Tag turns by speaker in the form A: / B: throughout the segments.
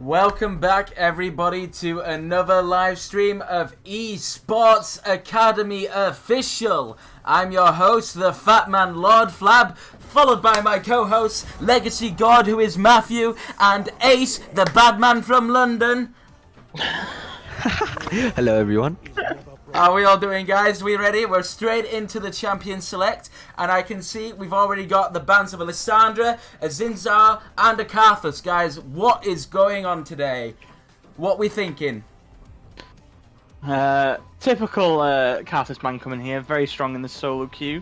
A: Welcome back, everybody, to another live stream of Esports Academy Official. I'm your host, the Fat Man LordFlab, followed by my co-hosts, Legacy God, who is Matthew, and Ace, the bad man from London.
B: Hello, everyone.
A: How are we all doing, guys? We ready? We're straight into the Champion Select, and I can see we've already got the bands of Alessandra, a Zinzar, and a Karthus. Guys, what is going on today? What we thinking?
C: Typical Karthus man coming here, very strong in the solo queue.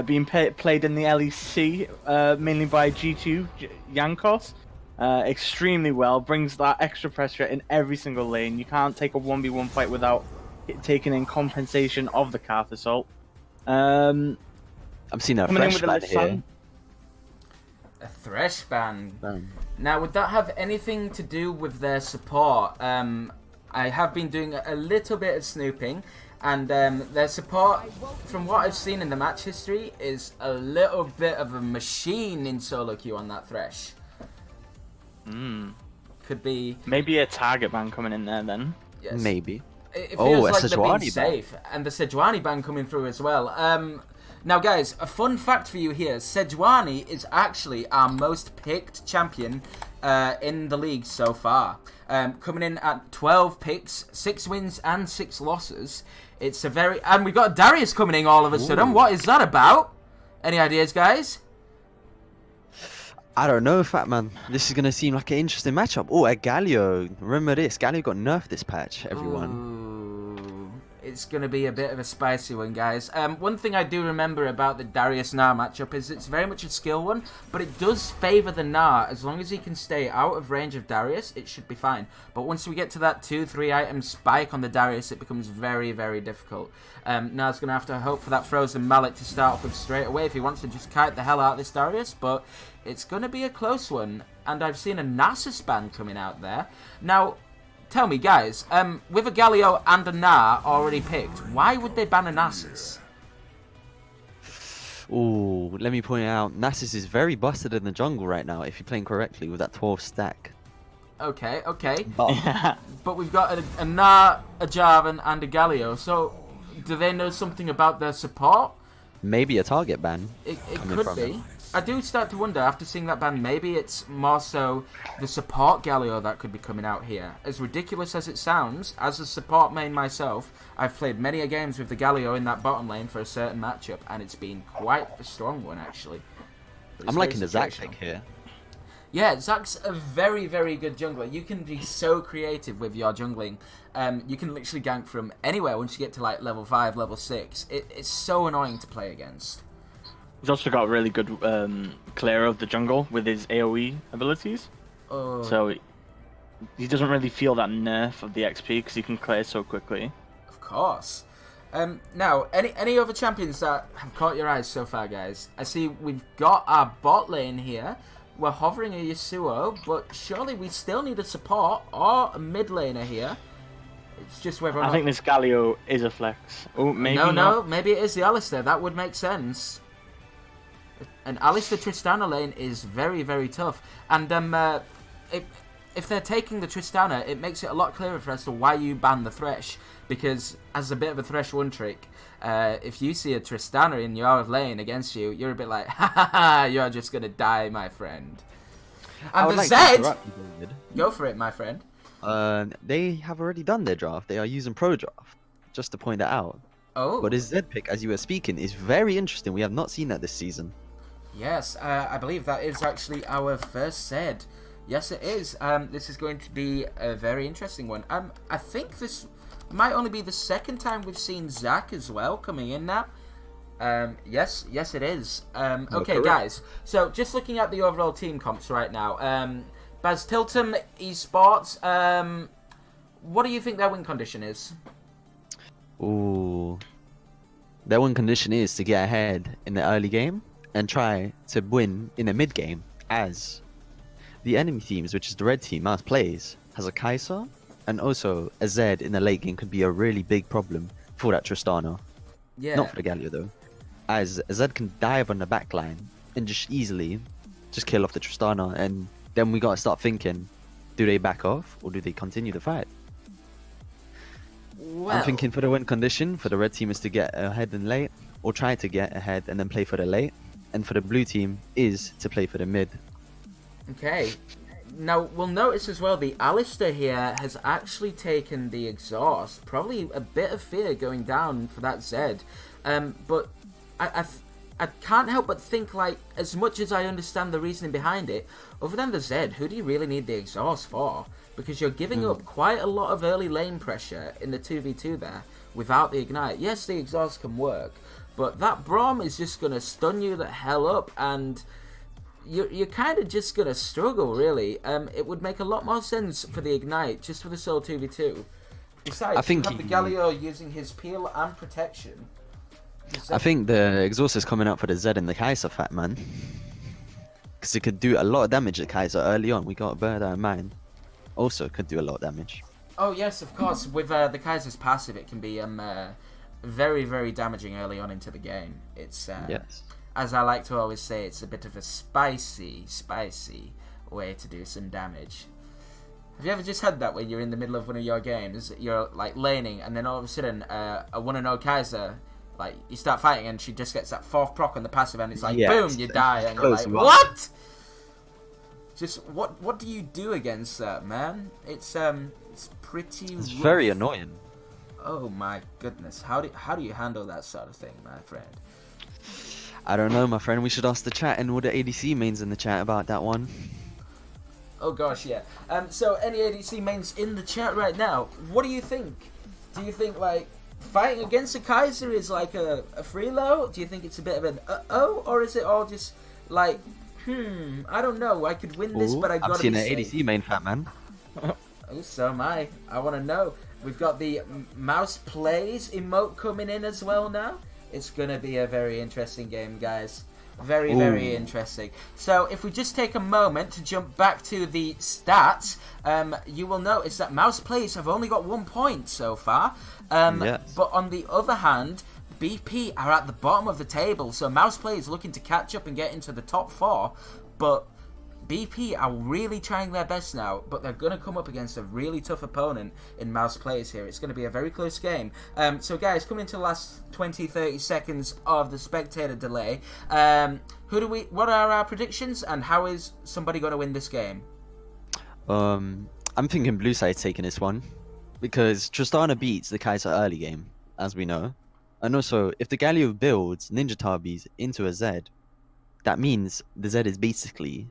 C: Being played in the LEC, mainly by G2 Yankos. Extremely well, brings that extra pressure in every single lane. You can't take a 1v1 fight without taking in compensation of the Karthus ult.
B: I'm seeing a fresh band here.
A: A Thresh band. Now, would that have anything to do with their support? I have been doing a little bit of snooping, and their support, from what I've seen in the match history, is a little bit of a machine in solo queue on that Thresh. Could be...
C: Maybe a target ban coming in there then.
A: Yes.
B: Maybe.
A: It feels like they're being
B: Sejuani
A: safe, and the Sejuani ban coming through as well. Now, guys, a fun fact for you here: Sejuani is actually our most picked champion in the league so far, coming in at 12 picks, 6 wins and 6 losses. It's a very... And we've got Darius coming in all of a sudden. What is that about? Any ideas, guys?
B: I don't know, Fat Man. This is going to seem like an interesting matchup. Oh, a Galio. Remember this. Galio got nerfed this patch, everyone.
A: Ooh, it's going to be a bit of a spicy one, guys. One thing I do remember about the Darius-Gnar matchup is it's very much a skill one, but it does favour the Gnar. As long as he can stay out of range of Darius, it should be fine. But once we get to that 2-3 item spike on the Darius, it becomes very, very difficult. Gnar's going to have to hope for that Frozen Mallet to start off with straight away if he wants to just kite the hell out of this Darius, but it's going to be a close one. And I've seen a Nasus ban coming out there. Now, tell me, guys, with a Galio and a Gnar already picked, why would they ban a Nasus?
B: Ooh, let me point out, Nasus is very busted in the jungle right now if you're playing correctly with that 12 stack.
A: Okay. But we've got a Gnar, a Jarvan, and a Galio, so do they know something about their support?
B: Maybe a target ban.
A: It could be. I do start to wonder, after seeing that ban, maybe it's more so the support Galio that could be coming out here. As ridiculous as it sounds, as a support main myself, I've played many a games with the Galio in that bottom lane for a certain matchup, and it's been quite a strong one, actually.
B: I'm liking the Zac pick here.
A: Yeah, Zac's a very, very good jungler. You can be so creative with your jungling. You can literally gank from anywhere once you get to like level 5, level 6. It's so annoying to play against.
C: He's also got really good clear of the jungle with his AoE abilities.
A: Oh.
C: So he doesn't really feel that nerf of the XP because he can clear so quickly.
A: Of course. Now, any other champions that have caught your eyes so far, guys? I see we've got our bot lane here. We're hovering a Yasuo, but surely we still need a support or a mid laner here. It's just whether or not...
C: I think this Galio is a flex. Oh, maybe
A: No, maybe it is the Alistar. That would make sense. An Alistar Tristana lane is very, very tough. And if they're taking the Tristana, it makes it a lot clearer for us to why you ban the Thresh. Because as a bit of a Thresh one trick, if you see a Tristana in your lane against you, you're a bit like, ha ha ha, you're just going to die, my friend. And the Zed, go for it, my friend.
B: They have already done their draft. They are using Pro Draft, just to point that out.
A: Oh.
B: But his Zed pick, as you were speaking, is very interesting. We have not seen that this season.
A: Yes, I believe that is actually our first Zed. Yes, it is. This is going to be a very interesting one. I think this might only be the second time we've seen Zac as well coming in now. Yes, it is. Okay, guys. So just looking at the overall team comps right now. Baz Tiltum Esports. What do you think their win condition is?
B: Ooh. Their win condition is to get ahead in the early game and try to win in the mid game, as the enemy teams, which is the red team, Mars plays, has a Kai'Sa, and also a Zed in the late game could be a really big problem for that Tristana.
A: Yeah.
B: Not for the Galio though, as a Zed can dive on the back line and just easily just kill off the Tristana, and then we gotta start thinking, Do they back off or do they continue the fight?
A: Well,
B: I'm thinking for the win condition, for the red team is to get ahead in late, or try to get ahead and then play for the late. And for the blue team is to play for the mid.
A: okay. Now, we'll notice as well the Alistair here has actually taken the exhaust. Probably a bit of fear going down for that Zed. But I can't help but think, like, as much as I understand the reasoning behind it, other than the Zed, who do you really need the exhaust for? Because you're giving up quite a lot of early lane pressure in the 2v2 there without the ignite. Yes, the exhaust can work, but that Braum is just going to stun you the hell up, and you're kind of just going to struggle, really. It would make a lot more sense for the ignite, just for the solo 2v2. Besides,
B: I think
A: you have the Galio using his peel and protection.
B: I think the exhaust is coming up for the Zed and the Kaiser, fat man. Because it could do a lot of damage at Kaiser early on. We got a bird in mind. Also could do a lot of damage.
A: Oh yes, of course. With the Kaiser's passive, it can be very, very damaging early on into the game. It's
B: Yes.
A: as I like to always say, it's a bit of a spicy way to do some damage. Have you ever just had that when you're in the middle of one of your games, you're like laning, and then all of a sudden a 1-0 Kaiser, like you start fighting and she just gets that 4th proc on the passive and it's like boom, you die, and you're like, what? Just what do you do against that, man? It's pretty
B: It's
A: rough.
B: very annoying.
A: Oh my goodness, how do you handle that sort of thing, my friend?
B: I don't know, my friend. We should ask the chat and all the ADC mains in the chat about that one.
A: Oh gosh, yeah. So any ADC mains in the chat right now, what do you think? Do you think like fighting against a Kaiser is like a freelo? Do you think it's a bit of an uh-oh? Or is it all just like, I don't know, I could win this, but I gotta
B: I've seen
A: be
B: an
A: safe.
B: ADC main, fat man.
A: Oh, so am I. I want to know. We've got the mouse plays emote coming in as well now. It's going to be a very interesting game, guys. Very, very interesting. So if we just take a moment to jump back to the stats, you will notice that mouse plays have only got 1 point so far.
B: Yes.
A: But on the other hand, BP are at the bottom of the table. So mouse play is looking to catch up and get into the top 4. But BP are really trying their best now, but they're going to come up against a really tough opponent in mouse plays here. It's going to be a very close game. So guys, coming into the last 20-30 seconds of the spectator delay, what are our predictions, and how is somebody going to win this game?
B: I'm thinking blue side's taking this one, because Tristana beats the Kaiser early game, as we know. And also, if the Galio builds Ninja Tabis into a Zed, that means the Zed is basically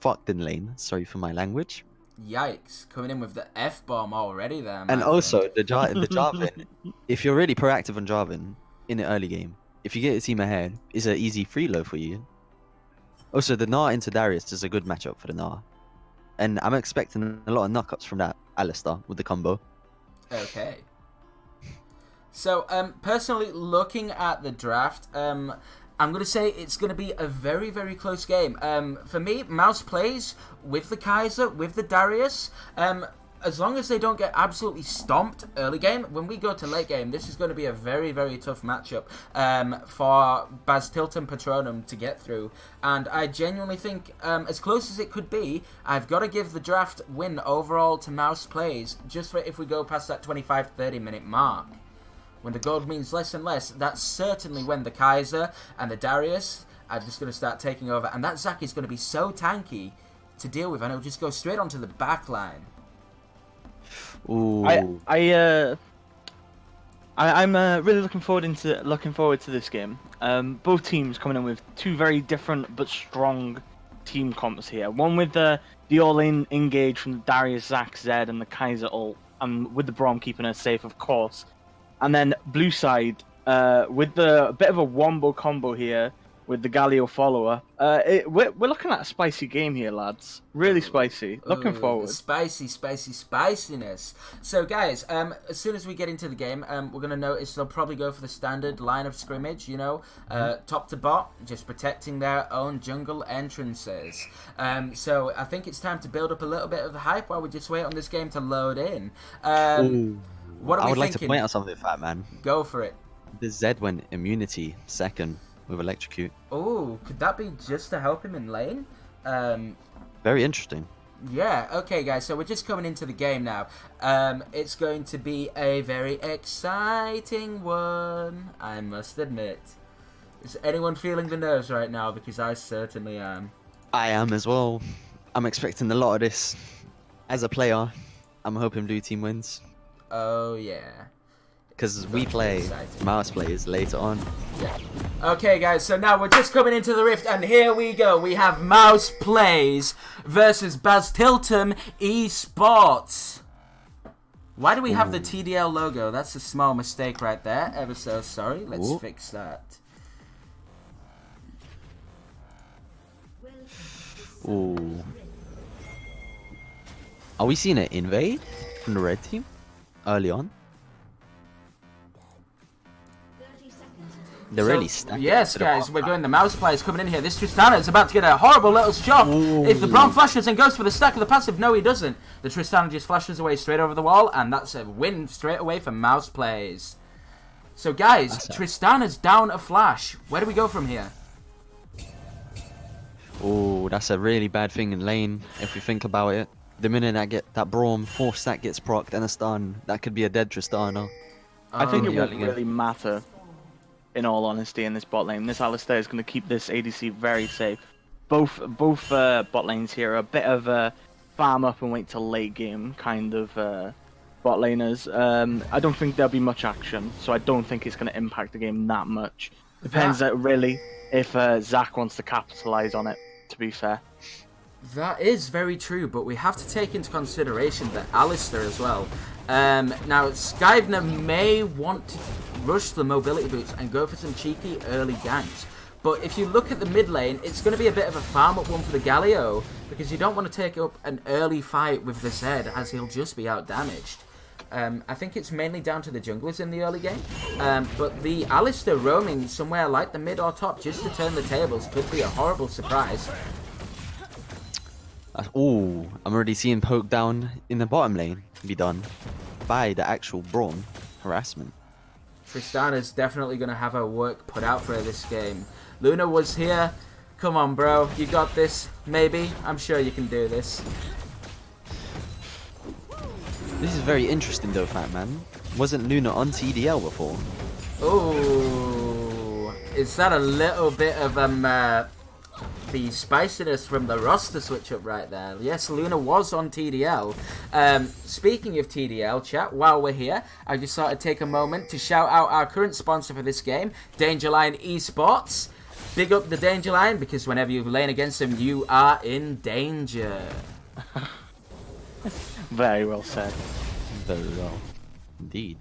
B: fucked in lane. Sorry for my language.
A: Yikes, coming in with the F-bomb already there,
B: And also, the Jarvan, if you're really proactive on Jarvan in the early game, if you get your team ahead, it's an easy freeload for you. Also, the Gnar into Darius is a good matchup for the Gnar. And I'm expecting a lot of knockups from that Alistair with the combo.
A: Okay. So, personally, looking at the draft, I'm going to say it's going to be a very, very close game. For me, mouse plays with the Kaiser, with the Darius. As long as they don't get absolutely stomped early game, when we go to late game, this is going to be a very, very tough matchup for Baz Tilton Patronum to get through. And I genuinely think, as close as it could be, I've got to give the draft win overall to mouse plays, just for if we go past that 25-30 minute mark. When the gold means less and less, that's certainly when the Kaiser and the Darius are just going to start taking over. And that Zac is going to be so tanky to deal with, and it'll just go straight onto the back line.
B: Ooh.
C: I'm really looking forward to this game. Both teams coming in with two very different but strong team comps here. One with the all-in engage from the Darius, Zac, Zed, and the Kaiser ult, and with the Braum keeping her safe, of course. And then blue side with the bit of a wombo combo here with the Galio follower. We're looking at a spicy game here, lads. Really spicy. Looking forward.
A: Spiciness. So, guys, as soon as we get into the game, we're going to notice they'll probably go for the standard line of scrimmage, you know, top to bot, just protecting their own jungle entrances. So, I think it's time to build up a little bit of the hype while we just wait on this game to load in. What are we
B: I would like to
A: thinking?
B: point out something, fat man.
A: Go for it.
B: The Zed went immunity second with electrocute.
A: Oh, could that be just to help him in lane?
B: Very interesting.
A: Yeah, okay, guys, so we're just coming into the game now. It's going to be a very exciting one, I must admit. Is anyone feeling the nerves right now? Because I certainly am.
B: I am as well. I'm expecting a lot of this. As a player, I'm hoping Blue Team wins.
A: Oh, yeah.
B: Because we play
A: exciting.
B: mouse players later on.
A: Yeah. Okay, guys, so now we're just coming into the Rift, and here we go. We have Mouse Plays versus Baz Tiltum Esports. Why do we have the TDL logo? That's a small mistake right there. Ever so sorry. Let's fix that.
B: Ooh. Are we seeing an invade from the red team early on? They're really stacked.
A: Yes, guys, we're going. The mouse players coming in here. This Tristana is about to get a horrible little shot.
B: Ooh.
A: If the Braum flashes and goes for the stack of the passive, no, he doesn't. The Tristana just flashes away straight over the wall, and that's a win straight away for mouse plays. So, guys, Tristana's down a flash. Where do we go from here?
B: Oh, that's a really bad thing in lane, if you think about it. The minute that Braum 4 stack gets procced and a stun, that could be a dead Tristana.
C: I think it
B: yeah,
C: won't really matter, in all honesty, in this bot lane. This Alistar is going to keep this ADC very safe. Both bot lanes here are a bit of a farm up and wait till late game kind of bot laners. I don't think there'll be much action, so I don't think it's going to impact the game that much. Depends really if Zach wants to capitalize on it, to be fair.
A: That is very true, but we have to take into consideration the Alistar as well. Now, Skyvner may want to rush the mobility boots and go for some cheeky early ganks. But if you look at the mid lane, it's going to be a bit of a farm up one for the Galio, because you don't want to take up an early fight with the Zed, as he'll just be out damaged. I think it's mainly down to the junglers in the early game, but the Alistar roaming somewhere like the mid or top just to turn the tables could be a horrible surprise.
B: Oh, I'm already seeing poke down in the bottom lane be done by the actual Braum harassment.
A: Tristana's definitely going to have her work put out for her this game. Luna was here. Come on, bro. You got this. Maybe. I'm sure you can do this.
B: This is very interesting though, Fat Man. Wasn't Luna on TDL before?
A: Ooh. Is that a little bit of the spiciness from the roster switch up right there? Yes, Luna was on TDL. Speaking of TDL, chat, while we're here, I just thought I'd take a moment to shout out our current sponsor for this game, Danger Line Esports. Big up the Danger Line, because whenever you lane against them, you are in danger.
C: Very well said.
B: Very well. Indeed.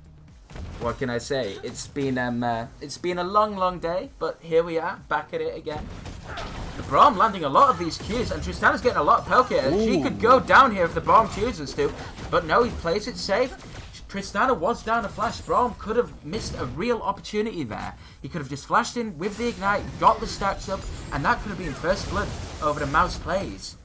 A: What can I say? It's been a long day, but here we are, back at it again. The Braum landing a lot of these Qs, and Tristana's getting a lot of poke here. She could go down here if the Braum chooses to, but no, he plays it safe. Tristana was down a flash. Braum could have missed a real opportunity there. He could have just flashed in with the ignite, got the stacks up, and that could have been first blood over the mouse plays.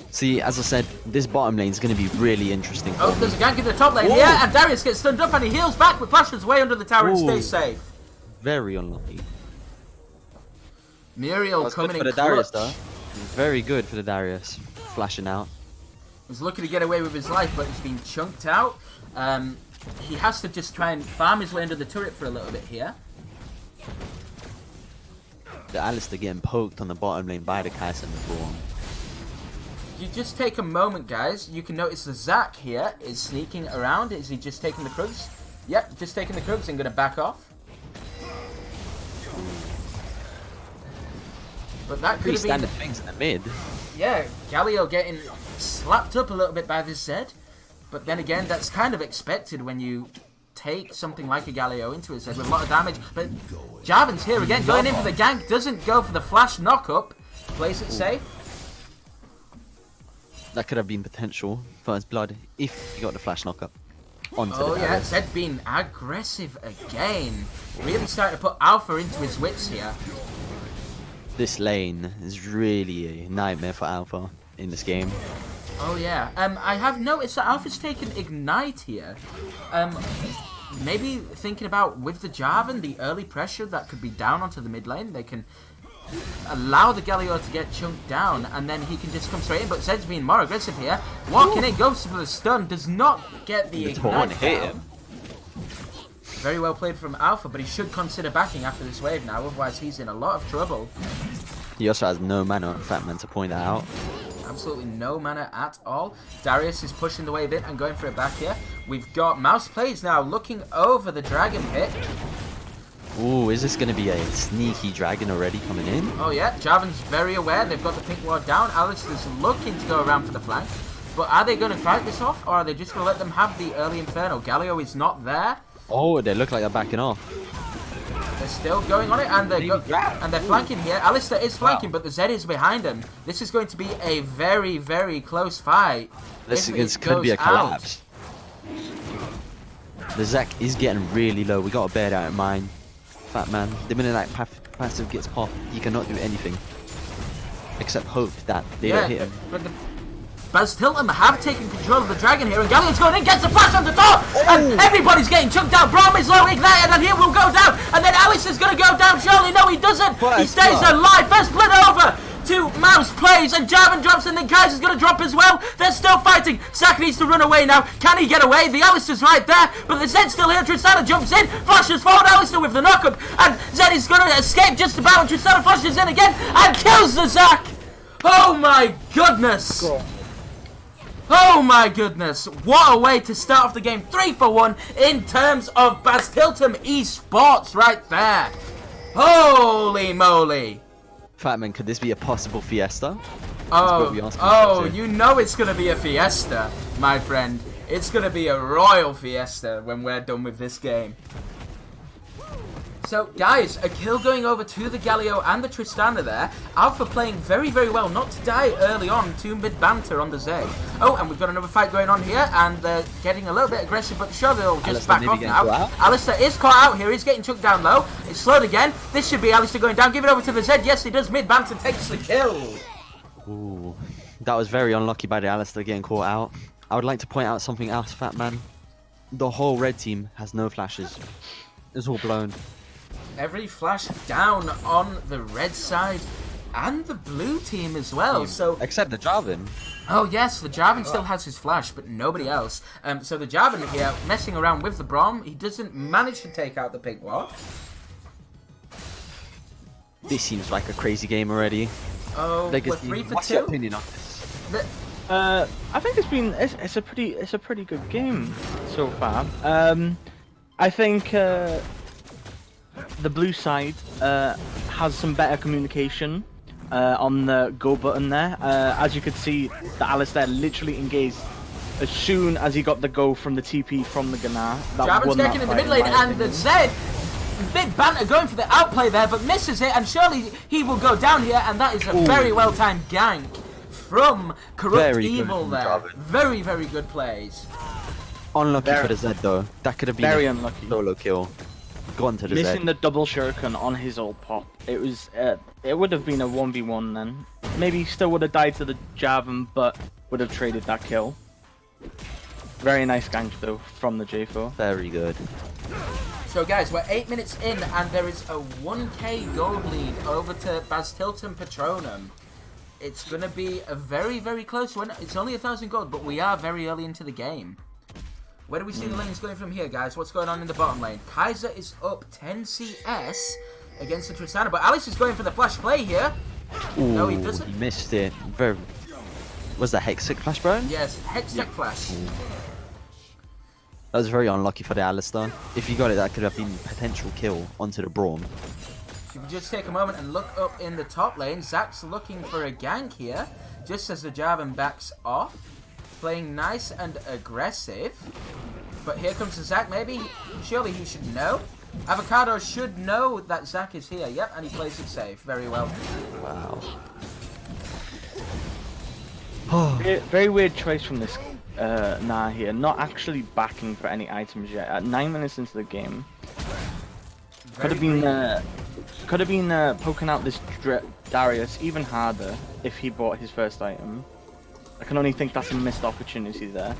B: See, as I said, this bottom lane is going to be really interesting.
A: Oh, there's a gank in the top lane here, and Darius gets stunned up, and he heals back, but flashes way under the tower and stays safe.
B: Very unlucky.
A: Muriel coming in
B: for the
A: clutch.
B: Darius, though. Very good for the Darius. Flashing out.
A: He's looking to get away with his life, but he's been chunked out. He has to just try and farm his way under the turret for a little bit here.
B: The Alistar getting poked on the bottom lane by the Kai'Sa and the Braum.
A: You just take a moment, guys. You can notice the Zac here is sneaking around. Is he just taking the Krugs? Yep, just taking the Krugs and going to back off. But that could have been...
B: standard things in the mid.
A: Yeah, Galio getting slapped up a little bit by this Zed. But then again, that's kind of expected when you take something like a Galio into his head with a lot of damage. But Jarvan's here again, going in for the gank. Doesn't go for the flash knock-up. Plays it safe.
B: That could have been potential first blood if he got the flash knockup onto the
A: yeah,
B: Darius.
A: Zed being aggressive again. Really starting to put Alpha into his wits here.
B: This lane is really a nightmare for Alpha in this game.
A: Oh yeah, I have noticed that Alpha's taken Ignite here. Maybe thinking about with the Jarvan, the early pressure that could be down onto the mid lane, they can allow the Galio to get chunked down, and then he can just come straight in. But Zed's being more aggressive here. Walking in, goes for the stun, does not get the ignite
B: hit
A: down.
B: him.
A: Very well played from Alpha, but he should consider backing after this wave now, otherwise he's in a lot of trouble.
B: He also has no mana on Fatman to point that out.
A: Absolutely no mana at all. Darius is pushing the wave in and going for it back here. We've got Mouse Plays now looking over the Dragon Pit.
B: Ooh, is this going to be a sneaky dragon already coming in?
A: Oh yeah, Jarvan's very aware. They've got the pink ward down. Alistair's looking to go around for the flank. But are they going to fight this off, or are they just going to let them have the early Inferno? Galio is not there.
B: Oh, they look like they're backing off.
A: They're still going on it, and they're flanking here. Alistair is flanking, but the Zed is behind him. This is going to be a very, very close fight.
B: This could be a collapse. The Zac is getting really low. We got to bear that in mind. Fat man, the minute that passive gets popped, he cannot do anything except hope that they don't hit him.
A: But the Bastilton have taken control of the dragon here, and Galleon's going in, gets the flash on the top, and everybody's getting chunked down. Braum is low, ignited, and he will go down, and then Alice is going to go down. Surely, no, he doesn't. He stays alive. First split over to Mouse Plays, and Jarvan drops, and then Kaiser's going to drop as well. They're still fighting. Zac needs to run away now. Can he get away? The Alistair's right there, but the Zed's still here. Tristana jumps in, flashes forward. Alistair with the knockup, and Zed is going to escape just about, and Tristana flashes in again and kills the Zac. Oh my goodness.
C: Cool.
A: Oh my goodness, what a way to start off the game. 3 for 1 in terms of Bastilton Esports right there. Holy moly.
B: Fatman, could this be a possible fiesta?
A: Oh, you know it's going to be a fiesta, my friend. It's going to be a royal fiesta when we're done with this game. So, guys, a kill going over to the Galio and the Tristana there. Alpha playing very, very well not to die early on to mid-banter on the Zay. Oh, and we've got another fight going on here, and they're getting a little bit aggressive, but sure, they'll just back off now. Alistair is caught out here. He's getting chucked down low. It's slowed again. This should be Alistair going down. Give it over to the Zed. Yes, he does. Mid-banter takes the kill.
B: Ooh, that was very unlucky by the Alistair getting caught out. I would like to point out something else, Fatman. The whole red team has no flashes. It's all blown.
A: Every flash down on the red side and the blue team as well. So
B: except the Jarvan.
A: Oh yes, the Jarvan still has his flash, but nobody else. So the Jarvan here messing around with the Braum. He doesn't manage to take out the pink ward.
B: This seems like a crazy game already.
A: Oh,
B: Legacy,
A: we're 3 for 2.
B: What's your opinion on this?
C: I think it's a pretty good game so far. I think the blue side has some better communication on the go button there. As you could see, the Alistair literally engaged as soon as he got the go from the TP from the Gnar.
A: Jarvan's getting in the mid lane, and the Zed, big banter going for the outplay there, but misses it, and surely he will go down here, and that is a very well timed gank from Corrupt Evil there. Very, very good plays.
B: Unlucky for the Zed though. That could have been
C: very
B: a
C: unlucky
B: solo kill. Gone to the
C: Missing
B: Zed.
C: the double shuriken on his old pop. It was it would have been a 1v1 then. Maybe he still would have died to the Jarvan, but would have traded that kill. Very nice gank though from the J4.
B: Very good.
A: So guys, we're 8 minutes in, and there is a 1k gold lead over to Bastilton Patronum. It's going to be a very, very close one. It's only 1,000 gold, but we are very early into the game. Where do we see the lanes going from here, guys? What's going on in the bottom lane? Kaiser is up 10 CS against the Tristana, but Alice is going for the flash play here.
B: Ooh,
A: No, he doesn't.
B: He missed it. Very. Was that Hexic Flash, bro?
A: Yes, Hextech flash.
B: That was very unlucky for the Alistair. If you got it, that could have been a potential kill onto the Braum.
A: If we just take a moment and look up in the top lane, Zac's looking for a gank here, just as the Jarvan backs off. Playing nice and aggressive. But here comes the Zac, maybe? Surely he should know. Avocado should know that Zac is here. Yep, and he plays it safe. Very well.
B: Wow.
C: Very weird choice from this Gnar here. Not actually backing for any items yet. At 9 minutes into the game. Could have been poking out this Darius even harder if he bought his first item. I can only think that's a missed opportunity there.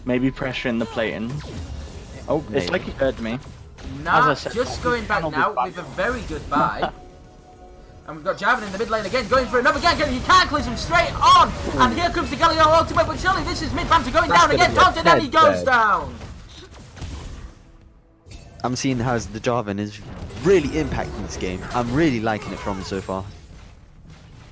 C: Maybe pressuring the play-in. Oh, it's like he heard me.
A: Nah,
C: As I said,
A: just going back now with a very good buy. And we've got Jarvan in the mid lane again, going for another gank, and he cataclysm straight on! And here comes the Galio ultimate, but surely this is mid banter going down again, taunted, and he goes down!
B: I'm seeing how the Jarvan is really impacting this game. I'm really liking it from so far.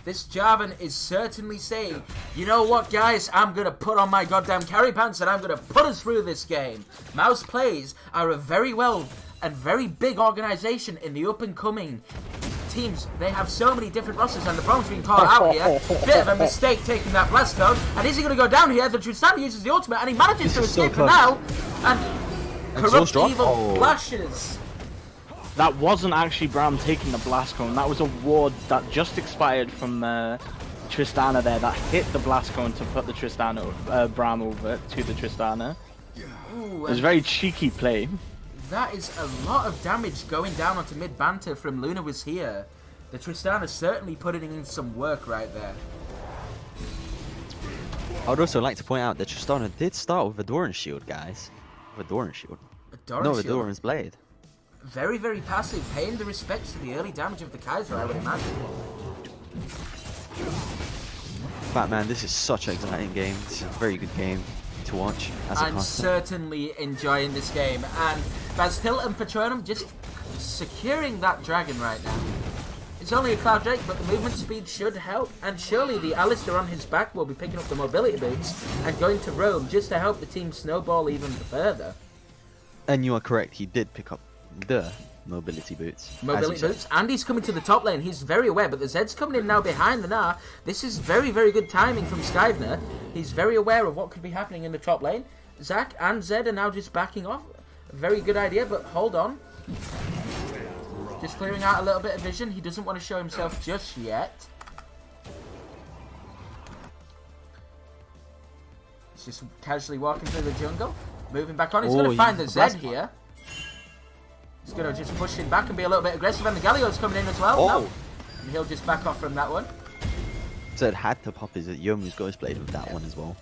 A: This Jarvan is certainly saying, you know what, guys, I'm going to put on my goddamn carry pants and I'm going to put us through this game. Mouse Plays are a very well and very big organisation in the up-and-coming teams. They have so many different rosters, and the problem's being called out here. Bit of a mistake taking that blast code. And is he going to go down here? The Tristana uses the ultimate and he manages to escape for now. And Corrupt Evil flashes.
C: That wasn't actually Bram taking the blast cone. That was a ward that just expired from Tristana there that hit the blast cone to put the Tristana Bram over to the Tristana.
A: Ooh,
C: it was a very cheeky play.
A: That is a lot of damage going down onto mid banter from Luna was here. The Tristana certainly putting in some work right there.
B: I would also like to point out that Tristana did start with a Doran's shield, guys. With a Doran's shield. No, a Doran's blade.
A: Very, very passive, paying the respects to the early damage of the Kaiser, I would imagine.
B: Batman, this is such an exciting game. This is a very good game to watch.
A: I'm certainly enjoying this game, and Bastil and Patronum just securing that dragon right now. It's only a Cloud Drake, but the movement speed should help, and surely the Alistair on his back will be picking up the mobility boots and going to roam just to help the team snowball even further.
B: And you are correct, he did pick up the mobility boots.
A: Mobility boots, and he's coming to the top lane. He's very aware, but the Zed's coming in now behind the Gnar. This is very, very good timing from Skyvener. He's very aware of what could be happening in the top lane. Zac and Zed are now just backing off. Very good idea, but hold on. Just clearing out a little bit of vision. He doesn't want to show himself just yet. He's just casually walking through the jungle. Moving back on. He's going to find the Zed here. He's going to just push him back and be a little bit aggressive, and the Galio's coming in as well. No. And he'll just back off from that one.
B: Zed had to pop his Yomu's Ghost Blade with that one as well.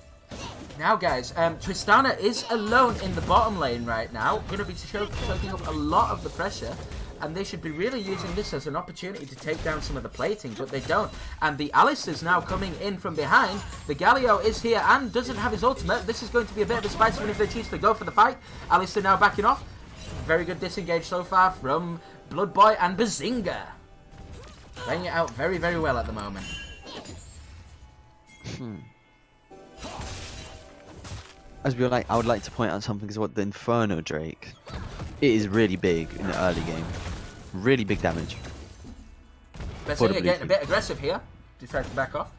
A: Now, guys, Tristana is alone in the bottom lane right now. Going to be soaking up a lot of the pressure, and they should be really using this as an opportunity to take down some of the plating, but they don't. And the Alistair's now coming in from behind. The Galio is here and doesn't have his ultimate. This is going to be a bit of a spicy one if they choose to go for the fight. Alistair now backing off. Very good disengage so far from Blood Boy and Bazinga. Playing it out very, very well at the moment.
B: As we like, I would like to point out something, is what the Inferno Drake. It is really big in the early game. Really big damage.
A: Bazinga getting a bit aggressive here. Just trying to back off.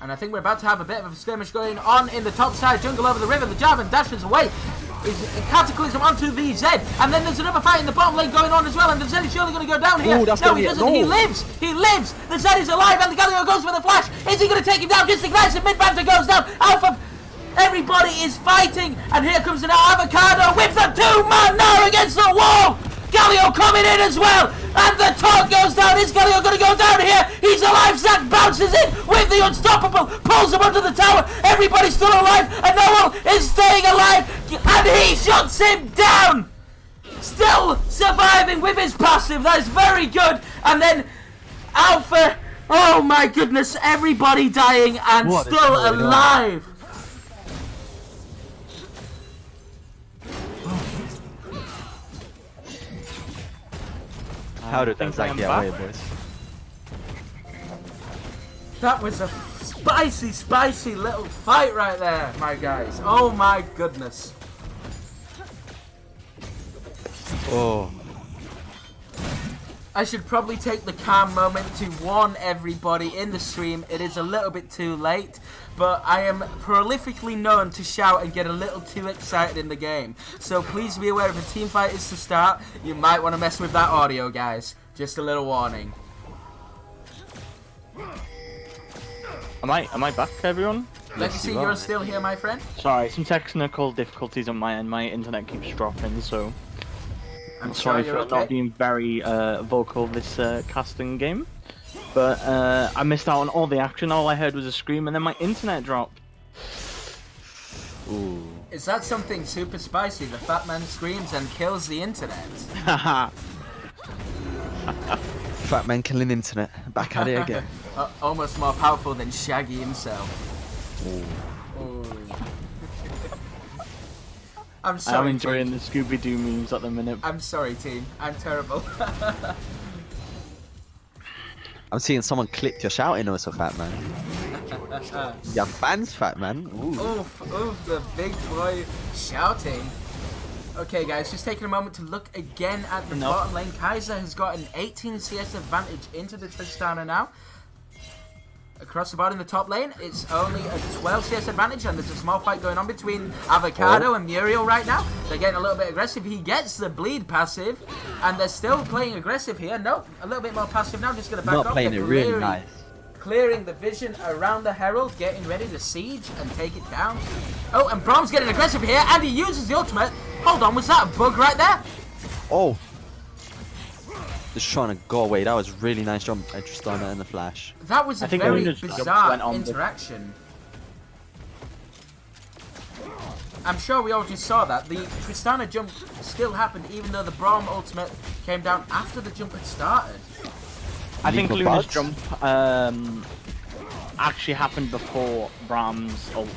A: And I think we're about to have a bit of a skirmish going on in the top side jungle over the river. The Jarvan dashes away. Is Cataclysm onto the Zed, and then there's another fight in the bottom lane going on as well, and the Zed is surely going to go down here.
B: Ooh,
A: no, he doesn't. No. He lives. He lives. The Zed is alive, and the Galio goes for the flash. Is he going to take him down? Just ignites and mid-banter goes down. Alpha. Everybody is fighting, and here comes an Avocado with the two-man Gnar against the wall. Galio coming in as well, and the taunt goes down. Is Galio going to go down here? He's alive. Zac bounces in with the unstoppable, pulls him under the tower. Everybody's still alive, and Noel is staying alive, and he shuts him down. Still surviving with his passive. That is very good. And then Alpha, oh my goodness, everybody dying and still alive.
B: How did Zac get away, boys?
A: That was a spicy, spicy little fight right there, my guys. Oh my goodness.
B: Oh.
A: I should probably take the calm moment to warn everybody in the stream. It is a little bit too late, but I am prolifically known to shout and get a little too excited in the game. So please be aware if a team fight is to start, you might want to mess with that audio, guys. Just a little warning.
C: Am I back, everyone?
A: Legacy, you're still here, my friend?
C: Sorry, some technical difficulties on my end. My internet keeps dropping, so I'm sorry for not being very vocal this casting game. But I missed out on all the action. All I heard was a scream, and then my internet dropped.
B: Ooh.
A: Is that something super spicy? The fat man screams and kills the internet.
B: Fat man killing internet. Back at it again.
A: Almost more powerful than Shaggy himself. I'm sorry.
C: I'm enjoying the Scooby-Doo memes at the minute.
A: I'm sorry, team. I'm terrible.
B: I'm seeing someone clipped your shouting also, Fat man. Your fans, Fat man. Ooh.
A: Oof, the big boy shouting. Okay, guys, just taking a moment to look again at the bottom lane. Kaiser has got an 18 CS advantage into the Tristana now. Across the bottom in the top lane, it's only a 12 CS advantage, and there's a small fight going on between Avocado and Muriel right now. They're getting a little bit aggressive. He gets the bleed passive, and they're still playing aggressive here. Nope, a little bit more passive now. Just going to back
B: Not
A: off.
B: playing it really nice.
A: Clearing the vision around the Herald, getting ready to siege and take it down. Oh, and Brom's getting aggressive here, and he uses the ultimate. Hold on, was that a bug right there?
B: Oh. Just trying to go away. That was really nice jump. I just done it in the flash.
A: That was a very bizarre interaction. I'm sure we all just saw that. The Tristana jump still happened even though the Braum ultimate came down after the jump had started.
C: I think Luna's jump actually happened before Braum's ult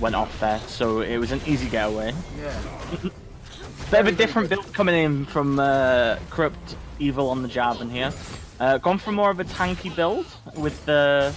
C: went off there, so it was an easy getaway.
A: Yeah.
C: Bit of a different build coming in from Corrupt Evil on the Jarvan here. Gone for more of a tanky build with the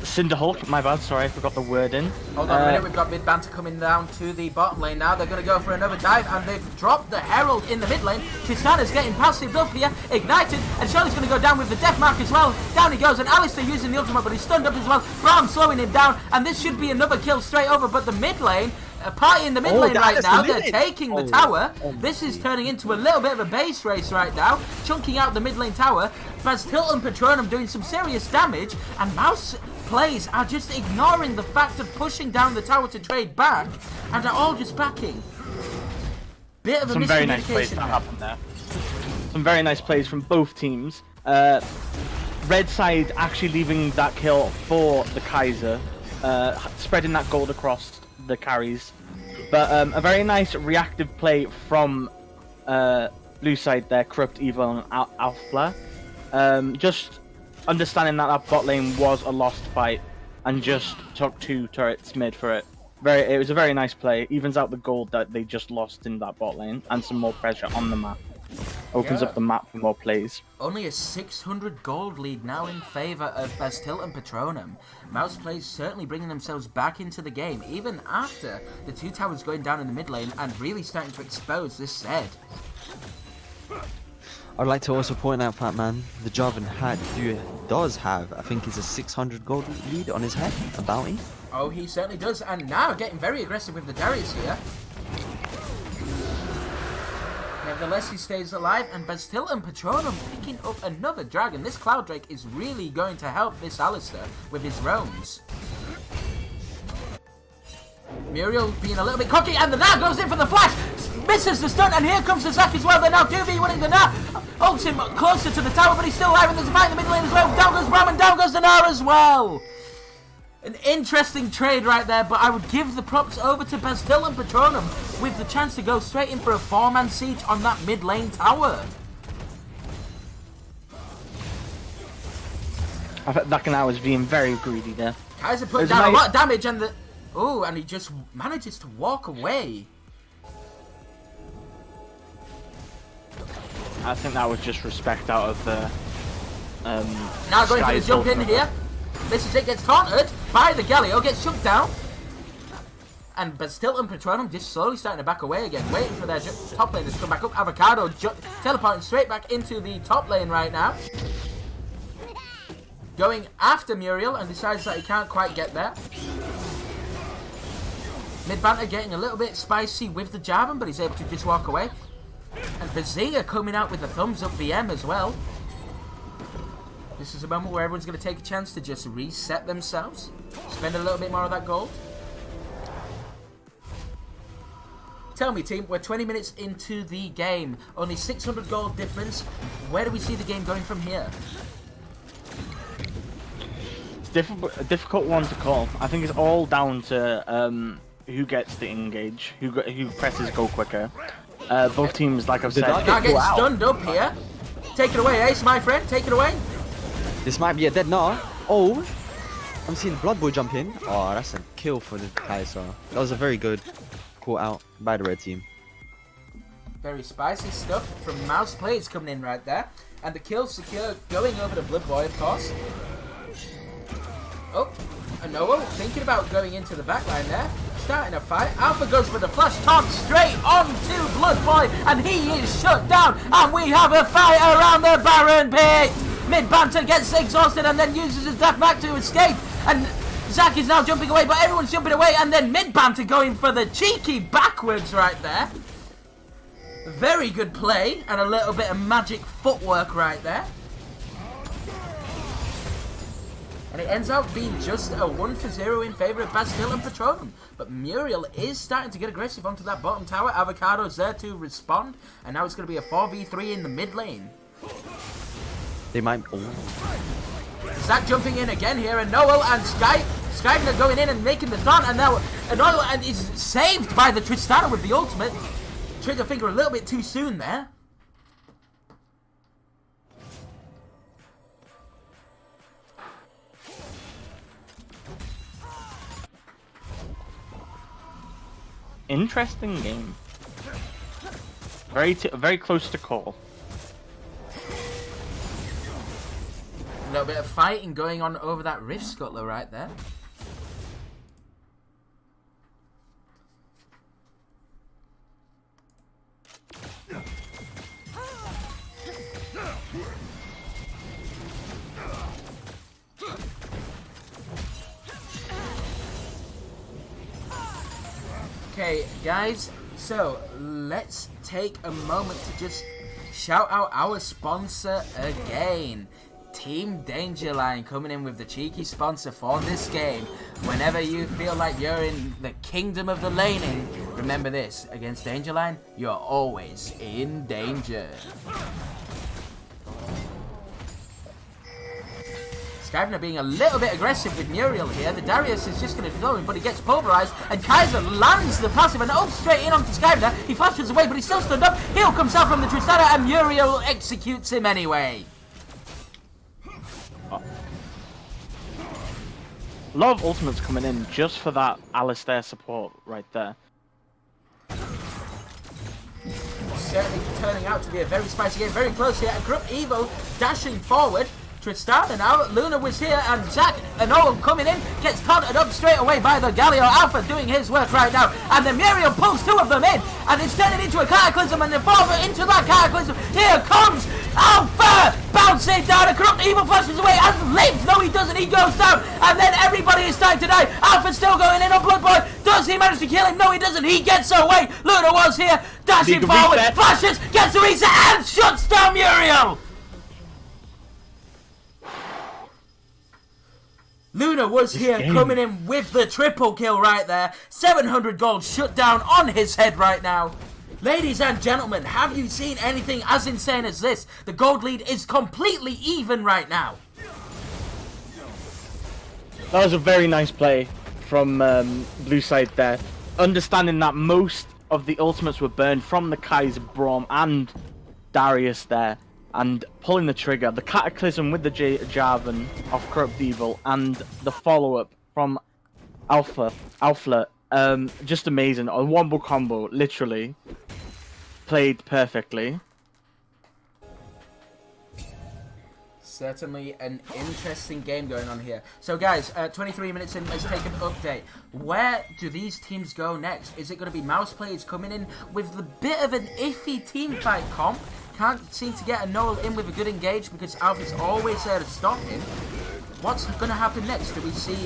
C: Cinder Hulk. My bad, sorry, I forgot the word in.
A: Hold on a minute, we've got mid banter coming down to the bottom lane now. They're going to go for another dive, and they've dropped the Herald in the mid lane. Tristana's getting passive up here, ignited, and Shirley's going to go down with the death mark as well. Down he goes, and Alistair using the ultimate, but he's stunned up as well. Braum slowing him down, and this should be another kill straight over, but the mid lane, a party in the mid lane right now, they're taking the tower. This is turning into a little bit of a base race right now, chunking out the mid lane tower. Baztilt and Patronum doing some serious damage, and Mouse plays are just ignoring the fact of pushing down the tower to trade back, and are all just backing. Bit of a
C: some very nice plays that happened there. Some very nice plays from both teams. Red side actually leaving that kill for the Kaiser, spreading that gold across the carries. But a very nice reactive play from blue side there, Corrupt Evil and Alpha. Just understanding that bot lane was a lost fight and just took 2 turrets mid for it. It was a very nice play. Evens out the gold that they just lost in that bot lane and some more pressure on the map. Opens up the map for more plays.
A: Only a 600 gold lead now in favour of Baztilt and Patronum. Mouse plays certainly bringing themselves back into the game, even after the 2 towers going down in the mid lane and really starting to expose this Zed.
B: I'd like to also point out, Fat Man, the Jarvan does have, I think, is a 600 gold lead on his head, a bounty.
A: Oh, he certainly does, and now getting very aggressive with the Darius here. Nevertheless, he stays alive, and Baztilt and Patronum picking up another dragon. This Cloud Drake is really going to help this Alistair with his roams. Muriel being a little bit cocky, and the Gnar goes in for the flash! Misses the stun, and here comes the Zac as well. They're now 2v1ing the Gnar. Ults him closer to the tower, but he's still alive, and there's a fight in the mid lane as well. Down goes Braum, and down goes the Gnar as well. An interesting trade right there, but I would give the props over to Baztilt and Patronum with the chance to go straight in for a 4-man siege on that mid lane tower.
C: I thought that Gnar was being very greedy there.
A: Kaiser put down a lot of damage, and the... Oh, and he just manages to walk away.
C: I think that was just respect out of the...
A: Now going for the jump in here. Misses it, gets taunted by the Galio, gets chunked down. But still, and Patronum just slowly starting to back away again, waiting for their top laners to come back up. Avocado teleporting straight back into the top lane right now. Going after Muriel and decides that he can't quite get there. Mid banter getting a little bit spicy with the Jarvan, but he's able to just walk away. And Bazinga coming out with a thumbs up BM as well. This is a moment where everyone's going to take a chance to just reset themselves. Spend a little bit more of that gold. Tell me, team, we're 20 minutes into the game. Only 600 gold difference. Where do we see the game going from here?
C: It's a difficult one to call. I think it's all down to who gets the engage, who presses go quicker. Both teams, like I've said,
B: dog
A: Now getting
C: wow.
A: stunned up here. Take it away, Ace, my friend. Take it away.
B: This might be a dead Gnar. Oh, I'm seeing Blood Boy jump in. Oh, that's a kill for the Kai'Sa. That was a very good call out by the red team.
A: Very spicy stuff from Mouse Plays coming in right there. And the kill secure going over to Blood Boy, of course. Oh, and Noah thinking about going into the backline there. Starting a fight. Alpha goes for the flash taunt straight onto Blood Boy. And he is shut down. And we have a fight around the Baron pit. Mid Banter gets exhausted and then uses his death back to escape. And Zack is now jumping away, but everyone's jumping away. And then Mid Banter going for the cheeky backwards right there. Very good play and a little bit of magic footwork right there. And it ends up being just a 1-0 in favour of Bastille and Patronum. But Muriel is starting to get aggressive onto that bottom tower. Avocado's there to respond. And now it's going to be a 4v3 in the mid lane.
B: They might. Oh.
A: Zack jumping in again here, and Noel and Skyvner going in and making the taunt. And now Noel is saved by the Tristana with the ultimate. Trigger finger a little bit too soon there.
C: Interesting game. Very close to call.
A: A little bit of fighting going on over that Rift Scuttler right there. Okay, guys, so let's take a moment to just shout out our sponsor again. Team Dangerline coming in with the cheeky sponsor for this game. Whenever you feel like you're in the kingdom of the laning, remember this, against Dangerline, you're always in danger. Skyvner being a little bit aggressive with Muriel here. The Darius is just going to go in, but he gets pulverized. And Kaiser lands the passive and straight in onto Skyvner. He flashes away, but he's still stood up. He'll come out from the Tristana, and Muriel executes him anyway.
C: A lot of ultimates coming in just for that Alistair support right there.
A: Certainly turning out to be a very spicy game. Very close here. And Corrupt Evo dashing forward. Tristana now, Luna was here, and Zack and Owen coming in, gets taunted up straight away by the Galio Alpha doing his work right now, and then Muriel pulls two of them in, and it's turning into a cataclysm, and they fall into that cataclysm. Here comes Alpha, bouncing down, and Corrupt Evil flashes away, and lives, no he doesn't, he goes down, and then everybody is starting to die. Alpha's still going in on Blood Boy. Does he manage to kill him? No he doesn't, he gets away. Luna was here, dashing forward, flashes, gets the reset, and shuts down Muriel. Luna was here coming in with the triple kill right there. 700 gold shut down on his head right now. Ladies and gentlemen, have you seen anything as insane as this? The gold lead is completely even right now.
C: That was a very nice play from blue side there. Understanding that most of the ultimates were burned from the Kaiser, Braum and Darius there. And pulling the trigger, the cataclysm with the Jarvan of Corrupt Evil, and the follow-up from Alpha, just amazing. A wombo combo, literally. Played perfectly.
A: Certainly an interesting game going on here. So guys, 23 minutes in, let's take an update. Where do these teams go next? Is it going to be Mouse Players coming in with the bit of an iffy team fight comp? Can't seem to get a Noel in with a good engage because Alpha's always there to stop him. What's going to happen next? Do we see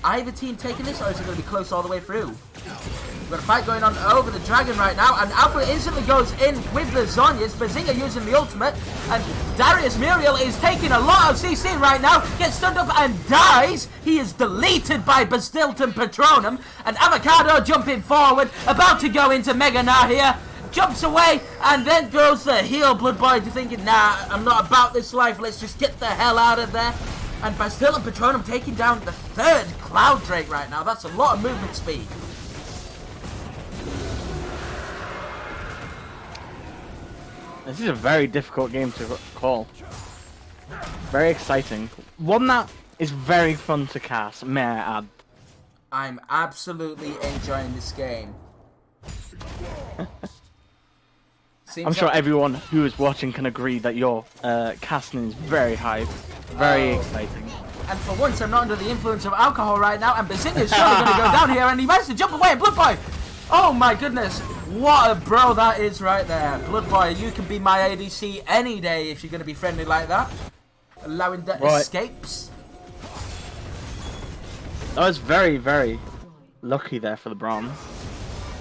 A: either team taking this, or is it going to be close all the way through? We've got a fight going on over the Dragon right now, and Alpha instantly goes in with the Zhonya's, Bazinga using the ultimate, and Darius Muriel is taking a lot of CC right now, gets stunned up and dies. He is deleted by Bastilton Patronum, and Avocado jumping forward, about to go into Mega Gnar here. Jumps away, and then goes the heel. Blood Boy thinking, nah, I'm not about this life, let's just get the hell out of there. And Bastille and Patronum taking down the third Cloud Drake right now. That's a lot of movement speed.
C: This is a very difficult game to call. Very exciting. One that is very fun to cast, may I add.
A: I'm absolutely enjoying this game.
C: I'm sure everyone who is watching can agree that your casting is very high, very exciting.
A: And for once, I'm not under the influence of alcohol right now, and Bazinga's surely going to go down here, and he managed to jump away, and Blood Boy! Oh my goodness, what a bro that is right there. Blood Boy, you can be my ADC any day if you're going to be friendly like that. Allowing the escapes.
C: That was very, very lucky there for the Bronze.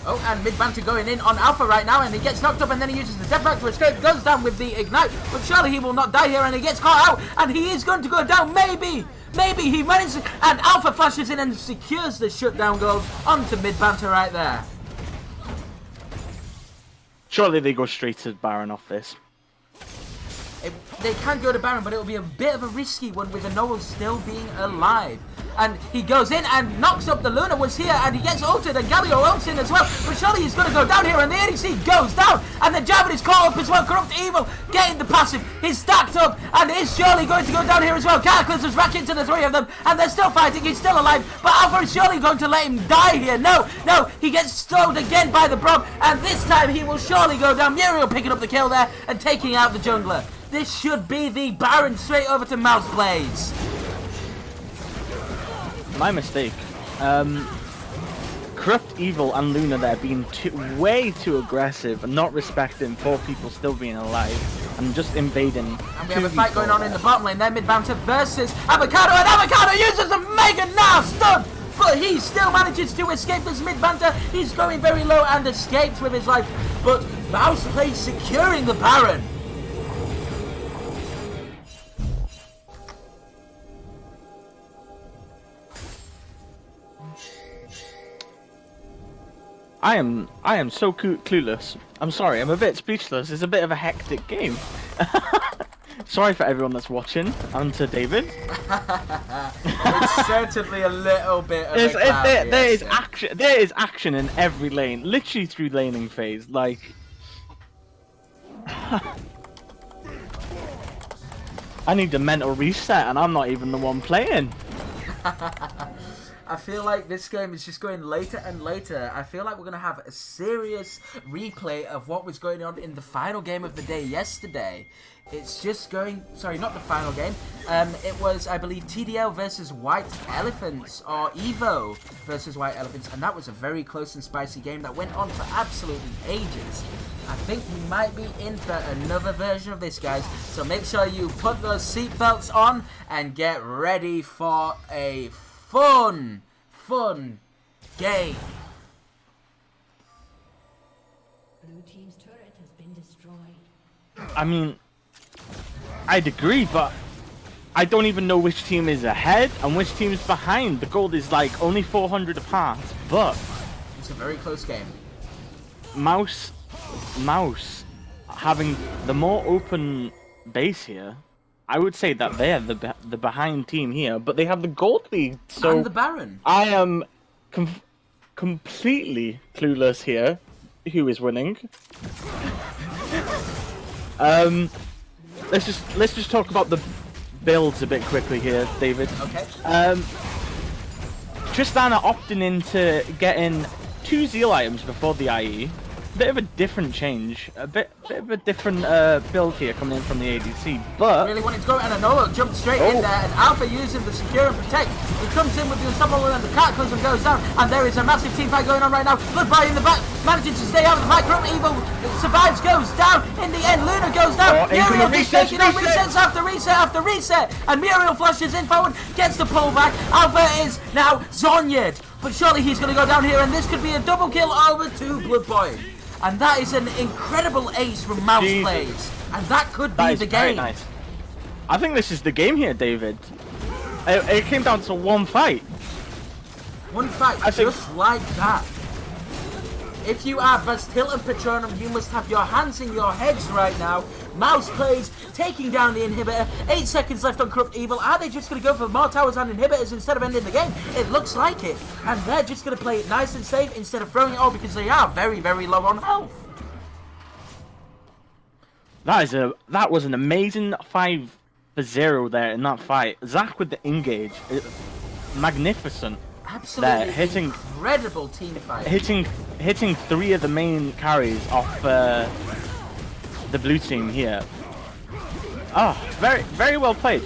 A: Oh, and mid-banter going in on Alpha right now, and he gets knocked up, and then he uses the death back to escape, goes down with the ignite, but surely he will not die here, and he gets caught out, and he is going to go down, maybe he manages, and Alpha flashes in and secures the shutdown gold onto mid-banter right there.
C: Surely they go straight to Baron off this.
A: They can go to Baron, but it will be a bit of a risky one with the Noel still being alive. And he goes in and knocks up the Luna was here, and he gets ulted, and Galio ults in as well. But surely he's going to go down here, and the ADC goes down, and the Javelin is caught up as well. Corrupt Evil getting the passive. He's stacked up, and is surely going to go down here as well. Cataclysm's back into the three of them, and they're still fighting. He's still alive, but Alpha is surely going to let him die here. No, he gets slowed again by the Brom, and this time he will surely go down. Muriel picking up the kill there and taking out the jungler. This should be the Baron straight over to Mouse Blades.
C: My mistake. Corrupt Evil and Luna there being way too aggressive and not respecting 4 people still being alive and just invading.
A: And we have a fight going on in the bottom lane there, mid-banter versus Avocado, and Avocado uses a Mega Nav stun! But he still manages to escape this mid-banter. He's going very low and escapes with his life. But Mouse plays securing the Baron.
C: I am so clueless. I'm sorry, I'm a bit speechless. It's a bit of a hectic game. Sorry for everyone that's watching, and to David.
A: It's certainly a little bit of
C: there is action in every lane, literally through laning phase. Like, I need a mental reset, and I'm not even the one playing.
A: I feel like this game is just going later and later. I feel like we're going to have a serious replay of what was going on in the final game of the day yesterday. It's just going... Sorry, not the final game. It was, I believe, TDL versus White Elephants, or Evo versus White Elephants, and that was a very close and spicy game that went on for absolutely ages. I think we might be in for another version of this, guys, so make sure you put those seatbelts on and get ready for a fun game.
D: Blue team's turret has been destroyed.
C: I mean, I'd agree, but I don't even know which team is ahead and which team is behind. The gold is like only 400 apart, but
A: it's a very close game.
C: Mouse having the more open base here, I would say that they're the behind team here, but they have the gold lead. So
A: and the Baron.
C: I am completely clueless here. Who is winning? Let's just talk about the builds a bit quickly here, David.
A: Okay.
C: Tristana opting into getting 2 Zeal items before the IE. Bit of a different change, a bit of a different build here coming in from the ADC, but
A: really wanted to go, and Anoa jumped straight in there, and Alpha using the secure and protect. He comes in with the unstoppable, and the Cataclysm goes down, and there is a massive team fight going on right now. Goodbye in the back, managing to stay out of the fight. Corrupt Evil survives, goes down. In the end, Luna goes down. Muriel is taking out resets after reset after reset, and Muriel flashes in forward, gets the pullback. Alpha is now Zonya'd, but surely he's going to go down here, and this could be a double kill over to Blood Boy. And that is an incredible ace from Mouse Blades. And that could be the game.
C: Very nice. I think this is the game here, David. It came down to one fight.
A: One fight, just like that. If you are Bastil and Patronum, you must have your hands in your heads right now. Mouse plays, taking down the inhibitor. 8 seconds left on Corrupt Evil. Are they just going to go for more towers and inhibitors instead of ending the game? It looks like it. And they're just going to play it nice and safe instead of throwing it all because they are very, very low on health.
C: That was an amazing 5-0 there in that fight. Zach with the engage, magnificent.
A: Absolutely
C: There, hitting
A: incredible team fight.
C: hitting 3 of the main carries off the blue team here. Oh, very very well played.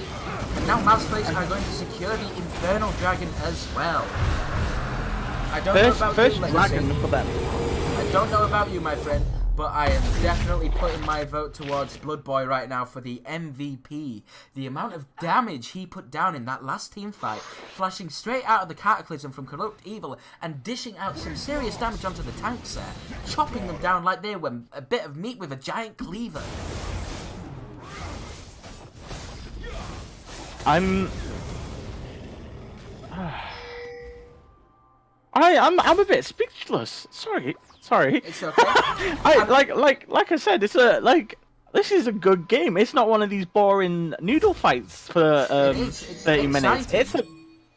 A: And now Mouse Plays are going to secure the Infernal Dragon as well. I don't know about
C: First
A: you, Legacy.
C: dragon for them.
A: I don't know about you, my friend, but I am definitely putting my vote towards Blood Boy right now for the MVP. The amount of damage he put down in that last team fight, flashing straight out of the Cataclysm from Corrupt Evil and dishing out some serious damage onto the tanks there, chopping them down like they were a bit of meat with a giant cleaver.
C: I'm a bit speechless. Sorry.
A: It's okay.
C: Like I said, this is a good game. It's not one of these boring noodle fights for 30 minutes.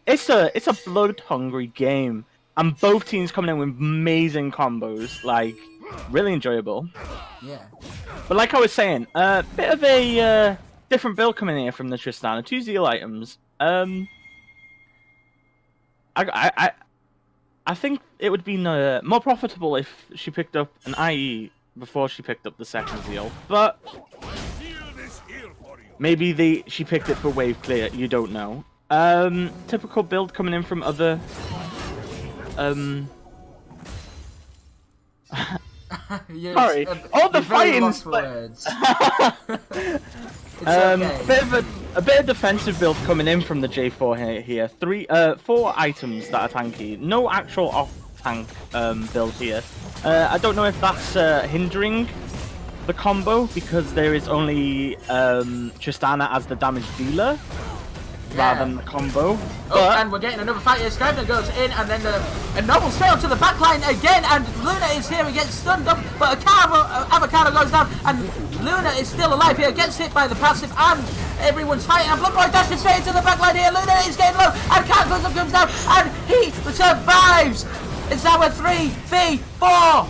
C: It's a blood hungry game, and both teams coming in with amazing combos, like really enjoyable.
A: Yeah.
C: But like I was saying, a bit of a different build coming here from the Tristana. 2 Zeal items. I think it would be more profitable if she picked up an IE before she picked up the second Zeal. But maybe she picked it for wave clear. You don't know. Typical build coming in from other. Sorry. All the fighting.
A: Okay.
C: A bit of defensive build coming in from the J4 here. 4 items that are tanky. No actual off-tank build here. I don't know if that's hindering the combo because there is only Tristana as the damage dealer rather than the combo.
A: Oh, and we're getting another fight here. Scrivener goes in, and then a Noble straight onto the backline again, and Luna is here. He gets stunned up, but Avocado goes down, and Luna is still alive here. Gets hit by the passive, and everyone's fighting. And Blood Boy dashes straight into the backline here. Luna is getting low, and Cataclysm comes down, and he survives. It's now a 3v4.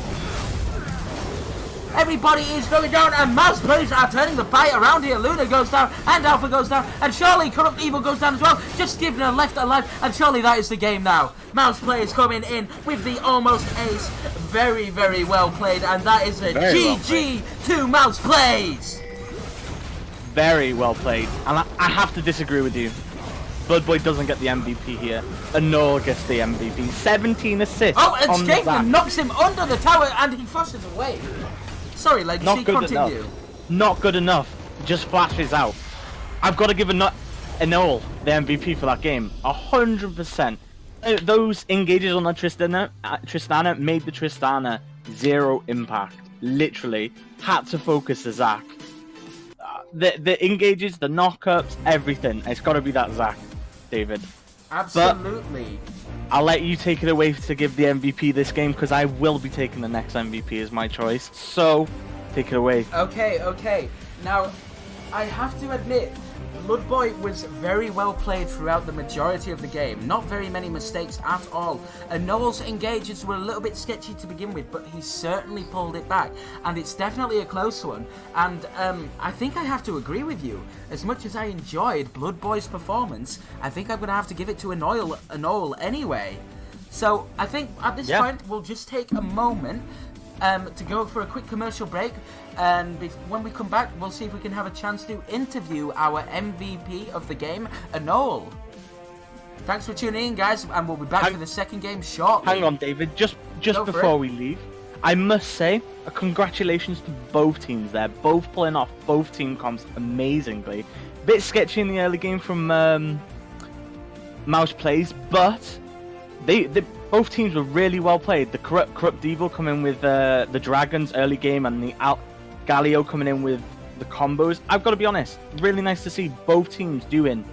A: Everybody is going down, and Mouse Plays are turning the fight around here. Luna goes down, and Alpha goes down, and surely Corrupt Evil goes down as well. Just giving her left alive, and surely that is the game now. Mouse Plays coming in with the almost ace. Very, very well played, and that is a GG to Mouse Plays.
C: Very well played, and I have to disagree with you. Blood Boy doesn't get the MVP here. Anor gets the MVP. 17 assists.
A: Oh, and Scapeman knocks him under the tower, and he flushes away. Sorry, Legacy, continue.
C: Not good enough. Just flashes out. I've got to give Anor the MVP for that game. 100%. Those engages on the Tristana made the Tristana 0 impact. Literally. Had to focus the Zac. The engages, the knockups, everything. It's got to be that Zac, David.
A: Absolutely.
C: But I'll let you take it away to give the MVP this game, because I will be taking the next MVP as my choice. So, take it away.
A: Okay. Now, I have to admit, Blood Boy was very well played throughout the majority of the game. Not very many mistakes at all. Noel's engages were a little bit sketchy to begin with, but he certainly pulled it back. And it's definitely a close one. And I think I have to agree with you. As much as I enjoyed Blood Boy's performance, I think I'm going to have to give it to Noel anyway. So I think at this point, we'll just take a moment to go for a quick commercial break, and when we come back, we'll see if we can have a chance to interview our MVP of the game, Noel. Thanks for tuning in, guys, and we'll be back for the second game shortly.
C: Hang on, David. Just before we leave, I must say congratulations to both teams there. Both pulling off both team comps amazingly. Bit sketchy in the early game from Mouse Plays, but they both teams were really well played. The Corrupt Evil coming with the Dragons early game, and the Galio coming in with the combos. I've got to be honest, really nice to see both teams doing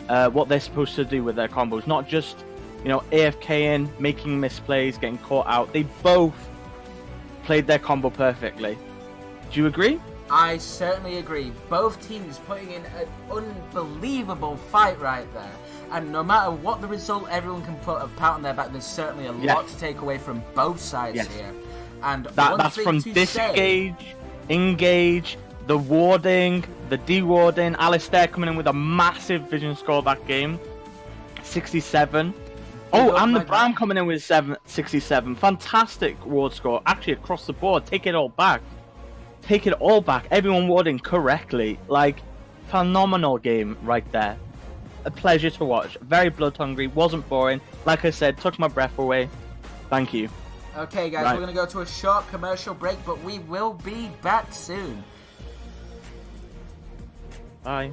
C: what they're supposed to do with their combos. Not just, AFKing, making misplays, getting caught out. They both played their combo perfectly. Do you agree?
A: I certainly agree. Both teams putting in an unbelievable fight right there. And no matter what the result, everyone can put a pat on their back. There's certainly a lot to take away from both sides here. And
C: that's from disengage, engage, the warding, the de-warding, Alistair coming in with a massive vision score that game. 67. Oh, and the Brown coming in with 67. Fantastic ward score. Actually, across the board. Take it all back. Take it all back. Everyone warding correctly. Like, phenomenal game right there. A pleasure to watch. Very blood hungry. Wasn't boring. Like I said, took my breath away. Thank you.
A: Okay, guys, we're going to go to a short commercial break, but we will be back soon.
C: Bye.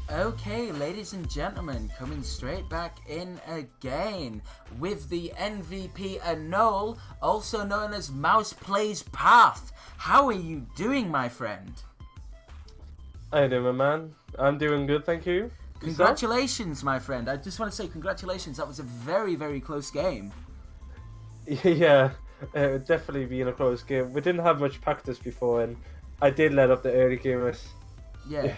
A: Okay, ladies and gentlemen, coming straight back in again with the MVP Anole, also known as Mouse Plays Path. How are you doing, my friend?
E: How you doing, my man? I'm doing good, thank you.
A: Congratulations, my friend. I just want to say congratulations. That was a very, very close game.
E: Yeah, it definitely been a close game. We didn't have much practice before, and I did let up the early gamers.
A: Yeah.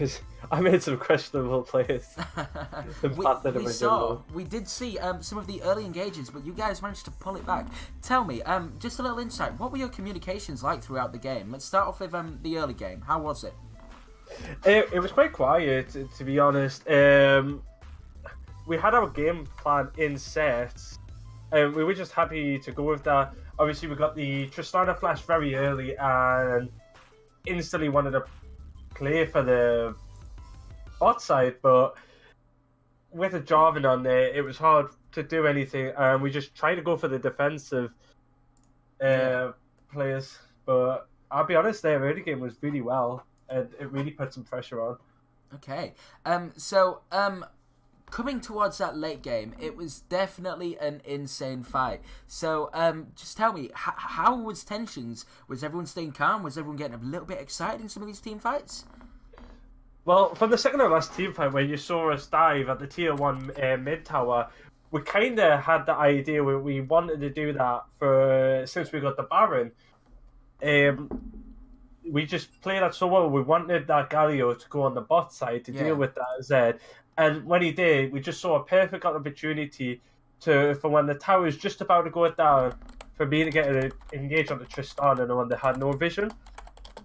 E: I made some questionable plays.
A: We did see some of the early engages, but you guys managed to pull it back. Tell me, just a little insight. What were your communications like throughout the game? Let's start off with the early game. How was it?
E: It was quite quiet, to be honest. We had our game plan in sets, and we were just happy to go with that. Obviously, we got the Tristana flash very early, and instantly wanted to play for the bot side, but with a Jarvan on there, it was hard to do anything, and we just tried to go for the defensive players. But I'll be honest, their early game was really well, and it really put some pressure on.
A: Okay, coming towards that late game, it was definitely an insane fight. So, just tell me, how was tensions? Was everyone staying calm? Was everyone getting a little bit excited in some of these team fights?
E: Well, from the second to last team fight where you saw us dive at the tier 1 mid tower, we kind of had the idea where we wanted to do that since we got the Baron. we just played that so well. We wanted that Galio to go on the bot side to deal with that Zed. And when he did, we just saw a perfect opportunity for when the tower is just about to go down, for me to get engaged on the Tristan and the one that had no vision.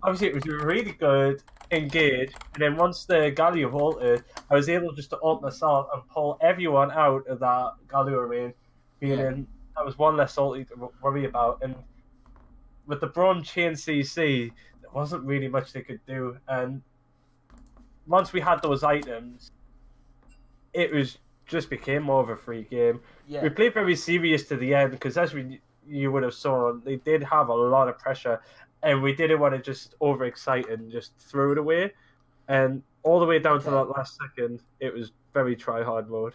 E: Obviously, it was really good engage, and then once the Galio vaulted, I was able just to ult myself and pull everyone out of that Galio range, meaning that was one less ulti to worry about. And with the Bronze Chain CC, there wasn't really much they could do. And once we had those items, it was just became more of a free game.
A: Yeah.
E: We played very serious to the end because, as you would have saw, they did have a lot of pressure, and we didn't want to just overexcite and just throw it away. And all the way down to that last second, it was very try-hard mode.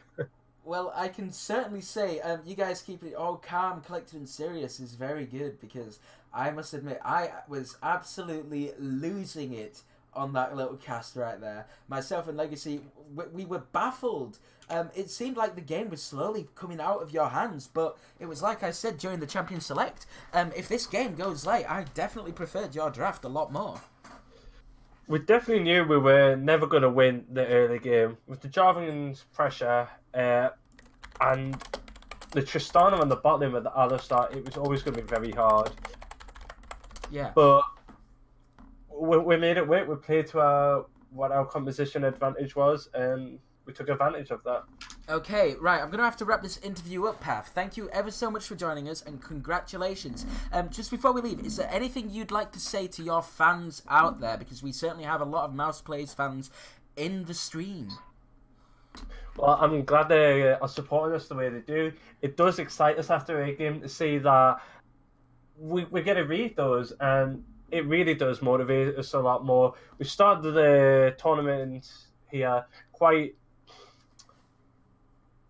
A: Well, I can certainly say you guys keep it all calm, collected, and serious is very good, because I must admit I was absolutely losing it on that little cast right there. Myself and Legacy, we were baffled. It seemed like the game was slowly coming out of your hands, but it was like I said during the Champion Select. If this game goes late, I definitely preferred your draft a lot more.
E: We definitely knew we were never going to win the early game. With the Jarvan's pressure and the Tristana on the bottom of the Alistar, it was always going to be very hard.
A: Yeah.
E: But we made it work. We played to what our composition advantage was, and we took advantage of that.
A: Okay, right, I'm going to have to wrap this interview up, Path. Thank you ever so much for joining us, and congratulations. Just before we leave, is there anything you'd like to say to your fans out there? Because we certainly have a lot of Mouse Plays fans in the stream.
E: Well, I'm glad they are supporting us the way they do. It does excite us after a game to see that we get to read those, and it really does motivate us a lot more. We started the tournament here quite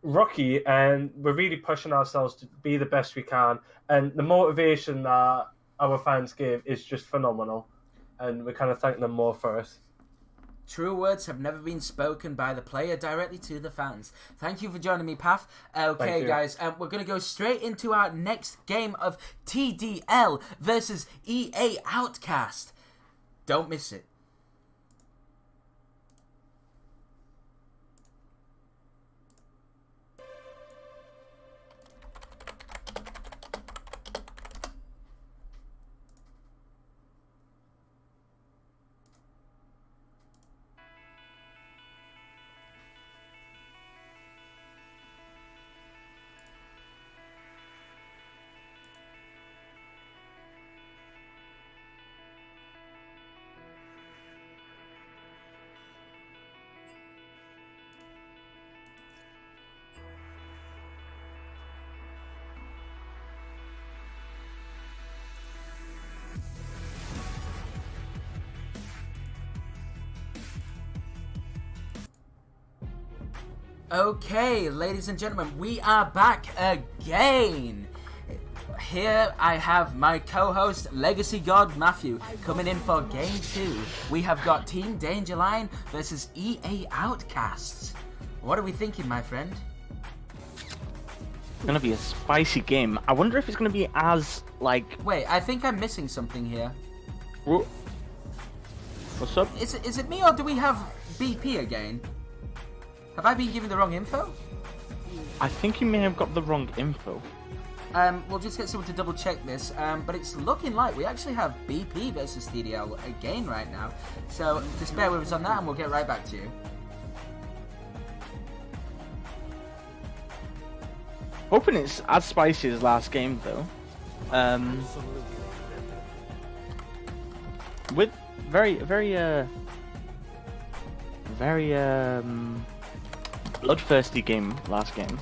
E: rocky, and we're really pushing ourselves to be the best we can. And the motivation that our fans give is just phenomenal, and we kind of thank them more for it.
A: True words have never been spoken by the player directly to the fans. Thank you for joining me, Path. Okay, guys, we're going to go straight into our next game of TDL versus EA Outcast. Don't miss it. Okay, ladies and gentlemen, we are back again. Here I have my co-host, Legacy God Matthew, coming in for Game 2. We have got Team Dangerline versus EA Outcasts. What are we thinking, my friend?
C: It's gonna be a spicy game. I wonder if it's gonna be as, like...
A: Wait, I think I'm missing something here.
C: What's up?
A: Is it me, or do we have BP again? Have I been given the wrong info?
C: I think you may have got the wrong info.
A: We'll just get someone to double check this, but it's looking like we actually have BP versus TDL again right now. So just bear with us on that, and we'll get right back to you.
C: Hoping it's as spicy as last game, though. With very bloodthirsty game last game.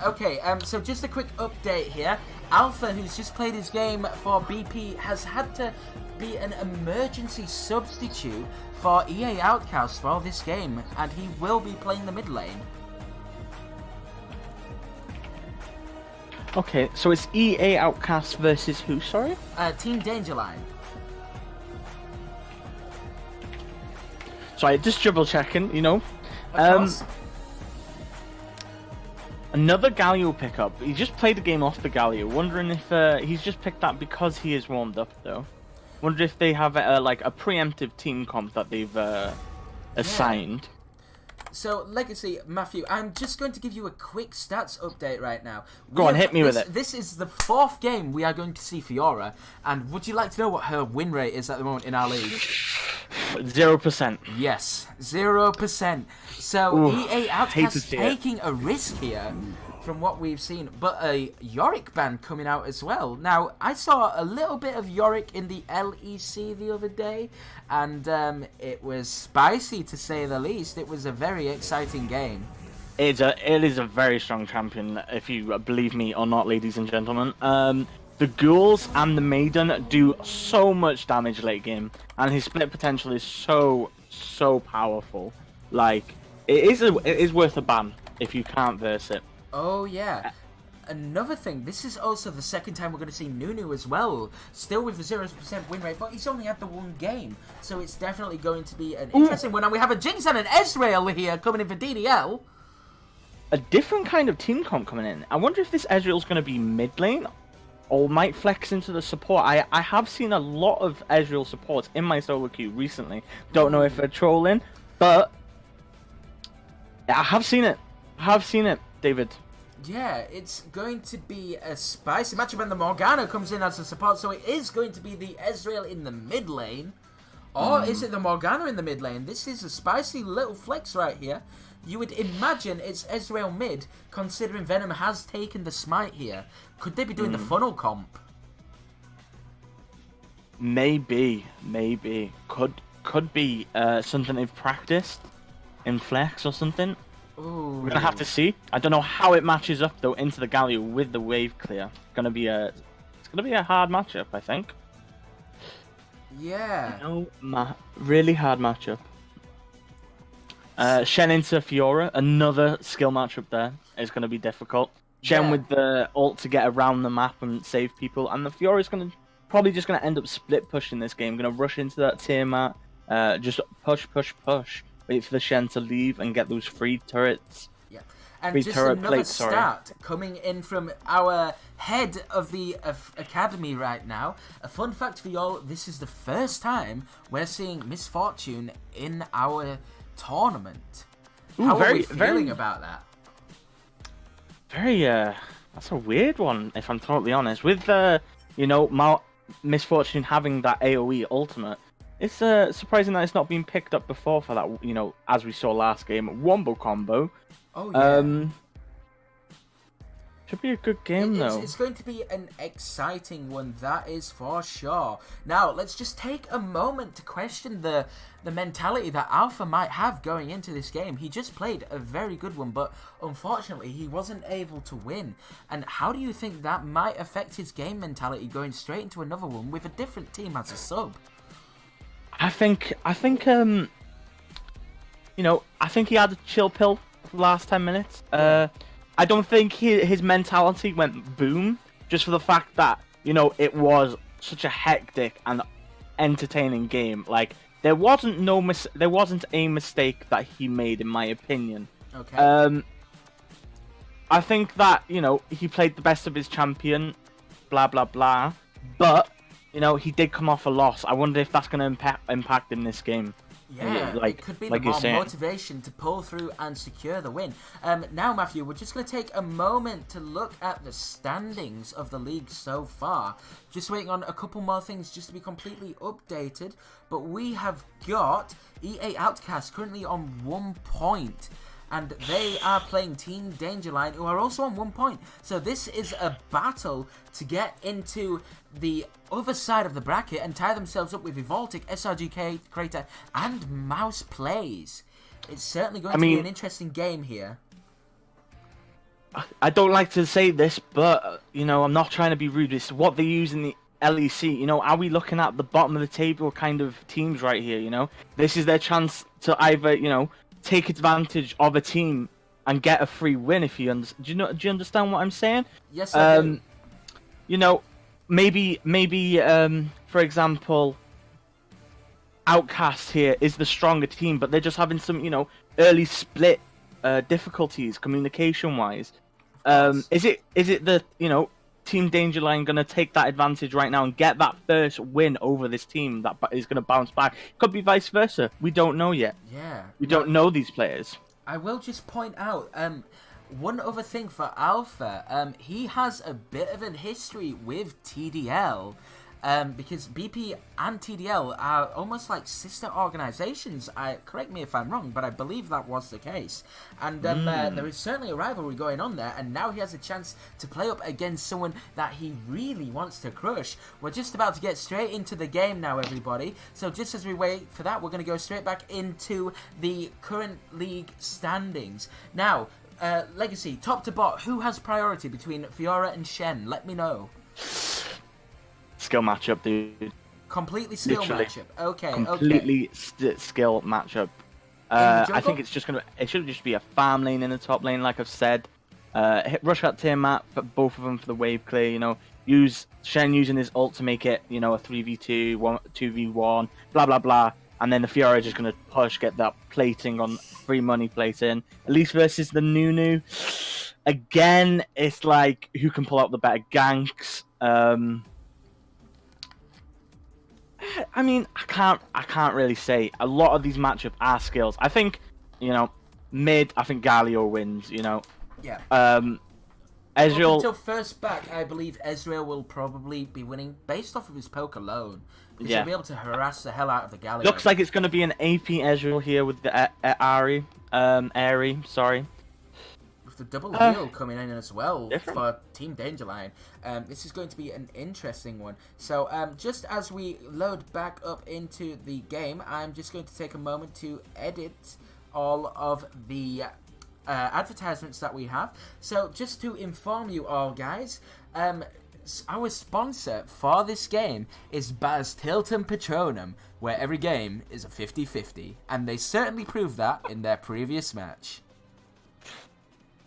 A: Okay, so just a quick update here. Alpha, who's just played his game for BP, has had to be an emergency substitute for EA Outcast for this game, and he will be playing the mid lane.
C: Okay, so it's EA Outcast versus who, sorry?
A: Team Dangerline.
C: Sorry, just double checking, you know.
A: Of course.
C: Another Galio pickup. He just played the game off the Galio. Wondering if he's just picked that because he is warmed up, though. Wonder if they have like a preemptive team comp that they've assigned.
A: So, Legacy, Matthew, I'm just going to give you a quick stats update right now.
C: Go on, hit me with it.
A: This is the 4th game we are going to see Fiora, and would you like to know what her win rate is at the moment in our league?
C: 0%.
A: Yes, 0%. So,
C: Ooh,
A: EA
C: hate to
A: Outcast
C: see it.
A: taking a risk here from what we've seen, but a Yorick ban coming out as well. Now, I saw a little bit of Yorick in the LEC the other day, and it was spicy to say the least. It was a very exciting game.
C: It is a very strong champion, if you believe me or not, ladies and gentlemen. The ghouls and the maiden do so much damage late game, and his split potential is so powerful. Like, it is worth a ban if you can't verse it.
A: Oh, yeah. Another thing, this is also the second time we're going to see Nunu as well. Still with a 0% win rate, but he's only had the 1 game. So it's definitely going to be an interesting one. And we have a Jinx and an Ezreal here coming in for DDL.
C: A different kind of team comp coming in. I wonder if this Ezreal's going to be mid lane or might flex into the support. I have seen a lot of Ezreal supports in my solo queue recently. Don't know if they're trolling, but I have seen it. David.
A: Yeah, it's going to be a spicy matchup, and the Morgana comes in as a support, so it is going to be the Ezreal in the mid lane. Or is it the Morgana in the mid lane? This is a spicy little flex right here. You would imagine it's Ezreal mid, considering Venom has taken the smite here. Could they be doing the funnel comp?
C: Maybe. Could be something they've practiced in flex or something.
A: Ooh.
C: We're gonna have to see. I don't know how it matches up though into the Galio with the wave clear. It's gonna be a hard matchup, I think.
A: Yeah.
C: Really hard matchup. Shen into Fiora, another skill matchup there is gonna be difficult. Shen with the ult to get around the map and save people, and the Fiora is probably just gonna end up split pushing this game. Gonna rush into that Tiamat, just push. Wait for the Shen to leave and get those free turrets.
A: Yeah. And
C: free
A: just
C: turret
A: another
C: plates,
A: stat coming in from our head of the academy right now. A fun fact for y'all, this is the first time we're seeing Miss Fortune in our tournament.
C: Ooh,
A: How are we feeling about that?
C: That's a weird one, if I'm totally honest. With, Miss Fortune having that AoE ultimate, it's surprising that it's not been picked up before for that, as we saw last game, Wombo combo.
A: Oh, yeah.
C: Should be a good game, though.
A: It's going to be an exciting one, that is for sure. Now, let's just take a moment to question the mentality that Alpha might have going into this game. He just played a very good one, but unfortunately, he wasn't able to win. And how do you think that might affect his game mentality going straight into another one with a different team as a sub?
C: I think he had a chill pill for the last 10 minutes. I don't think his mentality went boom, just for the fact that, it was such a hectic and entertaining game. Like, there wasn't a mistake that he made, in my opinion.
A: Okay.
C: I think that, he played the best of his champion, blah, blah, blah, but, he did come off a loss. I wonder if that's going to impact him this game.
A: Yeah, it could be the more motivation to pull through and secure the win. Now, Matthew, we're just going to take a moment to look at the standings of the league so far. Just waiting on a couple more things just to be completely updated. But we have got EA Outcast currently on 1 point. And they are playing Team Dangerline, who are also on 1 point. So this is a battle to get into the other side of the bracket and tie themselves up with Evoltic, SRGK, Crater, and Mouse Plays. It's certainly going to be an interesting game here.
C: I don't like to say this, but, I'm not trying to be rude. It's what they use in the LEC. Are we looking at the bottom of the table kind of teams right here, This is their chance to either, take advantage of a team and get a free win. If you do you understand what I'm saying?
A: Yes, I do.
C: Maybe for example, Outcast here is the stronger team, but they're just having some early split difficulties communication wise. Is it the Team Dangerline going to take that advantage right now and get that first win over this team that is going to bounce back? Could be vice versa. We don't know yet.
A: Yeah.
C: We don't know these players.
A: I will just point out one other thing for Alpha. He has a bit of a history with TDL. Because BP and TDL are almost like sister organizations. Correct me if I'm wrong, but I believe that was the case. And there is certainly a rivalry going on there, and now he has a chance to play up against someone that he really wants to crush. We're just about to get straight into the game now, everybody. So just as we wait for that, we're going to go straight back into the current league standings. Now, Legacy, top to bot, who has priority between Fiora and Shen? Let me know.
C: Skill matchup, dude.
A: Completely skill
C: Literally.
A: matchup. Okay.
C: Completely skill matchup. I think it's just gonna. It should just be a farm lane in the top lane, like I've said. Hit rush that tier map for both of them for the wave clear. Use Shen using his ult to make it, a 3v2, 2v1, blah blah blah. And then the Fiora is just gonna push, get that plating on free money plating. At least versus the Nunu. Again, it's like who can pull out the better ganks. I mean, I can't really say. A lot of these matchups are skills. I think, mid. I think Galio wins.
A: Yeah.
C: Ezreal.
A: Until first back, I believe Ezreal will probably be winning based off of his poke alone. Because he'll be able to harass the hell out of the Galio.
C: Looks like it's going to be an AP Ezreal here with the Airy. Sorry.
A: With the double heal coming in as well
C: different.
A: for Team Dangerline. This is going to be an interesting one. So just as we load back up into the game, I'm just going to take a moment to edit all of the advertisements that we have. So just to inform you all, guys, our sponsor for this game is Baz Tilton Patronum, where every game is a 50-50, and they certainly proved that in their previous match.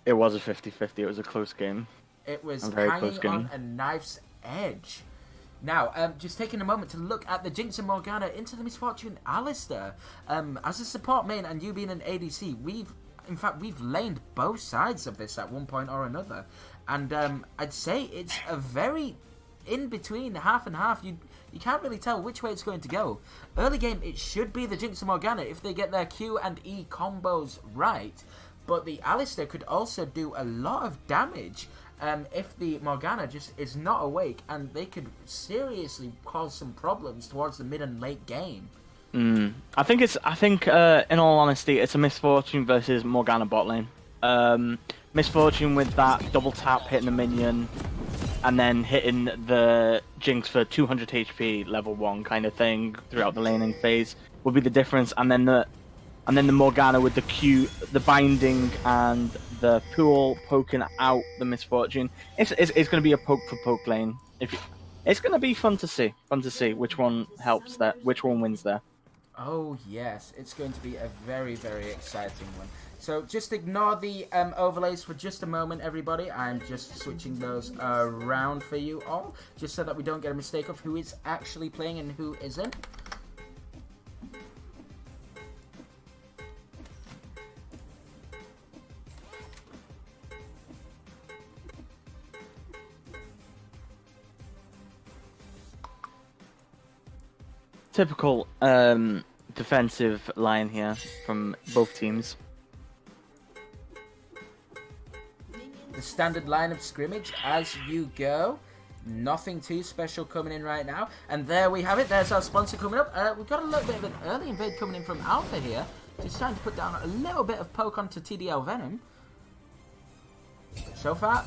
C: It was a 50-50. It was a close game.
A: It was
C: very
A: hanging
C: close game.
A: on a knife's edge. Now, just taking a moment to look at the Jinx and Morgana into the Misfortune Alistair. As a support main and you being an ADC, we've laned both sides of this at one point or another. And I'd say it's a very in-between, half and half. You can't really tell which way it's going to go. Early game, it should be the Jinx and Morgana if they get their Q and E combos right. But the Alistair could also do a lot of damage if the Morgana just is not awake, and they could seriously cause some problems towards the mid and late game.
C: I think in all honesty, it's a Misfortune versus Morgana bot lane. Misfortune with that double tap hitting the minion, and then hitting the Jinx for 200 HP level 1 kind of thing throughout the laning phase would be the difference, and then the Morgana with the Q, the binding, and the pool poking out the Misfortune. It's going to be a poke for poke lane. It's going to be fun to see which one helps there, which one wins there.
A: Oh yes, it's going to be a very, very exciting one. So just ignore the overlays for just a moment, everybody. I'm just switching those around for you all, just so that we don't get a mistake of who is actually playing and who isn't.
C: Typical defensive line here from both teams.
A: The standard line of scrimmage as you go. Nothing too special coming in right now. And there we have it. There's our sponsor coming up. We've got a little bit of an early invade coming in from Alpha here. Just trying to put down a little bit of poke onto TDL Venom. So far,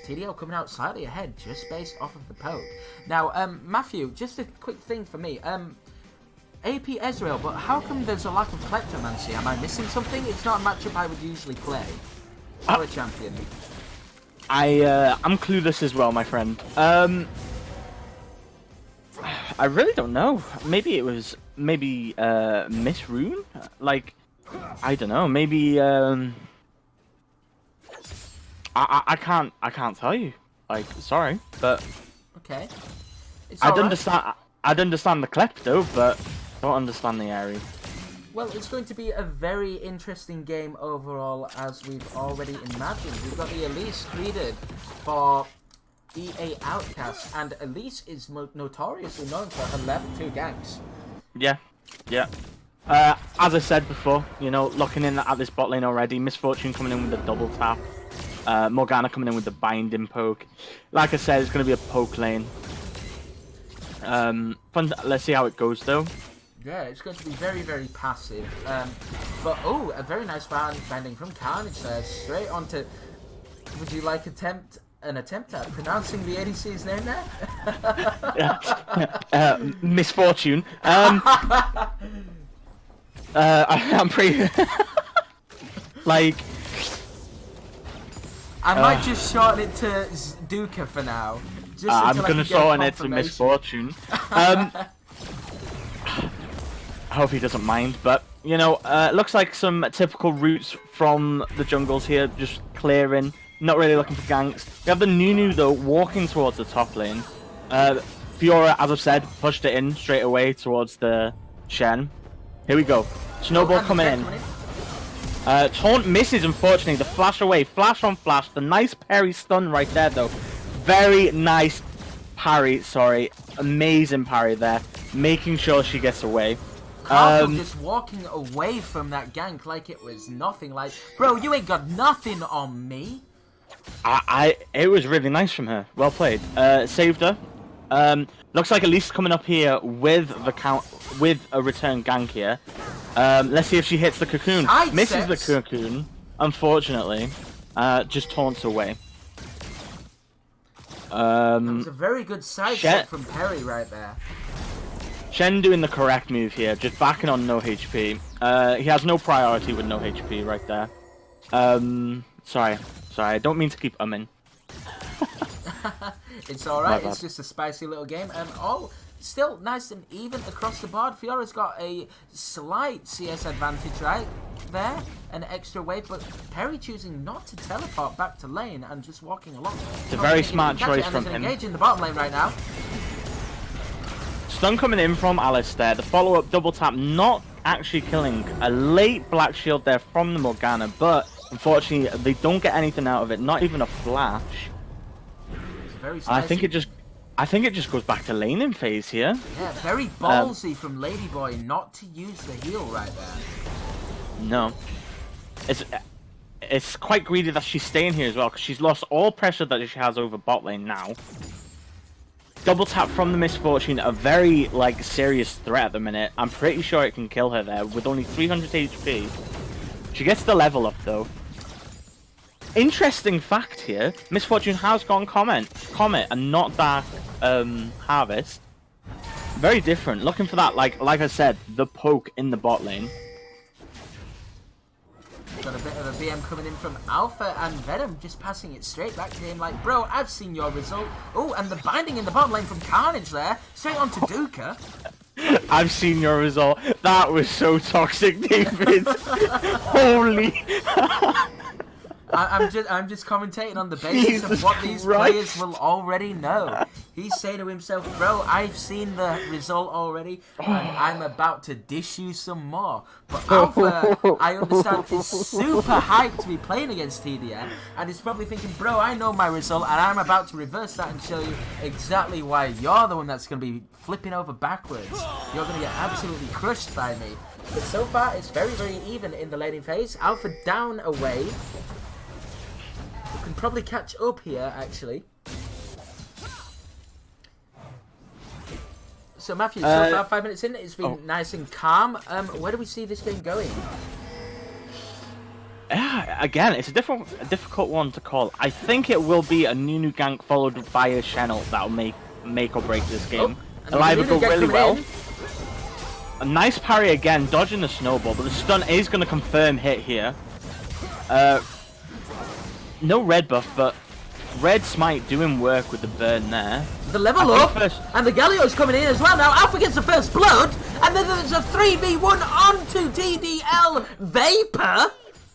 A: TDL coming out slightly ahead just based off of the poke. Now, Matthew, just a quick thing for me. AP Ezreal, but how come there's a lack of Kleptomancy? Am I missing something? It's not a matchup I would usually play. Or a champion.
C: I'm clueless as well, my friend. I really don't know. Maybe it was Miss Rune? Like, I don't know. Maybe I can't tell you. Like, sorry, but
A: okay.
C: I'd understand the Klepto, but don't understand the Airy.
A: Well, it's going to be a very interesting game overall, as we've already imagined. We've got the Elise created for EA Outcast, and Elise is notoriously known for her level 2 ganks.
C: Yeah, yeah. As I said before, you know, looking in at this bot lane already, Misfortune coming in with a double tap, Morgana coming in with the binding poke. Like I said, it's going to be a poke lane. Fun. Let's see how it goes, though.
A: Yeah, it's going to be very, very passive. But, oh, a very nice binding from Carnage there. Straight onto... Would you like an attempt at pronouncing the ADC's name there?
C: Misfortune. I'm pretty... like...
A: I might just shorten it to Duca for now. Just
C: I'm
A: until I
C: going to
A: can get
C: shorten it to
A: confirmation.
C: Misfortune. I hope he doesn't mind, but, you know, looks like some typical routes from the jungles here, just clearing, not really looking for ganks. We have the Nunu, though, walking towards the top lane. Fiora, as I've said, pushed it in straight away towards the Shen. Here we go. Snowball coming in. Taunt misses, unfortunately. The flash away, flash on flash. The nice parry stun right there, though. Very nice parry, sorry. Amazing parry there. Making sure she gets away.
A: Carl just walking away from that gank like it was nothing. Like, bro, you ain't got nothing on me.
C: It was really nice from her. Well played. Saved her. Looks like Elise coming up here with a return gank here. Let's see if she hits the cocoon. Misses the cocoon, unfortunately. Just taunts away.
A: That was a very good side shot from Perry right there.
C: Shen doing the correct move here, just backing on no HP. He has no priority with no HP right there. Sorry, I don't mean to keep umming.
A: It's alright, it's just a spicy little game. And still nice and even across the board. Fiora's got a slight CS advantage right there, an extra wave, but Perry choosing not to teleport back to lane and just walking along.
C: It's a very smart choice from him.
A: Engage in the bottom lane right now.
C: Stun coming in from Alistair. The follow-up double tap not actually killing. A late black shield there from the Morgana, but unfortunately they don't get anything out of it. Not even a flash. I think it just goes back to laning phase here.
A: Yeah, very ballsy from Ladyboy not to use the heal right there.
C: No. It's quite greedy that she's staying here as well, because she's lost all pressure that she has over bot lane now. Double tap from the Misfortune, a very, like, serious threat at the minute. I'm pretty sure it can kill her there with only 300 HP. She gets the level up, though. Interesting fact here, Misfortune has gone Comet and not Dark Harvest. Very different. Looking for that, like I said, the poke in the bot lane.
A: Got a bit of a VM coming in from Alpha, and Venom just passing it straight back to him like, bro, I've seen your result. Oh, and the binding in the bottom lane from Carnage there, straight onto Duca.
C: I've seen your result. That was so toxic, David. Holy...
A: I'm just commentating on the basis of what these players will already know. He's saying to himself, bro, I've seen the result already, and I'm about to dish you some more. But Alpha, I understand, is super hyped to be playing against TDM, and he's probably thinking, bro, I know my result, and I'm about to reverse that and show you exactly why you're the one that's going to be flipping over backwards. You're going to get absolutely crushed by me. But so far, it's very, very even in the laning phase. Alpha down a wave. Can probably catch up here, actually. So Matthew, so far 5 minutes in, it's been nice and calm. Where do we see this game going?
C: Yeah, again, it's a difficult one to call. I think it will be a Nunu gank followed by a Channel that'll make or break this game. It'll either go really well. A nice parry again, dodging the snowball, but the stun is going to confirm hit here. No red buff, but red smite doing work with the burn there.
A: The level up, and the Galio's coming in as well now. Alpha gets the first blood, and then there's a 3v1 onto TDL Vapor.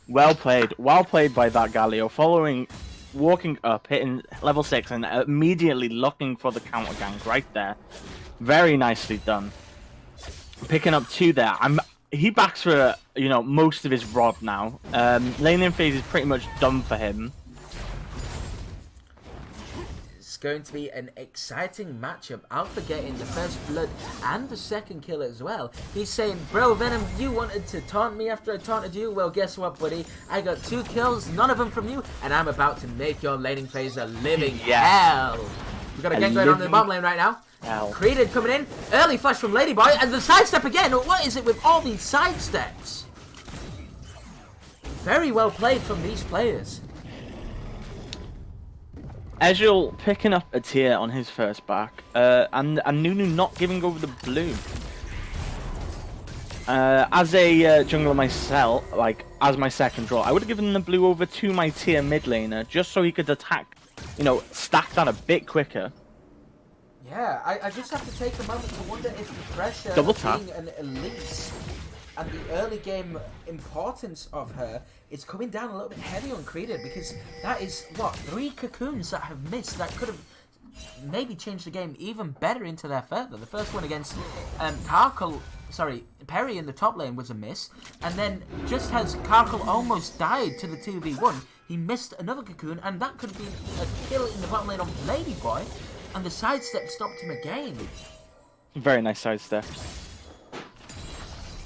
C: Well played by that Galio, walking up, hitting level 6, and immediately looking for the counter gank right there. Very nicely done. Picking up 2 there. he backs for most of his rod now. Laning phase is pretty much done for him.
A: It's going to be an exciting matchup. Alpha getting the first blood and the second kill as well. He's saying, bro, Venom, you wanted to taunt me after I taunted you? Well, guess what, buddy? I got 2 kills, none of them from you, and I'm about to make your laning phase a living hell. We've got a gang going on in the bottom lane right now. Created coming in. Early flash from Ladyboy, and the sidestep again. What is it with all these sidesteps? Very well played from these players.
C: Ezreal picking up a tier on his first back, and Nunu not giving over the blue. As a jungler myself, like as my second draw, I would have given the blue over to my tier mid laner just so he could attack, stack that a bit quicker.
A: Yeah, I just have to take a moment to wonder if the pressure
C: Double
A: of
C: tap.
A: being an elite and the early game importance of her is coming down a little bit heavy on Creeded, because that is, what, 3 cocoons that have missed that could have maybe changed the game even better into their favor. The first one against Perry in the top lane was a miss, and then just as Karkle almost died to the 2v1, he missed another cocoon, and that could have been a kill in the bottom lane on Ladyboy, and the sidestep stopped him again.
C: Very nice sidestep.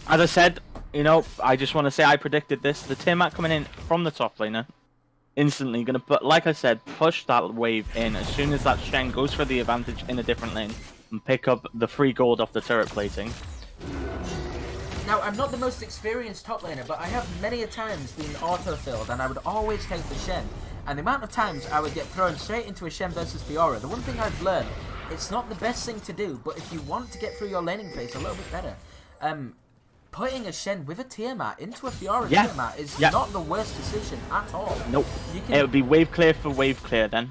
C: As I said, I just want to say I predicted this. The Tiamat coming in from the top laner, instantly going to, like I said, push that wave in as soon as that Shen goes for the advantage in a different lane and pick up the free gold off the turret plating.
A: Now, I'm not the most experienced top laner, but I have many a times been auto-filled, and I would always take the Shen. And the amount of times I would get thrown straight into a Shen versus Fiora, the one thing I've learned, it's not the best thing to do, but if you want to get through your laning phase a little bit better, putting a Shen with a Tiamat into a Fiora Tiamat is not the worst decision at all.
C: Nope. It would be wave clear for wave clear then.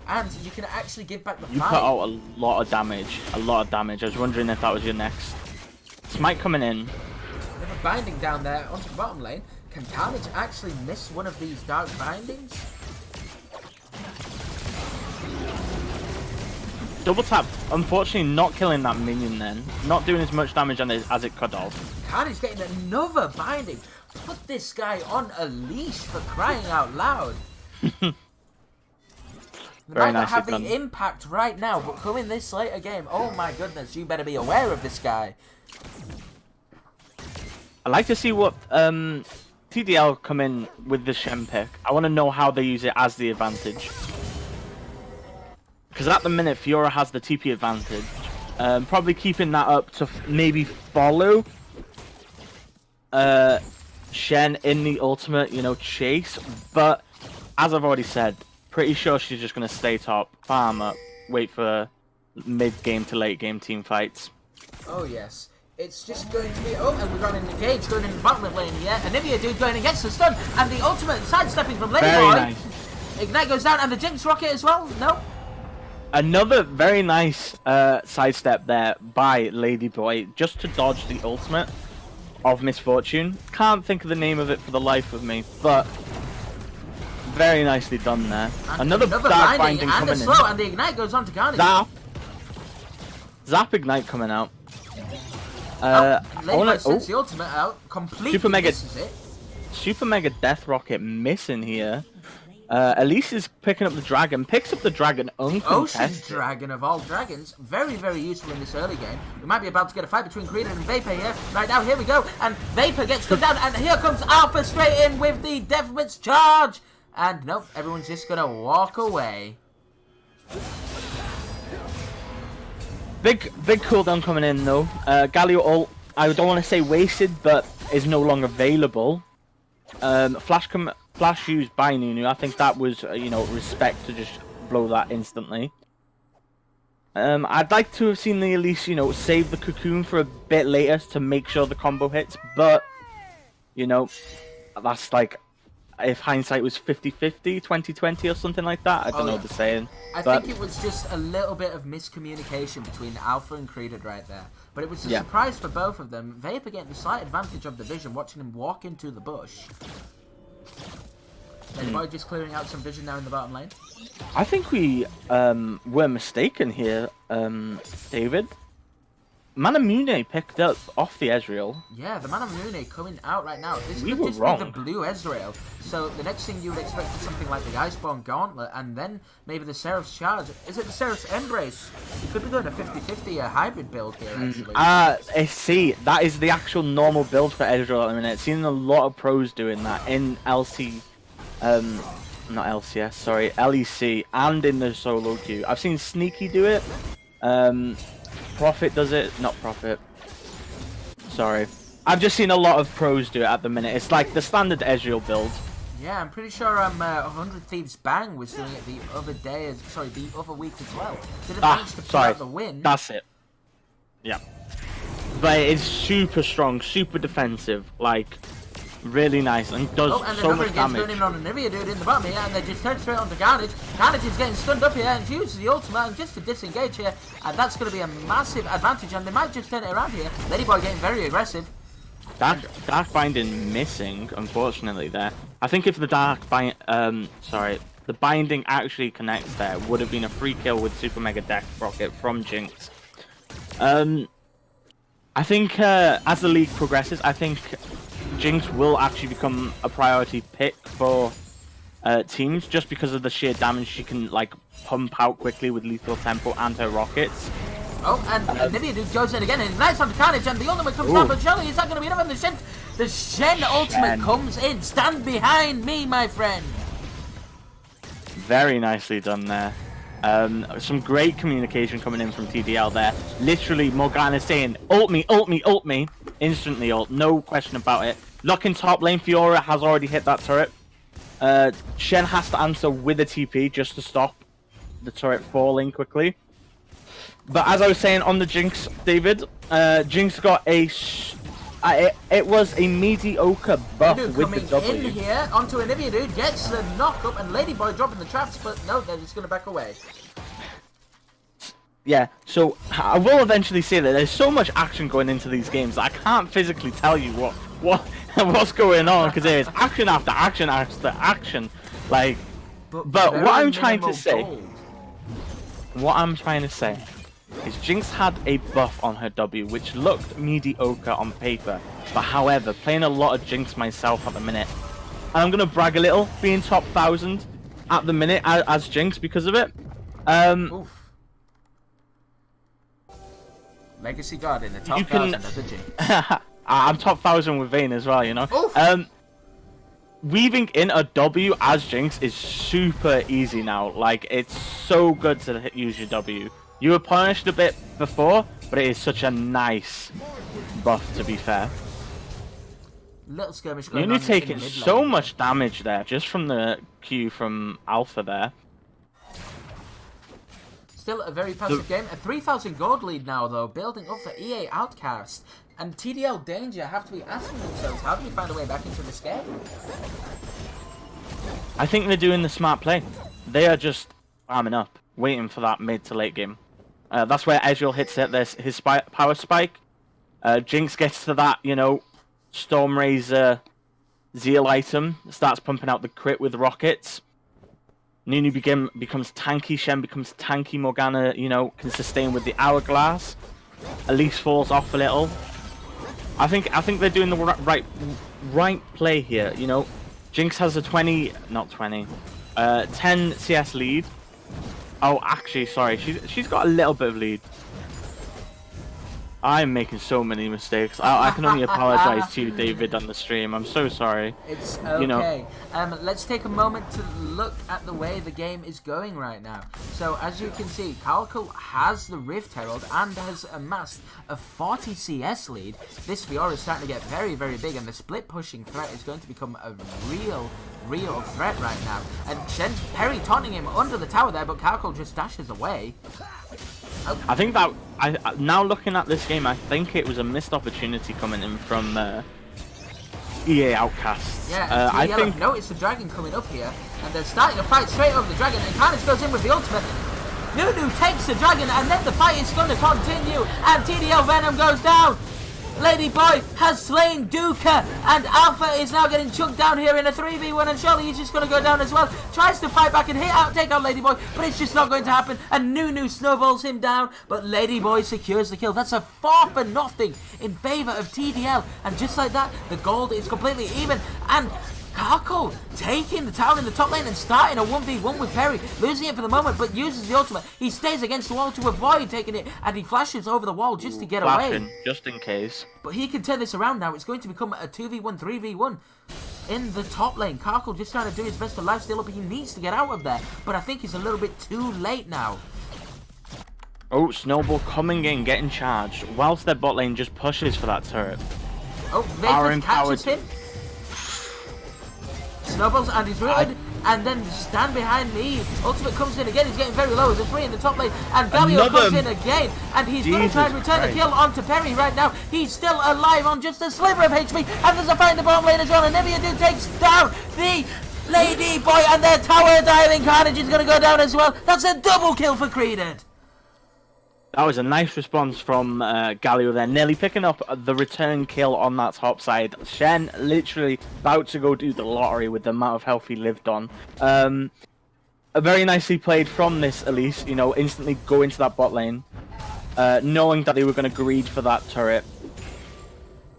A: And you can actually give back the fight.
C: You put out a lot of damage. A lot of damage. I was wondering if that was your next. Smite coming in.
A: With a binding down there onto the bottom lane. Can Carnage actually miss one of these dark bindings?
C: Double tap. Unfortunately, not killing that minion then. Not doing as much damage on it as it could have.
A: Carnage getting another binding. Put this guy on a leash, for crying out loud. They might not have the impact right now, but coming this late a game, oh my goodness, you better be aware of this guy.
C: I'd like to see what TDL come in with the Shen pick. I want to know how they use it as the advantage. Because at the minute, Fiora has the TP advantage. Probably keeping that up to maybe follow Shen in the ultimate, chase. But as I've already said, pretty sure she's just going to stay top, farm up, wait for mid-game to late-game team fights.
A: Oh, yes. It's just going to be... Oh, and we've got an engage going in the bottom lane here. Anivia dude going against the stun, and the ultimate sidestepping from Ladyboy.
C: Nice.
A: Ignite goes down, and the Jinx Rocket as well. No.
C: Another very nice sidestep there by Ladyboy, just to dodge the ultimate of Misfortune. Can't think of the name of it for the life of me, but very nicely done there.
A: And
C: another dark binding
A: and
C: coming
A: a slow, and the Ignite goes on to Carnage.
C: Zap Ignite coming out.
A: Ladyboy sends the ultimate out, completely misses it.
C: Super Mega Death Rocket missing here. Elise is picking up the dragon, picks up the dragon uncontested.
A: Ocean Dragon of all dragons, very, very useful in this early game. We might be about to get a fight between Creed and Vapor here. Right now, here we go, and Vapor gets put down, and here comes Alpha straight in with the Deathmatch charge. And nope, everyone's just gonna walk away.
C: Big cooldown coming in though. Galio ult, I don't want to say wasted, but is no longer available. Flash used by Nunu. I think that was, respect to just blow that instantly. I'd like to have seen the Elise, save the cocoon for a bit later to make sure the combo hits, but, that's like, if hindsight was 50-50, 20-20 or something like that. I don't know what they're saying.
A: I think it was just a little bit of miscommunication between Alpha and Creeded right there. But it was a surprise for both of them. Vapor getting the slight advantage of the vision, watching him walk into the bush. Ladyboy just clearing out some vision now in the bottom lane.
C: I think we were mistaken here, David. Manamune picked up off the Ezreal.
A: Yeah, the Manamune coming out right now. This
C: We
A: could
C: were
A: just
C: wrong.
A: be the blue Ezreal. So the next thing you would expect is something like the Iceborne Gauntlet, and then maybe the Seraph's Charge. Is it the Seraph's Embrace? You could be doing a 50-50 hybrid build here, actually.
C: See, that is the actual normal build for Ezreal at the minute. Seen a lot of pros doing that in LC, not LCS, sorry, LEC, and in the solo queue. I've seen Sneaky do it. Prophet does it, not Prophet. Sorry. I've just seen a lot of pros do it at the minute. It's like the standard Ezreal build.
A: Yeah, I'm pretty sure 100 Thieves Bang was doing it the other day, the other week as well. Didn't manage to pull out the win.
C: That's it. Yeah. But it's super strong, super defensive, like, really nice, and does so much damage.
A: Turning on an Anivia dude in the bottom here, and they just turn straight onto Carnage. Carnage is getting stunned up here, and she uses the ultimate and just to disengage here, and that's going to be a massive advantage, and they might just turn it around here. Ladyboy getting very aggressive.
C: Dark Binding missing, unfortunately, there. I think if the the Binding actually connects there, would have been a free kill with Super Mega Death Rocket from Jinx. I think as the league progresses, I think Jinx will actually become a priority pick for teams, just because of the sheer damage she can like pump out quickly with Lethal Tempo and her rockets.
A: Oh, and Anivia dude goes in again and ignites onto Carnage, and the ultimate comes down, but surely is that going to be enough? And the Shen ultimate comes in. Stand behind me, my friend.
C: Very nicely done there. Some great communication coming in from TDL there. Literally, Morgana saying, ult me, ult me, ult me. Instantly ult, no question about it. Looking top lane, Fiora has already hit that turret. Shen has to answer with a TP just to stop the turret falling quickly. But as I was saying on the Jinx, David, Jinx got a... it was a mediocre buff with the W.
A: In here onto Anivia dude, gets the knock up, and Ladyboy dropping the traps, but no, they're just going to back away.
C: Yeah, so I will eventually say that there's so much action going into these games that I can't physically tell you what's going on, because there's action after action after action. Like, but what I'm trying to say, is Jinx had a buff on her W, which looked mediocre on paper. But however, playing a lot of Jinx myself at the minute, and I'm gonna brag a little, being top 1,000 at the minute as Jinx because of it.
A: Oof. Legacy God in the top 1,000 as a Jinx.
C: I'm top 1,000 with Vayne as well, you know.
A: Oof.
C: Weaving in a W as Jinx is super easy now. Like, it's so good to use your W. You were punished a bit before, but it is such a nice buff, to be fair.
A: Little skirmish going
C: You're
A: on
C: taking
A: in the
C: so much damage there, just from the Q from Alpha there.
A: Still a very passive game. A 3,000 gold lead now, though, building up for EA Outcast. And TDL Danger have to be asking themselves, how do we find a way back into this game?
C: I think they're doing the smart play. They are just farming up, waiting for that mid to late game. That's where Ezreal hits his power spike. Jinx gets to that, you know, Stormrazor Zeal item, starts pumping out the crit with rockets. Nunu becomes tanky, Shen becomes tanky, Morgana, you know, can sustain with the Hourglass. Elise falls off a little. I think they're doing the right play here, you know. Jinx has a 10 CS lead. Oh, actually, sorry, she's got a little bit of lead. I'm making so many mistakes. I can only apologize to you, David, on the stream. I'm so sorry.
A: It's okay.
C: You know.
A: Let's take a moment to look at the way the game is going right now. So, as you can see, Calco has the Rift Herald and has amassed a 40 CS lead. This Fiora is starting to get very, very big, and the split pushing threat is going to become a real threat right now. And Shen Perry taunting him under the tower there, but Calco just dashes away. Okay.
C: I think that now looking at this game, I think it was a missed opportunity coming in from EA Outcasts.
A: Yeah,
C: I think
A: notice the dragon coming up here, and they're starting a fight straight over the dragon, and Carnage goes in with the ultimate. Nunu takes the dragon, and then the fight is going to continue, and TDL Venom goes down. Ladyboy has slain Duca, and Alpha is now getting chucked down here in a 3v1, and surely he's just going to go down as well. Tries to fight back and take out Ladyboy, but it's just not going to happen, and Nunu snowballs him down, but Ladyboy secures the kill. That's a 4-0 in favour of TDL, and just like that, the gold is completely even, and Karkle taking the tower in the top lane and starting a 1v1 with Perry, losing it for the moment, but uses the ultimate. He stays against the wall to avoid taking it, and he flashes over the wall just to get away.
C: Just in case.
A: But he can turn this around now. It's going to become a 2v1, 3v1 in the top lane. Karkle just trying to do his best to lifesteal up. He needs to get out of there, but I think he's a little bit too late now.
C: Oh, Snowball coming in, getting charged, whilst their bot lane just pushes for that turret.
A: Oh, Vapor catches him. Snowballs and he's rooted, and then stand behind me. Ultimate comes in again, he's getting very low. There's 3 in the top lane, and Galio comes in again, and he's going to try and return the kill onto Perry right now. He's still alive on just a sliver of HP, and there's a fight in the bottom lane as well, and Neviadu takes down the Ladyboy, and their tower diving Carnage is going to go down as well. That's a double kill for Creeded.
C: That was a nice response from Galio there, nearly picking up the return kill on that top side. Shen literally about to go do the lottery with the amount of health he lived on. Very nicely played from this Elise, you know, instantly go into that bot lane, knowing that they were going to greed for that turret.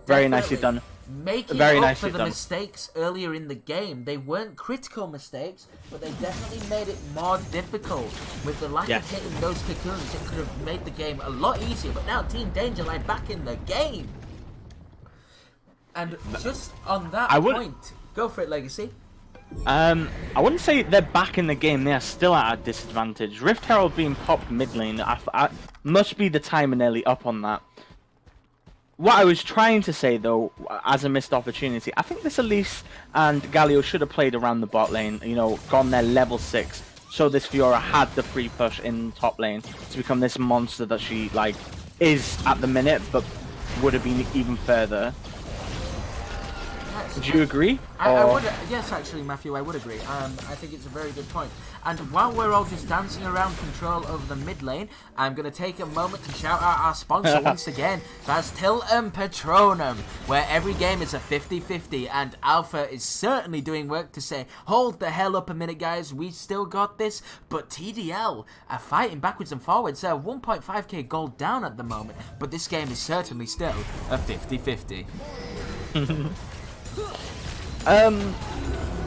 C: Very nicely done.
A: Making up for the mistakes earlier in the game. They weren't critical mistakes, but they definitely made it more difficult. With the lack of hitting those cocoons, it could have made the game a lot easier, but now Team Dangerline back in the game. And just on that point, go for it, Legacy.
C: I wouldn't say they're back in the game, they are still at a disadvantage. Rift Herald being popped mid lane, must be the time and nearly up on that. What I was trying to say, though, as a missed opportunity, I think this Elise and Galio should have played around the bot lane, you know, gone there level 6, so this Fiora had the free push in top lane to become this monster that she, like, is at the minute, but would have been even further. Would you agree?
A: I would, yes, actually, Matthew, I would agree. I think it's a very good point. And while we're all just dancing around control of the mid lane, I'm going to take a moment to shout out our sponsor once again. That's Tiltum Patronum, where every game is a 50-50, and Alpha is certainly doing work to say, hold the hell up a minute, guys, we still got this. But TDL are fighting backwards and forwards. They're 1.5k gold down at the moment, but this game is certainly still a 50-50.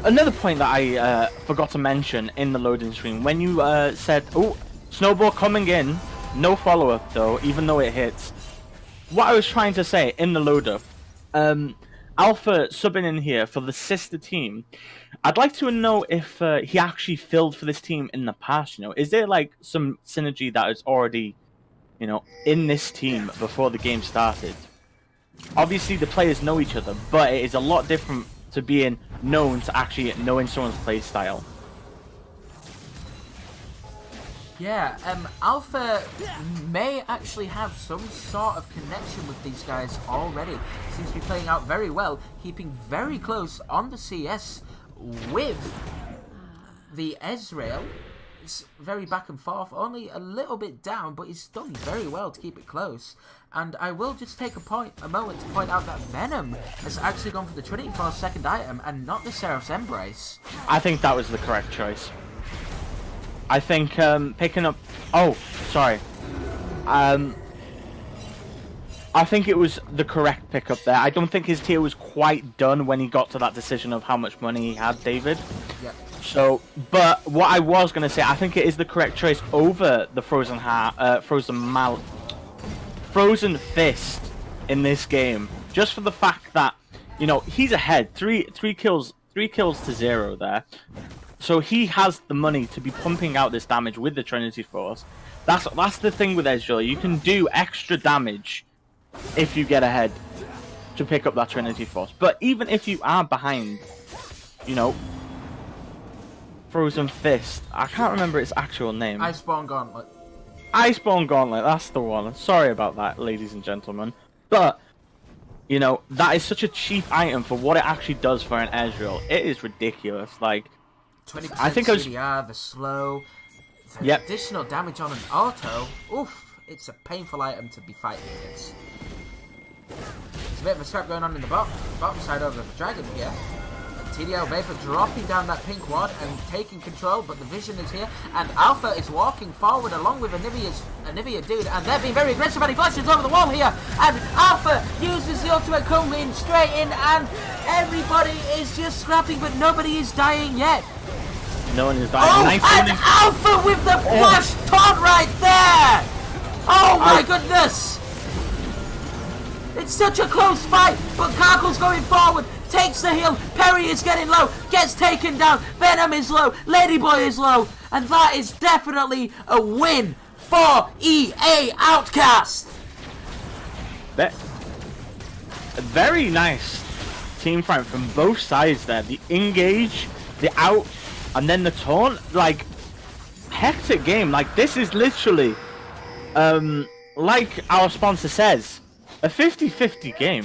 C: Another point that I forgot to mention in the loading screen, when you said, oh, Snowball coming in, no follow-up though, even though it hits. What I was trying to say in the load-up, Alpha subbing in here for the sister team, I'd like to know if he actually filled for this team in the past, you know. Is there like some synergy that is already, you know, in this team before the game started? Obviously the players know each other, but it is a lot different to being known to actually knowing someone's play style.
A: Yeah, Alpha may actually have some sort of connection with these guys already. Seems to be playing out very well, keeping very close on the CS with the Ezreal. It's very back and forth, only a little bit down, but he's done very well to keep it close. And I will just take a moment to point out that Venom has actually gone for the Trinity Force second item and not the Seraph's Embrace.
C: I think that was the correct choice. I think picking up... Oh, sorry. I think it was the correct pickup there. I don't think his tier was quite done when he got to that decision of how much money he had, David.
A: Yeah.
C: So, but what I was going to say, I think it is the correct choice over the Frozen Fist in this game, just for the fact that, you know, he's ahead, three kills to 0 there, so he has the money to be pumping out this damage with the Trinity Force. That's the thing with Ezreal, you can do extra damage if you get ahead to pick up that Trinity Force, but even if you are behind, you know, Frozen Fist, I can't remember its actual name.
A: Iceborne Gauntlet.
C: Iceborne Gauntlet, that's the one. Sorry about that, ladies and gentlemen. But, you know, that is such a cheap item for what it actually does for an Ezreal. It is ridiculous. Like,
A: 20%
C: I think
A: CDR, the slow, the additional damage on an auto. Oof, it's a painful item to be fighting against. a bit of a scrap going on in the bottom side over the Dragon here. TDL Vapor dropping down that pink ward and taking control, but the vision is here, and Alpha is walking forward along with Anivia dude, and they're being very aggressive, and he flashes over the wall here, and Alpha uses the ultimate coming straight in, and everybody is just scrapping, but nobody is dying yet.
C: No one is dying.
A: Oh,
C: Nice
A: and
C: one.
A: Alpha with the flash taunt right there! Oh my goodness! It's such a close fight, but Karkle's going forward, takes the heal, Perry is getting low, gets taken down, Venom is low, Ladyboy is low, and that is definitely a win for EA Outcast!
C: Very nice team fight from both sides there. The engage, the out, and then the taunt. Like, hectic game. Like, this is literally, like our sponsor says, a 50-50 game.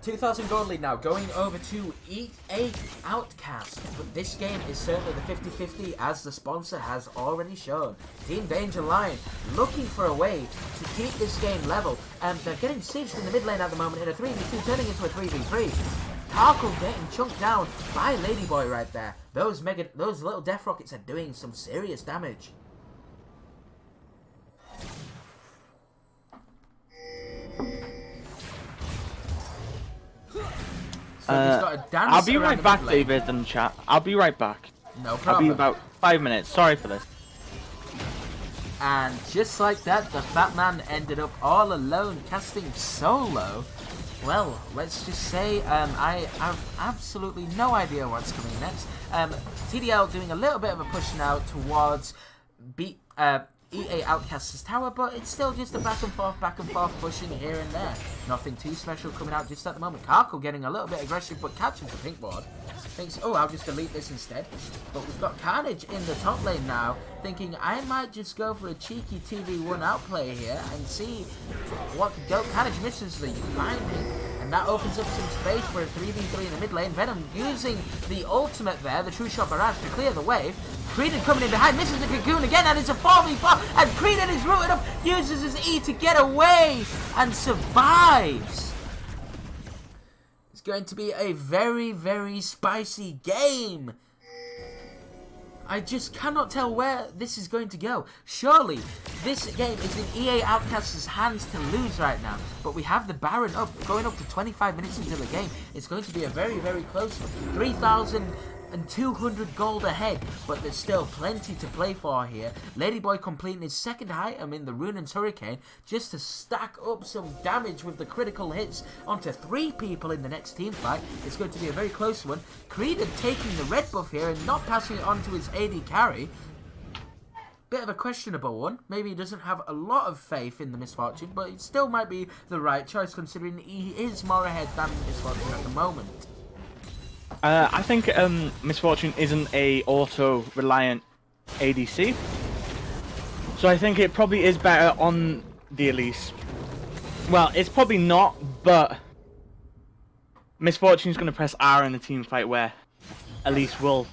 A: 2,000 gold lead now, going over to EA Outcast. But this game is certainly the 50-50, as the sponsor has already shown. Team Danger Line looking for a way to keep this game level. And they're getting sieged in the mid lane at the moment in a 3v2, turning into a 3v3. Karkle getting chunked down by Ladyboy right there. Those little death rockets are doing some serious damage. So he's got a dance
C: I'll be
A: around
C: right
A: the
C: back,
A: mid lane.
C: David and chat. I'll be right back.
A: No
C: I'll
A: problem.
C: be about 5 minutes. Sorry for this.
A: And just like that, the fat man ended up all alone casting solo. Well, let's just say I have absolutely no idea what's coming next. TDL doing a little bit of a push now towards EA Outcast's tower, but it's still just a back and forth pushing here and there. Nothing too special coming out just at the moment. Karkle getting a little bit aggressive, but catching the pink ward. Thinks, oh, I'll just delete this instead. But we've got Carnage in the top lane now, thinking I might just go for a cheeky 2v1 outplay here and see what could go. Carnage misses the binding, and that opens up some space for a 3v3 in the mid lane. Venom using the ultimate there, the True Shot Barrage, to clear the wave. Creedon coming in behind, misses the Cocoon again, and it's a 4v4, and Creedon is rooted up, uses his E to get away, and survives. It's going to be a very, very spicy game. I just cannot tell where this is going to go. Surely, this game is in EA Outcast's hands to lose right now. But we have the Baron up, going up to 25 minutes into the game. It's going to be a very, very close one. 3,200 gold ahead, but there's still plenty to play for here. Ladyboy completing his second item in the Runan's Hurricane just to stack up some damage with the critical hits onto 3 people in the next team fight. It's going to be a very close one. Creedon taking the red buff here and not passing it on to his AD carry. Bit of a questionable one. Maybe he doesn't have a lot of faith in the Misfortune, but it still might be the right choice considering he is more ahead than Misfortune at the moment.
C: I think Misfortune isn't a auto-reliant ADC, so I think it probably is better on the Elise. Well, it's probably not, but Misfortune's going to press R in a team fight where Elise will,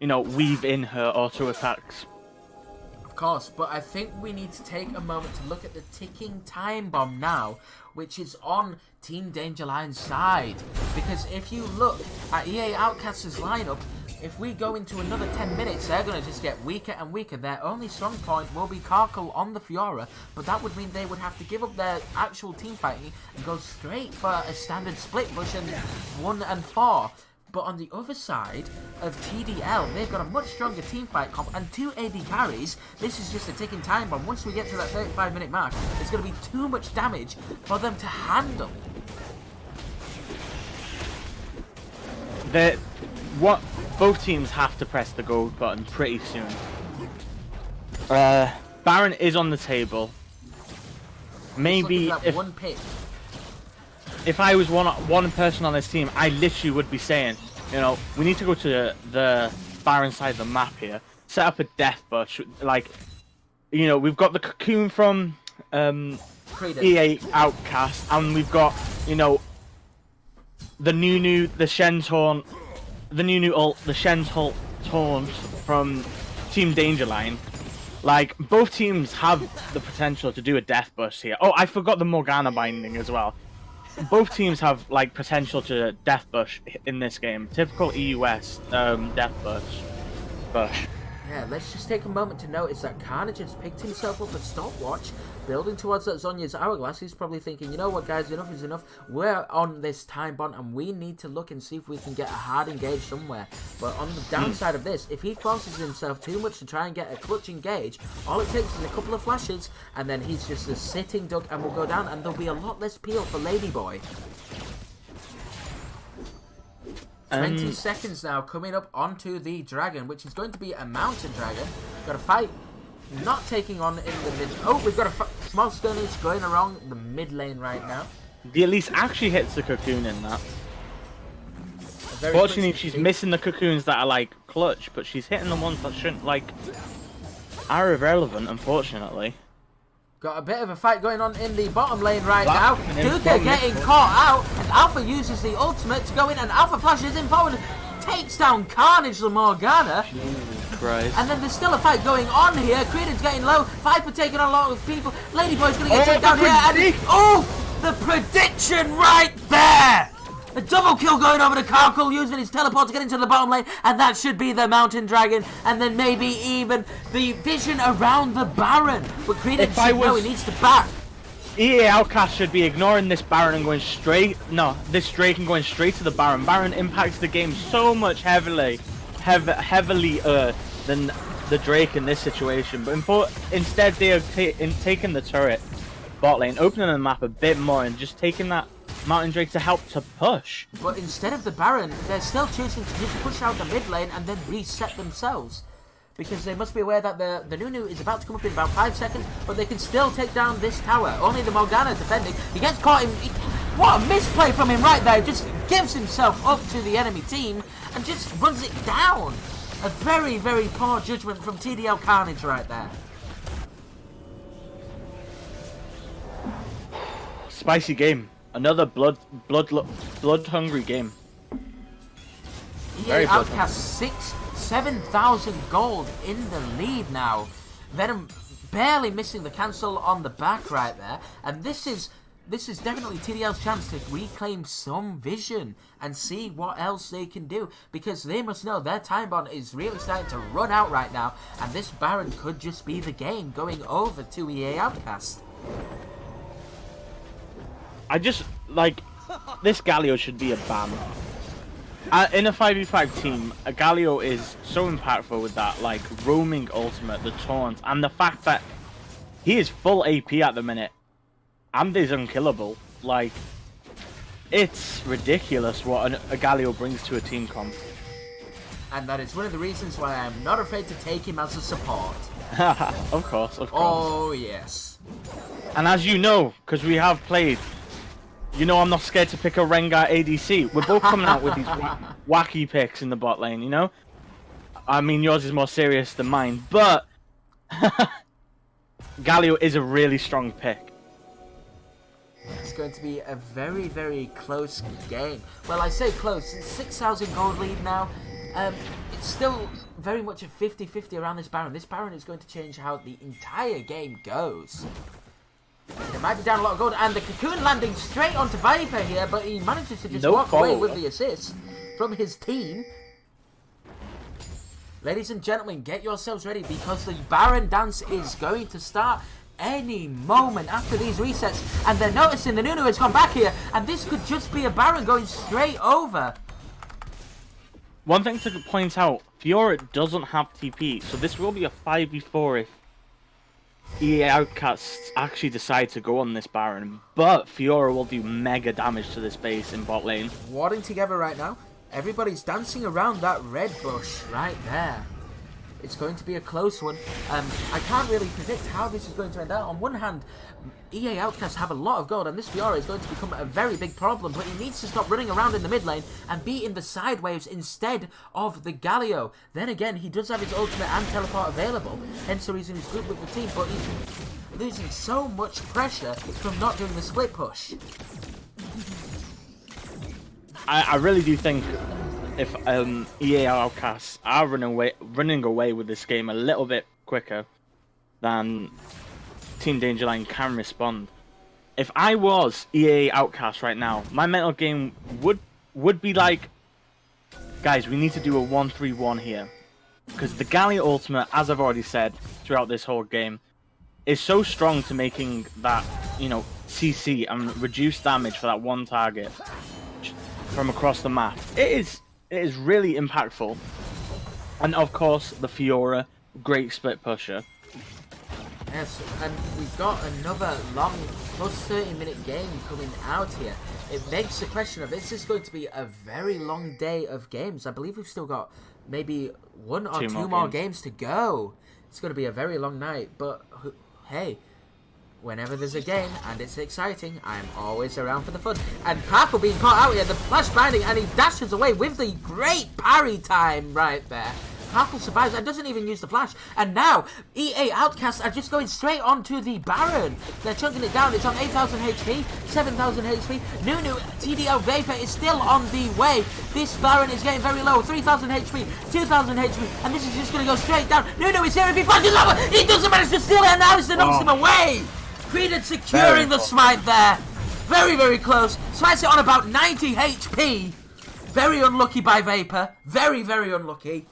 C: you know, weave in her auto attacks.
A: Of course, but I think we need to take a moment to look at the ticking time bomb now, which is on Team Danger Line's side. Because if you look at EA Outcast's lineup, if we go into another 10 minutes, they're going to just get weaker and weaker. Their only strong point will be Karkle on the Fiora, but that would mean they would have to give up their actual team fighting and go straight for a standard split push and 1 and 4. But on the other side of TDL, they've got a much stronger team fight comp and 2 AD carries. This is just a ticking time bomb. Once we get to that 35-minute mark, it's going to be too much damage for them to handle.
C: Both teams have to press the gold button pretty soon. Baron is on the table. Maybe if
A: one pick.
C: If I was one person on this team, I literally would be saying, you know, we need to go to the Baron side of the map here, set up a death bush. Like, you know, we've got the Cocoon from EA Outcast, and we've got, you know, the Shen's Horn, the Shen's Taunt from Team Danger Line. Like, both teams have the potential to do a death bush here. Oh, I forgot the Morgana binding as well. both teams have like potential to death bush in this game. Typical EUS death bush.
A: Yeah, let's just take a moment to notice that Carnage has picked himself up a stopwatch, building towards that Zhonya's hourglass. He's probably thinking, you know what, guys, enough is enough. We're on this time bond, and we need to look and see if we can get a hard engage somewhere. But on the downside of this, if he forces himself too much to try and get a clutch engage, all it takes is a couple of flashes, and then he's just a sitting duck and will go down, and there'll be a lot less peel for Ladyboy. 20 seconds now coming up onto the dragon, which is going to be a mountain dragon. Got a fight not taking on in the mid. Oh, we've got a small skirmish going around the mid lane right now.
C: The Elise actually hits the cocoon in that. Fortunately, she's missing the cocoons that are like clutch, but she's hitting the ones that shouldn't, like, are irrelevant, unfortunately.
A: Got a bit of a fight going on in the bottom lane right now. Duca getting caught out, and Alpha uses the ultimate to go in, and Alpha flashes in forward, takes down Carnage the Morgana.
B: Jesus Christ.
A: And then there's still a fight going on here. Creedon's getting low, Viper taking on a lot of people. Ladyboy's gonna get taken down here, and oh, the prediction right there! A double kill going over to Karkul, using his teleport to get into the bottom lane, and that should be the Mountain Dragon, and then maybe even the vision around the Baron. But Creedon should know he needs to back.
C: EA Outcast should be ignoring this Baron and going straight, this Drake and going straight to the Baron. Baron impacts the game so much heavily than the Drake in this situation. But instead they are taking the turret bot lane, opening the map a bit more, and just taking that Mountain Drake to help to push.
A: But instead of the Baron, they're still choosing to just push out the mid lane and then reset themselves. Because they must be aware that the Nunu is about to come up in about 5 seconds, but they can still take down this tower. Only the Morgana defending. He gets caught in... What a misplay from him right there. Just gives himself up to the enemy team and just runs it down. A very, very poor judgment from TDL Carnage right there.
C: Spicy game. Another blood hungry game.
A: EA Outcast 7,000 gold in the lead now. Venom barely missing the cancel on the back right there, and this is definitely TDL's chance to reclaim some vision and see what else they can do, because they must know their time bond is really starting to run out right now, and this Baron could just be the game going over to EA Outcast.
C: I just, like, this Galio should be a ban. In a 5v5 team, a Galio is so impactful with that, like, roaming ultimate, the taunt, and the fact that he is full AP at the minute, and is unkillable. Like, it's ridiculous what a Galio brings to a team comp.
A: And that is one of the reasons why I'm not afraid to take him as a support.
C: Of course.
A: Oh, yes.
C: And as you know, because we have played, you know I'm not scared to pick a Rengar ADC. We're both coming out with these wacky picks in the bot lane, you know? I mean, yours is more serious than mine, but Galio is a really strong pick.
A: It's going to be a very, very close game. Well, I say close. It's 6,000 gold lead now. It's still very much a 50-50 around this Baron. This Baron is going to change how the entire game goes. They might be down a lot of gold, and the Cocoon landing straight onto Viper here, but he manages to just walk away with the assist from his team. Ladies and gentlemen, get yourselves ready, because the Baron dance is going to start any moment after these resets, and they're noticing the Nunu has gone back here, and this could just be a Baron going straight over.
C: One thing to point out, Fiora doesn't have TP, so this will be a 5v4 if EA Outcasts actually decide to go on this Baron, but Fiora will do mega damage to this base in bot lane.
A: Warding together right now. Everybody's dancing around that red bush right there. It's going to be a close one. I can't really predict how this is going to end out. On one hand, EA Outcasts have a lot of gold, and this Fiora is going to become a very big problem, but he needs to stop running around in the mid lane and be in the side waves instead of the Galio. Then again, he does have his ultimate and teleport available, hence the reason he's good with the team, but he's losing so much pressure from not doing the split push.
C: I really do think if EA Outcasts are running away with this game a little bit quicker than Team Dangerline can respond. if I was EA Outcast right now, my mental game would be like, guys, we need to do a 1-3-1 here. Because the Galio ultimate, as I've already said throughout this whole game, is so strong to making that, you know, CC and reduce damage for that one target from across the map. It is really impactful. And of course, the Fiora, great split pusher.
A: Yes, and we've got another long plus 30-minute game coming out here. It begs the question of, is this going to be a very long day of games? I believe we've still got maybe one or two more games to go. It's going to be a very long night, but hey, whenever there's a game and it's exciting, I'm always around for the fun. And Parker being caught out here, the flash binding, and he dashes away with the great parry time right there. Parker survives and doesn't even use the flash. And now, EA Outcasts are just going straight onto the Baron. They're chunking it down. It's on 8,000 HP, 7,000 HP. Nunu, TDL Vapor is still on the way. This Baron is getting very low. 3,000 HP, 2,000 HP. And this is just going to go straight down. Nunu is here if he flashes over. He doesn't manage to steal it, and now he knocks him away. Creedon securing the smite there. Very, very close. Smites it on about 90 HP. Very unlucky by Vapor. Very, very unlucky.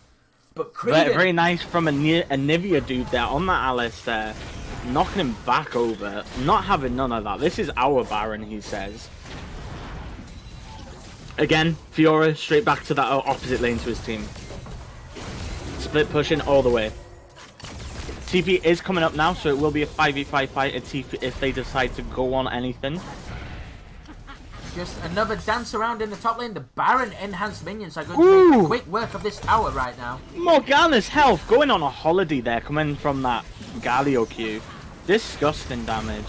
A: But Creedon...
C: Very nice from a Nivea dude there on that Alice there. Knocking him back over. Not having none of that. This is our Baron, he says. Again, Fiora straight back to that opposite lane to his team. Split pushing all the way. TP is coming up now, so it will be a 5v5 fight if they decide to go on anything.
A: Just another dance around in the top lane. The Baron enhanced minions are going to make quick work of this tower right now.
C: Morgana's health going on a holiday there, coming from that Galio Q. Disgusting damage.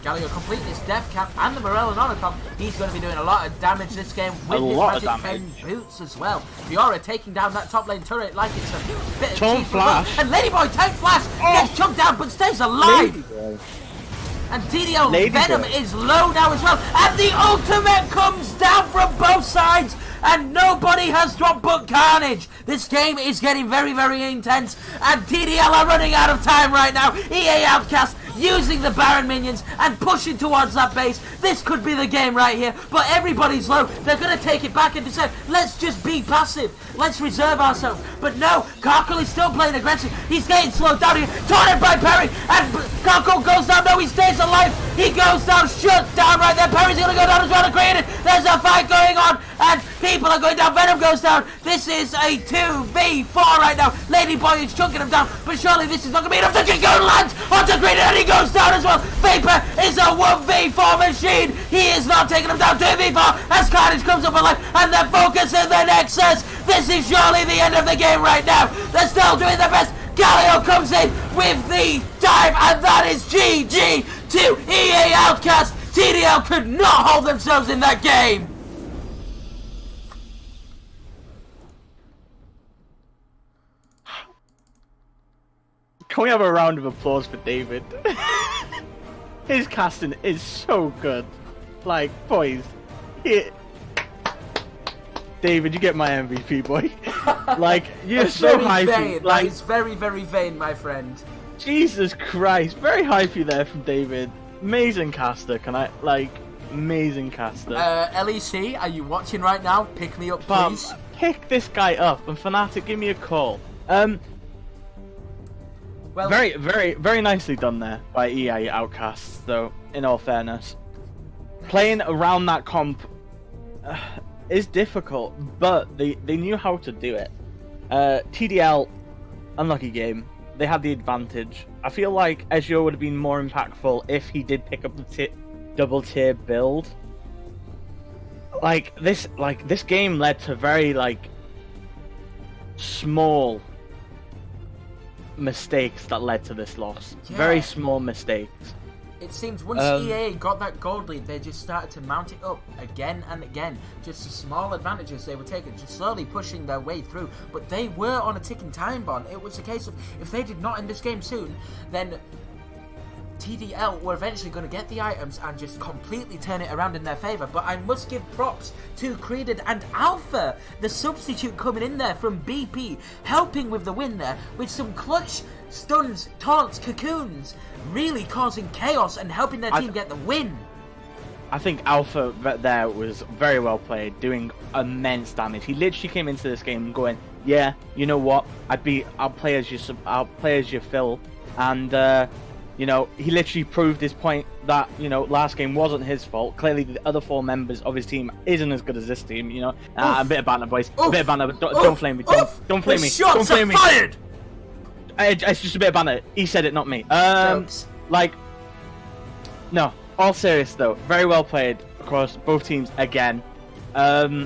A: Galio completing his death cap and the Morello Nonicom. He's going to be doing a lot of damage this game with his magic pen boots as well. Fiora taking down that top lane turret like it's a bit of cheese
C: flash.
A: And Ladyboy tank flash gets chunked down but stays alive. And TDL Venom is low now as well. And the ultimate comes down from both sides. And nobody has dropped but Carnage. This game is getting very, very intense. And TDL are running out of time right now. EA Outcast using the Baron minions and pushing towards that base. This could be the game right here. But everybody's low. They're going to take it back and decide, let's just be passive. Let's reserve ourselves. But no, Karkle is still playing aggressive. He's getting slowed down here. Taunted by Perry. And Karkle goes down. No, he stays alive. He goes down. Shut down right there. Perry's going to go down as well. There's a fight going on. And people are going down. Venom goes down. This is a 2v4 right now. Ladyboy is chunking him down. But surely this is not going to be enough to just go land onto Creedon. And he goes down as well. Vapor is a 1v4 machine. He is not taking him down. 2v4 as Carnage comes up alive. And they're focusing the Nexus. This is surely the end of the game right now. They're still doing their best. Galio comes in with the dive. And that is GG to EA Outcast. TDL could not hold themselves in that game.
C: Can we have a round of applause for David? His casting is so good. Like, boys, David, you get my MVP, boy. Like, you're so hypey.
A: Like, it's very, very vain, my friend.
C: Jesus Christ, very hypey there from David. Amazing caster, amazing caster.
A: LEC, are you watching right now? Pick me up, please.
C: Pick this guy up, and Fnatic, give me a call. Well, very, very, very nicely done there by EA Outcasts, though, in all fairness. Playing around that comp is difficult, but they knew how to do it. TDL, unlucky game. They had the advantage. I feel like Ezio would have been more impactful if he did pick up the double tier build. This game led to very, small mistakes that led to this loss. Yeah. Very small mistakes.
A: It seems once EA got that gold lead, they just started to mount it up again and again. Just the small advantages they were taking, just slowly pushing their way through. But they were on a ticking time bomb. It was a case of, if they did not end this game soon, then TDL were eventually going to get the items and just completely turn it around in their favour. But I must give props to Creedon and Alpha, the substitute coming in there from BP, helping with the win there with some clutch stuns, taunts, cocoons, really causing chaos and helping their team get the win.
C: I think Alpha there was very well played, doing immense damage. He literally came into this game going, "Yeah, you know what? I'll play as your Phil," and you know, he literally proved his point that, you know, last game wasn't his fault. Clearly, the other 4 members of his team isn't as good as this team. You know, a bit of banter, boys. A bit of banter. But don't flame me. Don't flame me. Don't flame me.
A: Fired.
C: It's just a bit of banter. He said it, not me.
A: Jokes.
C: Like, no. All serious though, very well played across both teams again. I'd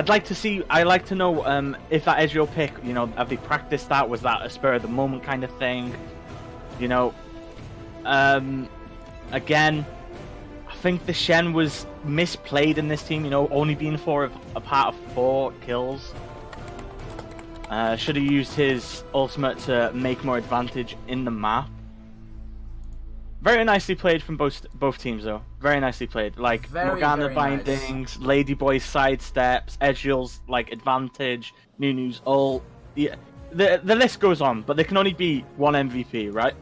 C: like to see. I'd like to know if that Ezreal pick, you know, have they practiced that? Was that a spur of the moment kind of thing? You know, again, I think the Shen was misplayed in this team. You know, only being a part of 4 kills. Should have used his ultimate to make more advantage in the map. Very nicely played from both teams, though. Very nicely played. Like, Morgana bindings, nice. Ladyboy's sidesteps, Ezreal's like advantage, Nunu's ult. Yeah, the list goes on, but there can only be one MVP, right?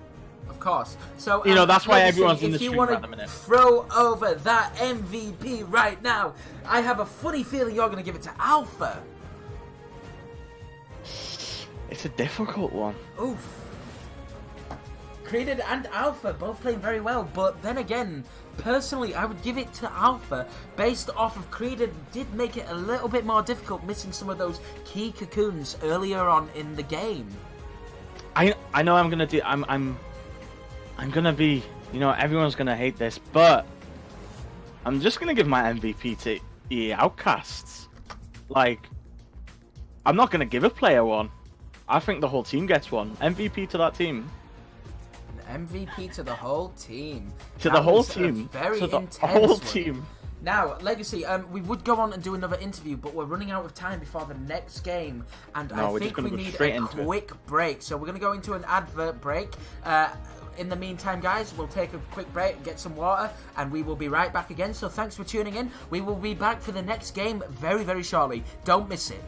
A: Of course. So
C: you know that's why everyone's in the
A: stream
C: at the minute.
A: Throw over that MVP right now. I have a funny feeling you're going to give it to Alpha.
C: It's a difficult one.
A: Oof. Created and Alpha both playing very well, but then again, personally, I would give it to Alpha based off of Created did make it a little bit more difficult, missing some of those key cocoons earlier on in the game.
C: I know I'm gonna be, you know, everyone's gonna hate this, but I'm just gonna give my MVP to EA Outcasts. Like, I'm not gonna give a player one. I think the whole team gets one. MVP to that team.
A: MVP to the whole team.
C: To the whole team.
A: Very intense.
C: The whole team.
A: Now, Legacy, we would go on and do another interview, but we're running out of time before the next game, and I think we need a quick break. So we're going to go into an advert break. In the meantime, guys, we'll take a quick break, get some water, and we will be right back again. So thanks for tuning in. We will be back for the next game very, very shortly. Don't miss it.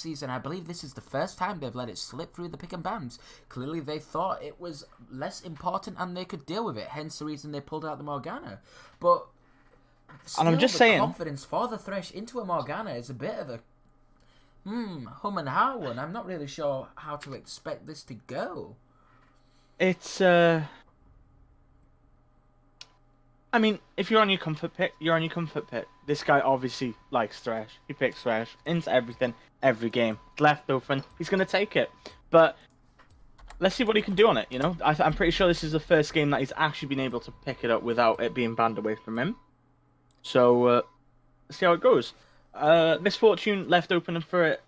A: season. I believe this is the first time they've let it slip through the pick and bans. Clearly they thought it was less important and they could deal with it, hence the reason they pulled out the Morgana. But still,
C: And I'm just
A: the
C: saying,
A: confidence for the Thresh into a Morgana is a bit of a hum and how one. I'm not really sure how to expect this to go.
C: it's I mean, if you're on your comfort pick, you're on your comfort pick. This guy obviously likes Thresh. He picks Thresh into everything, every game. Left open, he's going to take it. But let's see what he can do on it, you know? I'm pretty sure this is the first game that he's actually been able to pick it up without it being banned away from him. So, let's see how it goes. Misfortune left open for it.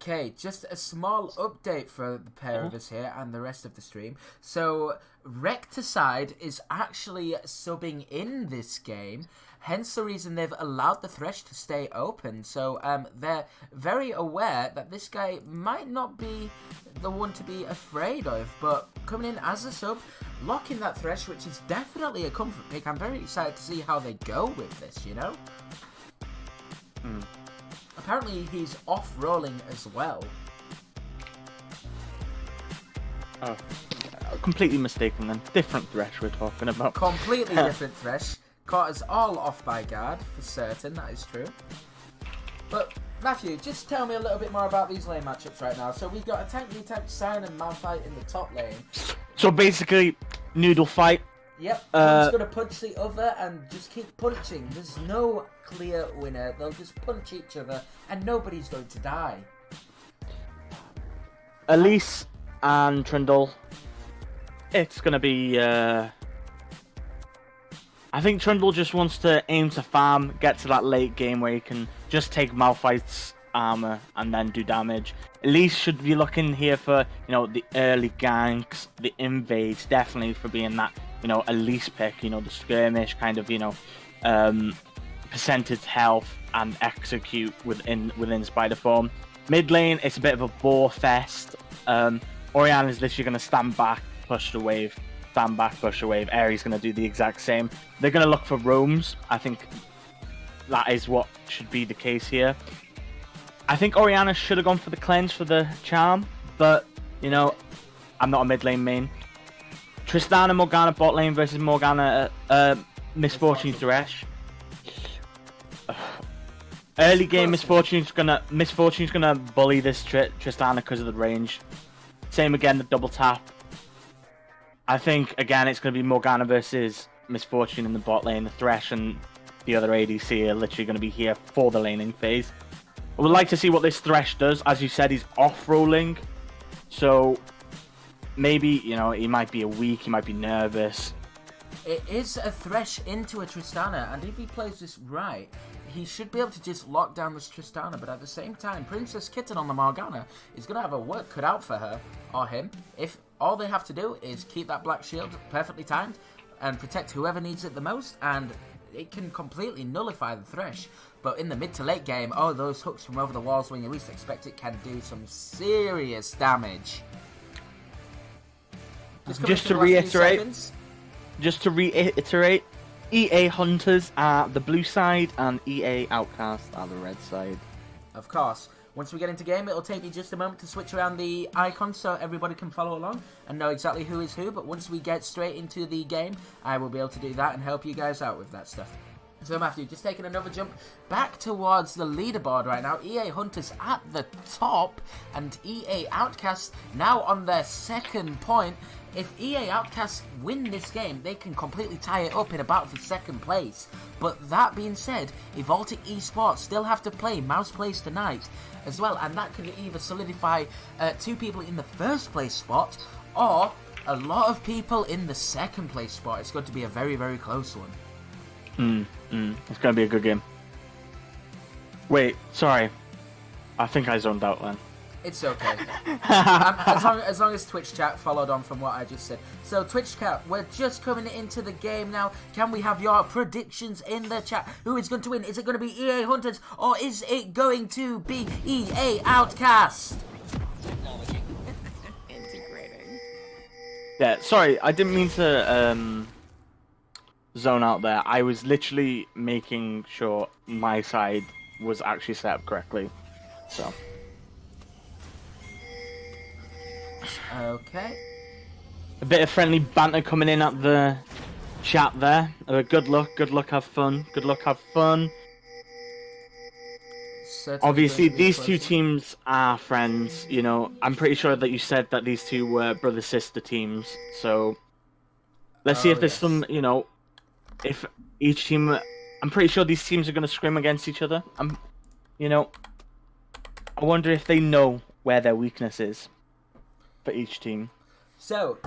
A: Okay, just a small update for the pair of us here and the rest of the stream. So, Recticide is actually subbing in this game, hence the reason they've allowed the Thresh to stay open. So, they're very aware that this guy might not be the one to be afraid of, but coming in as a sub, locking that Thresh, which is definitely a comfort pick. I'm very excited to see how they go with this, you know? Apparently he's off-rolling as well.
C: Oh, completely mistaken then. Different Thresh we're talking about.
A: Completely different Thresh. Caught us all off by guard, for certain, that is true. But, Matthew, just tell me a little bit more about these lane matchups right now. So we've got a tank v tank Sign and Malphite in the top lane.
C: So basically, noodle fight.
A: Yep, one's going to punch the other and just keep punching. There's no clear winner. They'll just punch each other and nobody's going to die.
C: Elise and Trundle. It's going to be... I think Trundle just wants to aim to farm, get to that late game where he can just take Malphite's armor and then do damage. Elise should be looking here for, you know, the early ganks, the invades, definitely for being that, you know, Elise pick, you know, the skirmish kind of, you know, percentage health and execute within spider form. Mid lane, it's a bit of a bore fest. Orianna is literally going to stand back, push the wave, stand back, push the wave. Ares going to do the exact same. They're going to look for roams. I think that is what should be the case here. I think Orianna should have gone for the cleanse for the charm, but, you know, I'm not a mid lane main. Tristana Morgana bot lane versus Morgana Misfortune Thresh. Early game Misfortune's gonna bully this Tristana because of the range. Same again, the double tap. I think again it's gonna be Morgana versus Misfortune in the bot lane. The Thresh and the other ADC are literally gonna be here for the laning phase. I would like to see what this Thresh does. As you said, he's off-rolling, so maybe, you know, he might be weak, he might be nervous.
A: It is a Thresh into a Tristana, and if he plays this right, he should be able to just lock down this Tristana, but at the same time, Princess Kitten on the Morgana is going to have a work cut out for her, or him, if all they have to do is keep that black shield perfectly timed, and protect whoever needs it the most, and it can completely nullify the Thresh. But in the mid to late game, oh, those hooks from over the walls when you least expect it can do some serious damage.
C: Just to reiterate, EA Hunters are the blue side and EA Outcasts are the red side.
A: Of course. Once we get into game, it'll take me just a moment to switch around the icons so everybody can follow along and know exactly who is who. But once we get straight into the game, I will be able to do that and help you guys out with that stuff. So Matthew, just taking another jump back towards the leaderboard right now. EA Hunters at the top and EA Outcasts now on their second point. If EA Outcasts win this game, they can completely tie it up in about the second place. But that being said, Evoltic Esports still have to play Mouse Plays tonight as well, and that can either solidify two people in the first place spot or a lot of people in the second place spot. It's going to be a very, very close one.
C: It's going to be a good game. Wait, sorry. I think I zoned out then.
A: It's okay. As long as Twitch chat followed on from what I just said. So Twitch chat, we're just coming into the game now. Can we have your predictions in the chat? Who is going to win? Is it going to be EA Hunters or is it going to be EA Outcast?
C: Yeah, sorry, I didn't mean to zone out there. I was literally making sure my side was actually set up correctly. So.
A: Okay.
C: A bit of friendly banter coming in at the chat there. Good luck, have fun. Good luck, have fun.
A: Certainly
C: Obviously,
A: going to be
C: these two
A: close.
C: teams are friends. You know, I'm pretty sure that you said that these two were brother-sister teams. So, let's see if there's some, you know, if each team... I'm pretty sure these teams are going to scrim against each other. You know, I wonder if they know where their weakness is for each team.
A: So,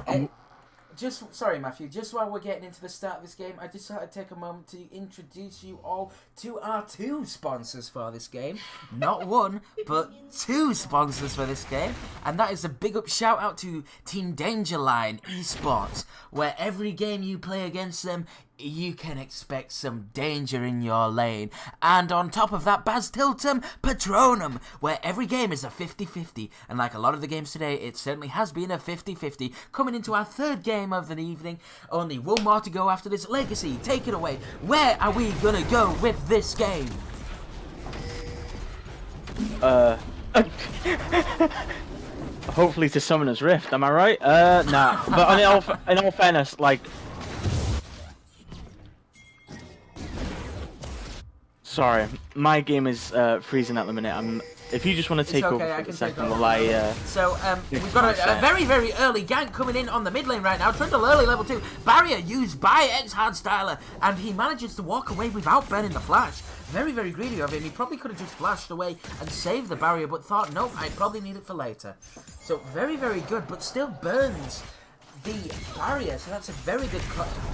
A: sorry, Matthew, just while we're getting into the start of this game, I just thought I'd take a moment to introduce you all to our two sponsors for this game. Not one, but two sponsors for this game. And that is a big up shout out to Team Dangerline Esports, where every game you play against them, you can expect some danger in your lane. And on top of that, Bastiltum Patronum, where every game is a 50-50. And like a lot of the games today, it certainly has been a 50-50. Coming into our third game of the evening. Only one more to go after this. Legacy, take it away. Where are we gonna go with this game?
C: Hopefully to Summoner's Rift, am I right? Nah. But in all fairness, like... Sorry, my game is freezing at the minute. If you just want to take over for a second while I...
A: So, we've got a very, very early gank coming in on the mid lane right now. Trundle early, level 2. Barrier used by X-Hardstyler, and he manages to walk away without burning the flash. Very, very greedy of him. He probably could have just flashed away and saved the barrier, but thought, nope, I probably need it for later. So, very, very good, but still burns the barrier, so that's a very good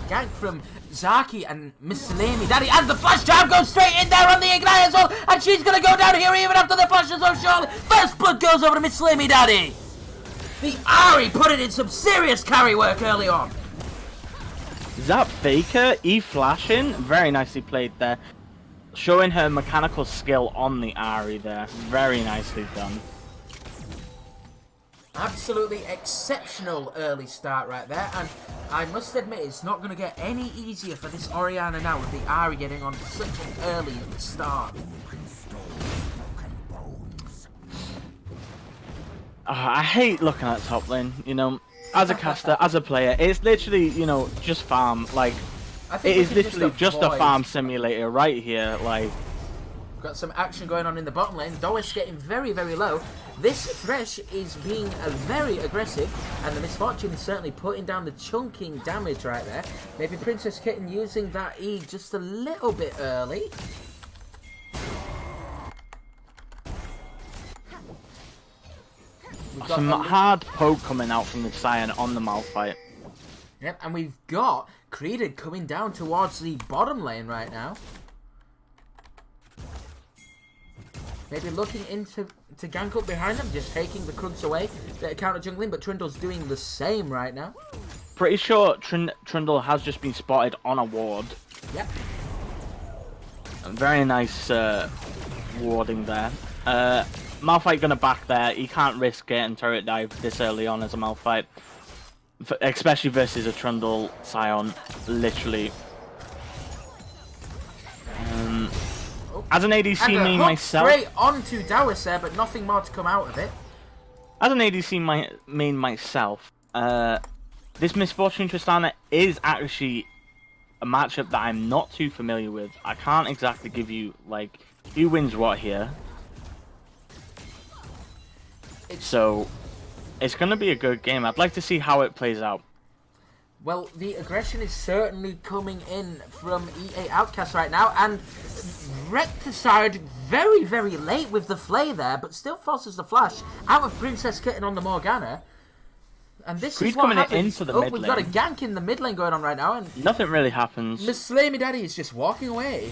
A: gank from Zaki and Miss Salami Daddy, and the flash jab goes straight in there on the Ignite as well, and she's gonna go down here even after the flash is so surely. First blood goes over to Miss Salami Daddy. The Ari put it in some serious carry work early on.
C: Is that Faker E-flashing? Very nicely played there. Showing her mechanical skill on the Ari there. Very nicely done.
A: Absolutely exceptional early start right there, and I must admit it's not going to get any easier for this Orianna now with the Ari getting on such an early start.
C: I hate looking at top lane, you know, as a caster, as a player, it's literally, you know, just farm, like, it is literally just a farm simulator right here, like.
A: Got some action going on in the bottom lane. Doris getting very, very low. This Thresh is being very aggressive, and the Misfortune is certainly putting down the chunking damage right there. Maybe Princess Kitten using that E just a little bit early.
C: Some hard poke coming out from the Scion on the Malphite.
A: Yep, and we've got Creeded coming down towards the bottom lane right now. Maybe looking into to gank up behind them, just taking the Krugs away. They're counter jungling, but Trundle's doing the same right now.
C: Pretty sure Trundle has just been spotted on a ward.
A: Yep.
C: Very nice warding there. Malphite gonna back there. He can't risk getting turret dive this early on as a Malphite. Especially versus a Trundle Scion, literally. As an ADC main myself...
A: straight onto Dawis there, but nothing more to come out of it.
C: As an ADC main myself, this Misfortune Tristana is actually a matchup that I'm not too familiar with. I can't exactly give you, like, who wins what here. So, it's going to be a good game. I'd like to see how it plays out.
A: Well, the aggression is certainly coming in from EA Outcast right now, and Recticide very, very late with the Flay there, but still forces the flash out of Princess Kitten on the Morgana. And this is what happens.
C: Into the mid
A: we've
C: lane.
A: got a gank in the mid lane going on right now, and
C: nothing really happens.
A: Miss Salami Daddy is just walking away.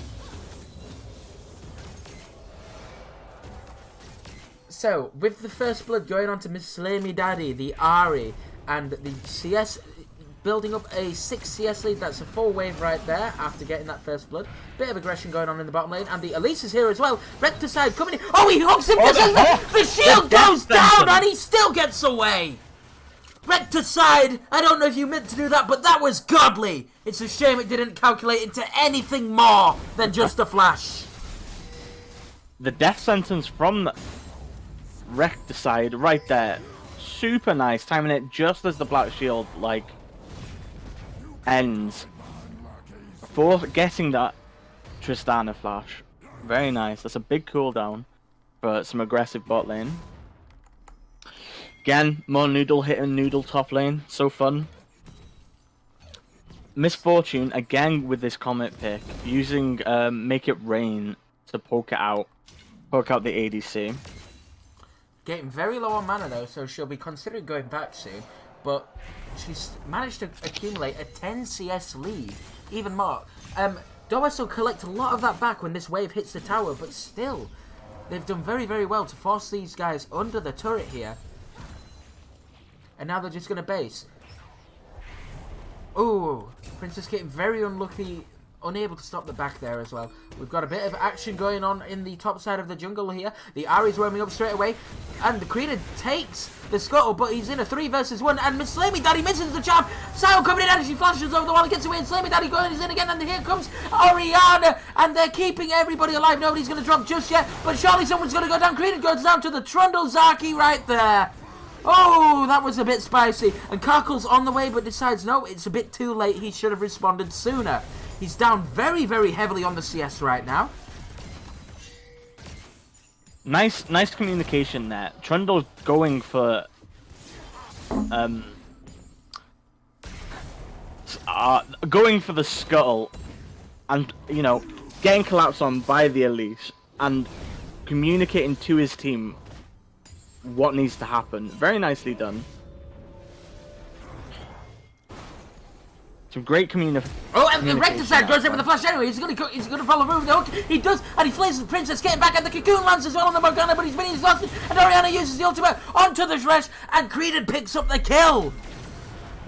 A: So, with the first blood going on to Miss Salami Daddy, the Ari, and the CS building up a 6 CS lead. That's a full wave right there after getting that first blood. Bit of aggression going on in the bottom lane, and the Elise is here as well. Recticide coming in. Oh, he hooks him because the shield goes down, and he still gets away. Recticide, I don't know if you meant to do that, but that was godly. It's a shame it didn't calculate into anything more than just a flash.
C: the death sentence from Recticide right there. Super nice, timing it just as the Black Shield, like, ends. For getting that Tristana flash. Very nice. That's a big cooldown for some aggressive bot lane. Again, more Noodle hitting Noodle top lane. So fun. Misfortune, again with this Comet pick, using Make It Rain to poke out the ADC.
A: Getting very low on mana though, so she'll be considering going back soon. But she's managed to accumulate a 10 CS lead, even more. Doas will collect a lot of that back when this wave hits the tower, but still, they've done very, very well to force these guys under the turret here. And now they're just going to base. Ooh, Princess getting very unlucky, unable to stop the back there as well. We've got a bit of action going on in the top side of the jungle here. The Ahri's roaming up straight away, and the Creator takes the scuttle, but he's in a 3 versus 1, and Miss Slammy Daddy misses the charm. Sion coming in, and she flashes over the wall and gets away, and Slammy Daddy going in again, and here comes Orianna, and they're keeping everybody alive. Nobody's going to drop just yet, but surely someone's going to go down. Creator goes down to the Trundle Zaki right there. Oh, that was a bit spicy. And Karkel's on the way, but decides, no, it's a bit too late. He should have responded sooner. He's down very, very heavily on the CS right now.
C: Nice communication there. Trundle's going for the scuttle, and getting collapsed on by the Elise and communicating to his team what needs to happen. Very nicely done. Some great communication.
A: Oh, and the Recticide goes in with the flash anyway. He's gonna follow through with the hook. He does, and he flays the Princess, getting back, and the Cocoon lands as well on the Morgana, but he's lost it. And Orianna uses the ultimate onto the Thresh, and Creedon picks up the kill.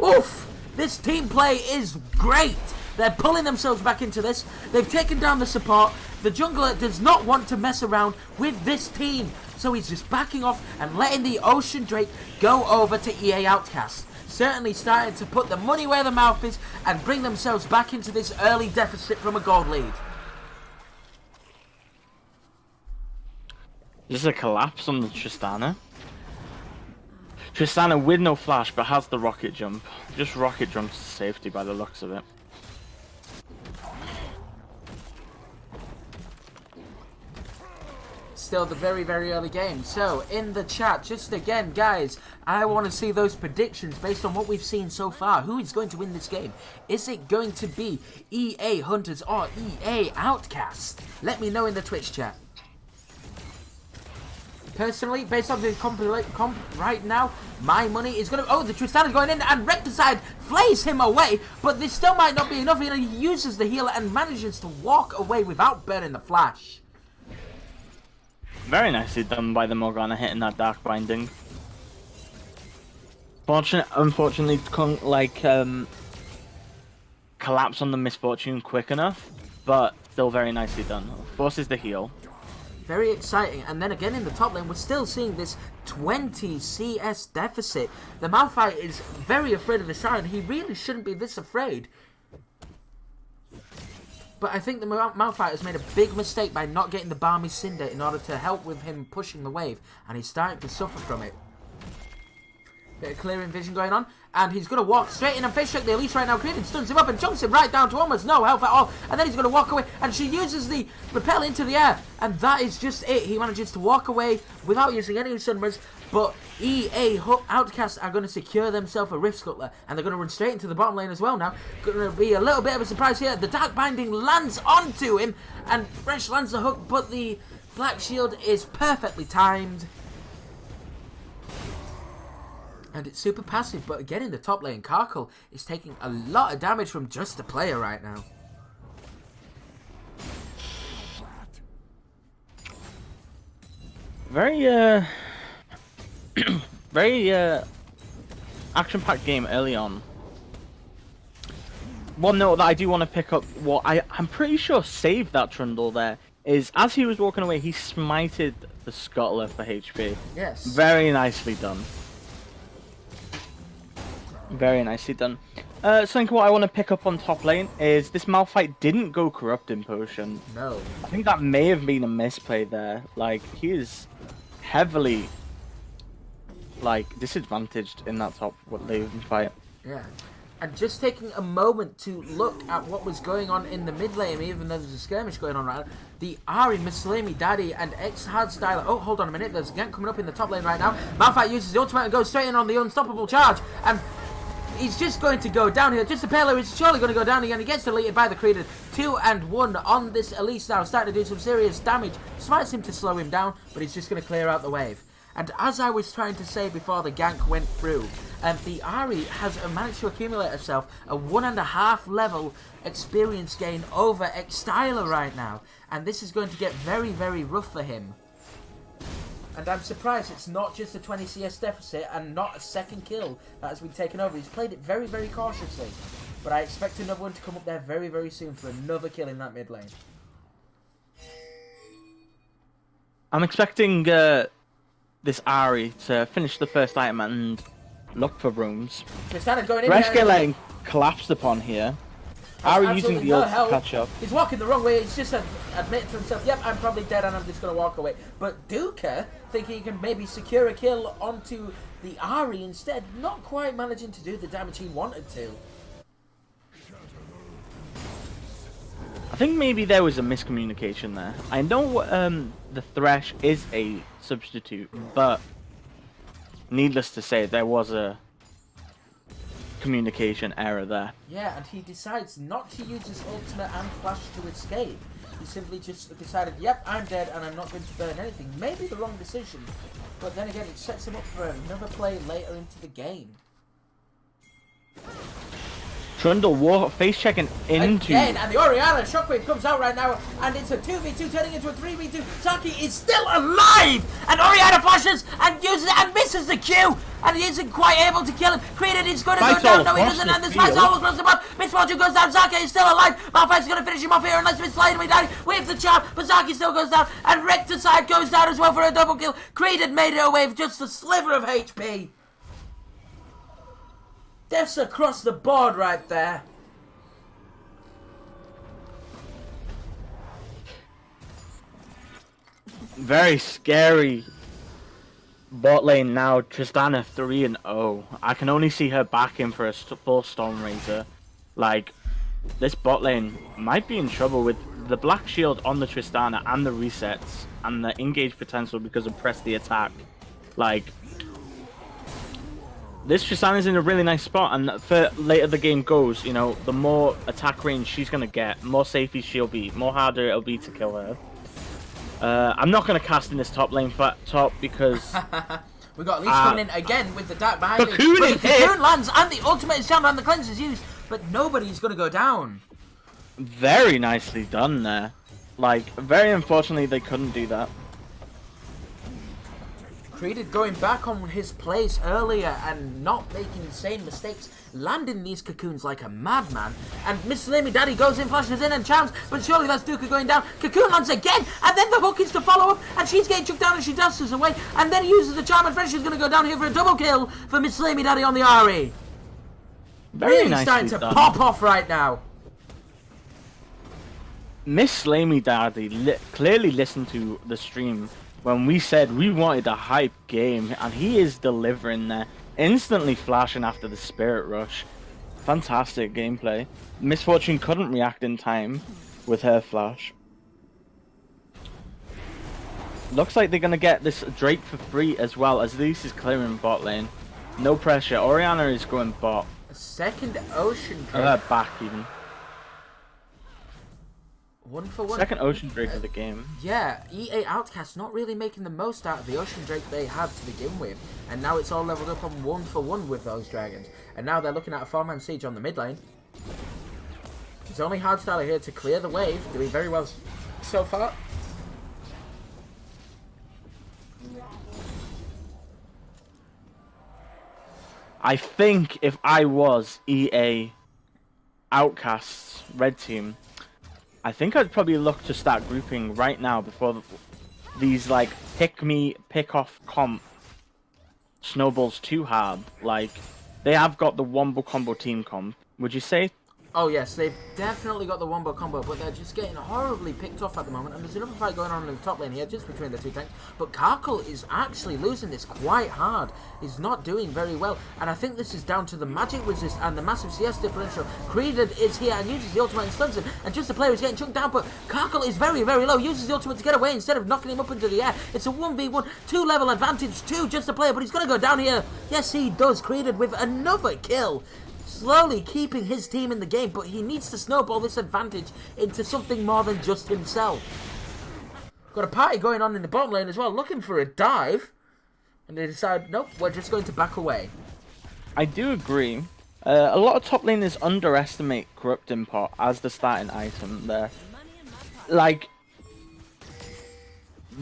A: Oof! This team play is great. They're pulling themselves back into this. They've taken down the support. The jungler does not want to mess around with this team, so he's just backing off and letting the Ocean Drake go over to EA Outcast. Certainly starting to put the money where the mouth is and bring themselves back into this early deficit from a gold lead.
C: This is a collapse on the Tristana. Tristana with no flash, but has the rocket jump. Just rocket jumps to safety by the looks of it.
A: Still the very, very early game. So, in the chat, just again, guys, I want to see those predictions based on what we've seen so far. Who is going to win this game? Is it going to be EA Hunters or EA Outcast? Let me know in the Twitch chat. Personally, based on the comp right now, my money is going to... Oh, the Tristana's going in, and Recticide flays him away, but this still might not be enough. He uses the healer and manages to walk away without burning the flash.
C: Very nicely done by the Morgana, hitting that Dark Binding. Unfortunately, collapse on the Misfortune quick enough, but still very nicely done. Forces the heal.
A: Very exciting, and then again in the top lane, we're still seeing this 20 CS deficit. The Malphite is very afraid of the Siren. He really shouldn't be this afraid. But I think the Malphite has made a big mistake by not getting the Balmy Cinder in order to help with him pushing the wave, and he's starting to suffer from it. Bit of clearing vision going on, and he's going to walk straight in and face check the Elise right now. Creedon stuns him up and jumps him right down to almost no health at all, and then he's going to walk away, and she uses the repel into the air, and that is just it. He manages to walk away without using any sunburns, but EA Outcasts are going to secure themselves a Rift Scuttler, and they're going to run straight into the bottom lane as well now. Going to be a little bit of a surprise here. The Dark Binding lands onto him, and Fresh lands the hook, but the Black Shield is perfectly timed. And it's super passive, but again in the top lane, Karkel is taking a lot of damage from just a player right now.
C: Very, very, action-packed game early on. One note that I do want to pick up, what I'm pretty sure saved that Trundle there, is as he was walking away, he smited the Scuttler for HP.
A: Yes.
C: Very nicely done. Very nicely done. Something what I want to pick up on top lane is this Malphite didn't go Corrupting Potion.
A: No.
C: I think that may have been a misplay there. Like, he is heavily, like, disadvantaged in that top lane fight.
A: Yeah. And just taking a moment to look at what was going on in the mid lane, even though there's a skirmish going on right now. The Ahri, Mislami, Daddy, and X-Hardstyler. Oh, hold on a minute. There's a gank coming up in the top lane right now. Malphite uses the ultimate and goes straight in on the unstoppable charge. And he's just going to go down here. Just a Pele is surely going to go down again. He gets deleted by the Creed. 2-1 on this Elise now. Starting to do some serious damage. Smites him to slow him down, but he's just going to clear out the wave. And as I was trying to say before the gank went through, the Ahri has managed to accumulate herself a 1.5 level experience gain over X-Styler right now. And this is going to get very, very rough for him. And I'm surprised it's not just a 20 CS deficit and not a second kill that has been taken over. He's played it very, very cautiously. But I expect another one to come up there very, very soon for another kill in that mid lane.
C: I'm expecting this Ahri to finish the first item and look for rooms. Thresh getting collapsed upon here. Ahri using the ult to catch up.
A: He's walking the wrong way. He's just admitting to himself, yep, I'm probably dead and I'm just going to walk away. But Duka, thinking he can maybe secure a kill onto the Ahri instead, not quite managing to do the damage he wanted to.
C: I think maybe there was a miscommunication there. I know the Thresh is a substitute, but needless to say, there was a communication error there.
A: Yeah, and he decides not to use his ultimate and flash to escape. He simply just decided, yep, I'm dead and I'm not going to burn anything. Maybe the wrong decision, but then again, it sets him up for another play later into the game.
C: Trundle face checking into...
A: Again, and the Orianna shockwave comes out right now, and it's a 2v2 turning into a 3v2. Saki is still alive! And Orianna flashes and uses it and misses the Q! And he isn't quite able to kill him. Created is going to go down. No, he doesn't. And the Spice all across the board. Miss Fortune goes down. Zaki is still alive. Malphite's going to finish him off here unless Miss Slade me down with the charm. But Zaki still goes down. And Recticide goes down as well for a double kill. Created made it away with just a sliver of HP. Deaths across the board right there.
C: Very scary bot lane now. Tristana 3-0. I can only see her back in for a full Storm Razor. Like, this bot lane might be in trouble with the Black Shield on the Tristana and the resets and the engage potential because of press the attack. Like, this Tristana's in a really nice spot, and for later the game goes, you know, the more attack range she's gonna get, more safety she'll be, more harder it'll be to kill her. I'm not gonna cast in this top lane top because
A: we got Elise coming in again with the dark behind it.
C: Cocoon
A: The Cocoon lands and the ultimate is down and the cleanse is used, but nobody's gonna go down.
C: Very nicely done there. Like, very unfortunately they couldn't do that.
A: Created going back on his plays earlier and not making the same mistakes, landing these cocoons like a madman. And Miss Lamy Daddy goes in, flashes in and charms, but surely that's Duka going down. Cocoon lands again, and then the hook is to follow up, and she's getting chucked down and she dances away, and then he uses the charm and French is going to go down here for a double kill for Miss Lamy Daddy on the Ahri.
C: Very
A: really
C: nicely
A: starting to
C: done.
A: pop off right now.
C: Miss Slamey Daddy clearly listened to the stream when we said we wanted a hype game, and he is delivering there. Instantly flashing after the Spirit Rush. Fantastic gameplay. Miss Fortune couldn't react in time with her flash. Looks like they're going to get this Drake for free as well, as Elise is clearing bot lane. No pressure. Orianna is going bot.
A: A second Ocean Drake.
C: Back even.
A: 1 for 1.
C: Second Ocean Drake of the game.
A: Yeah, EA Outcast not really making the most out of the Ocean Drake they had to begin with. And now it's all leveled up on 1 for 1 with those dragons. And now they're looking at a 4-man siege on the mid lane. There's only Hardstyler here to clear the wave, doing very well so far.
C: I think if I was EA Outcast's red team, I think I'd probably look to start grouping right now before these, like, pick off comp snowballs too hard. Like, they have got the wombo combo team comp. Would you say?
A: Oh yes, they've definitely got the wombo combo, but they're just getting horribly picked off at the moment. And there's another fight going on in the top lane here, just between the two tanks. But Karkle is actually losing this quite hard. He's not doing very well. And I think this is down to the magic resist and the massive CS differential. Creeded is here and uses the ultimate and stuns him. And just the player is getting chunked down, but Karkle is very, very low. Uses the ultimate to get away instead of knocking him up into the air. It's a 1v1, 2-level advantage to just the player, but he's going to go down here. Yes, he does. Creeded with another kill. Slowly keeping his team in the game, but he needs to snowball this advantage into something more than just himself. Got a party going on in the bottom lane as well, looking for a dive. And they decide, nope, we're just going to back away.
C: I do agree. A lot of top laners underestimate Corrupt Import as the starting item there. Like,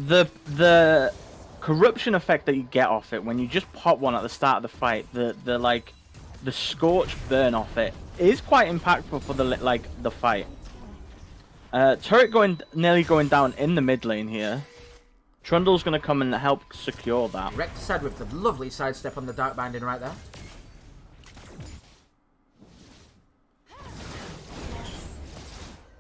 C: the corruption effect that you get off it when you just pop one at the start of the fight, the scorch burn off it is quite impactful for the fight. Turret nearly going down in the mid lane here. Trundle's gonna come and help secure that.
A: Recticide with the lovely sidestep on the Dark Binding right there.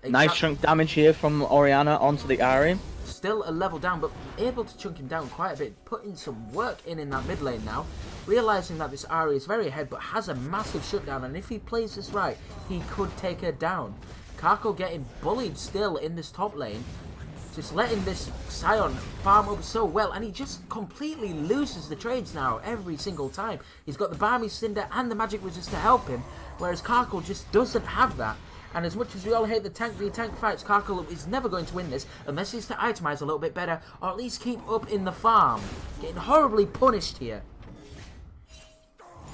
C: Nice chunk damage here from Orianna onto the Ahri.
A: Still a level down, but able to chunk him down quite a bit, putting some work in that mid lane now, realizing that this Ahri is very ahead but has a massive shutdown, and if he plays this right, he could take her down. Karkle getting bullied still in this top lane, just letting this Scion farm up so well, and he just completely loses the trades now every single time. He's got the Barmy Cinder and the Magic Resist to help him, whereas Karkle just doesn't have that. And as much as we all hate the tank v tank fights, Karkle is never going to win this unless he's to itemize a little bit better, or at least keep up in the farm. Getting horribly punished here.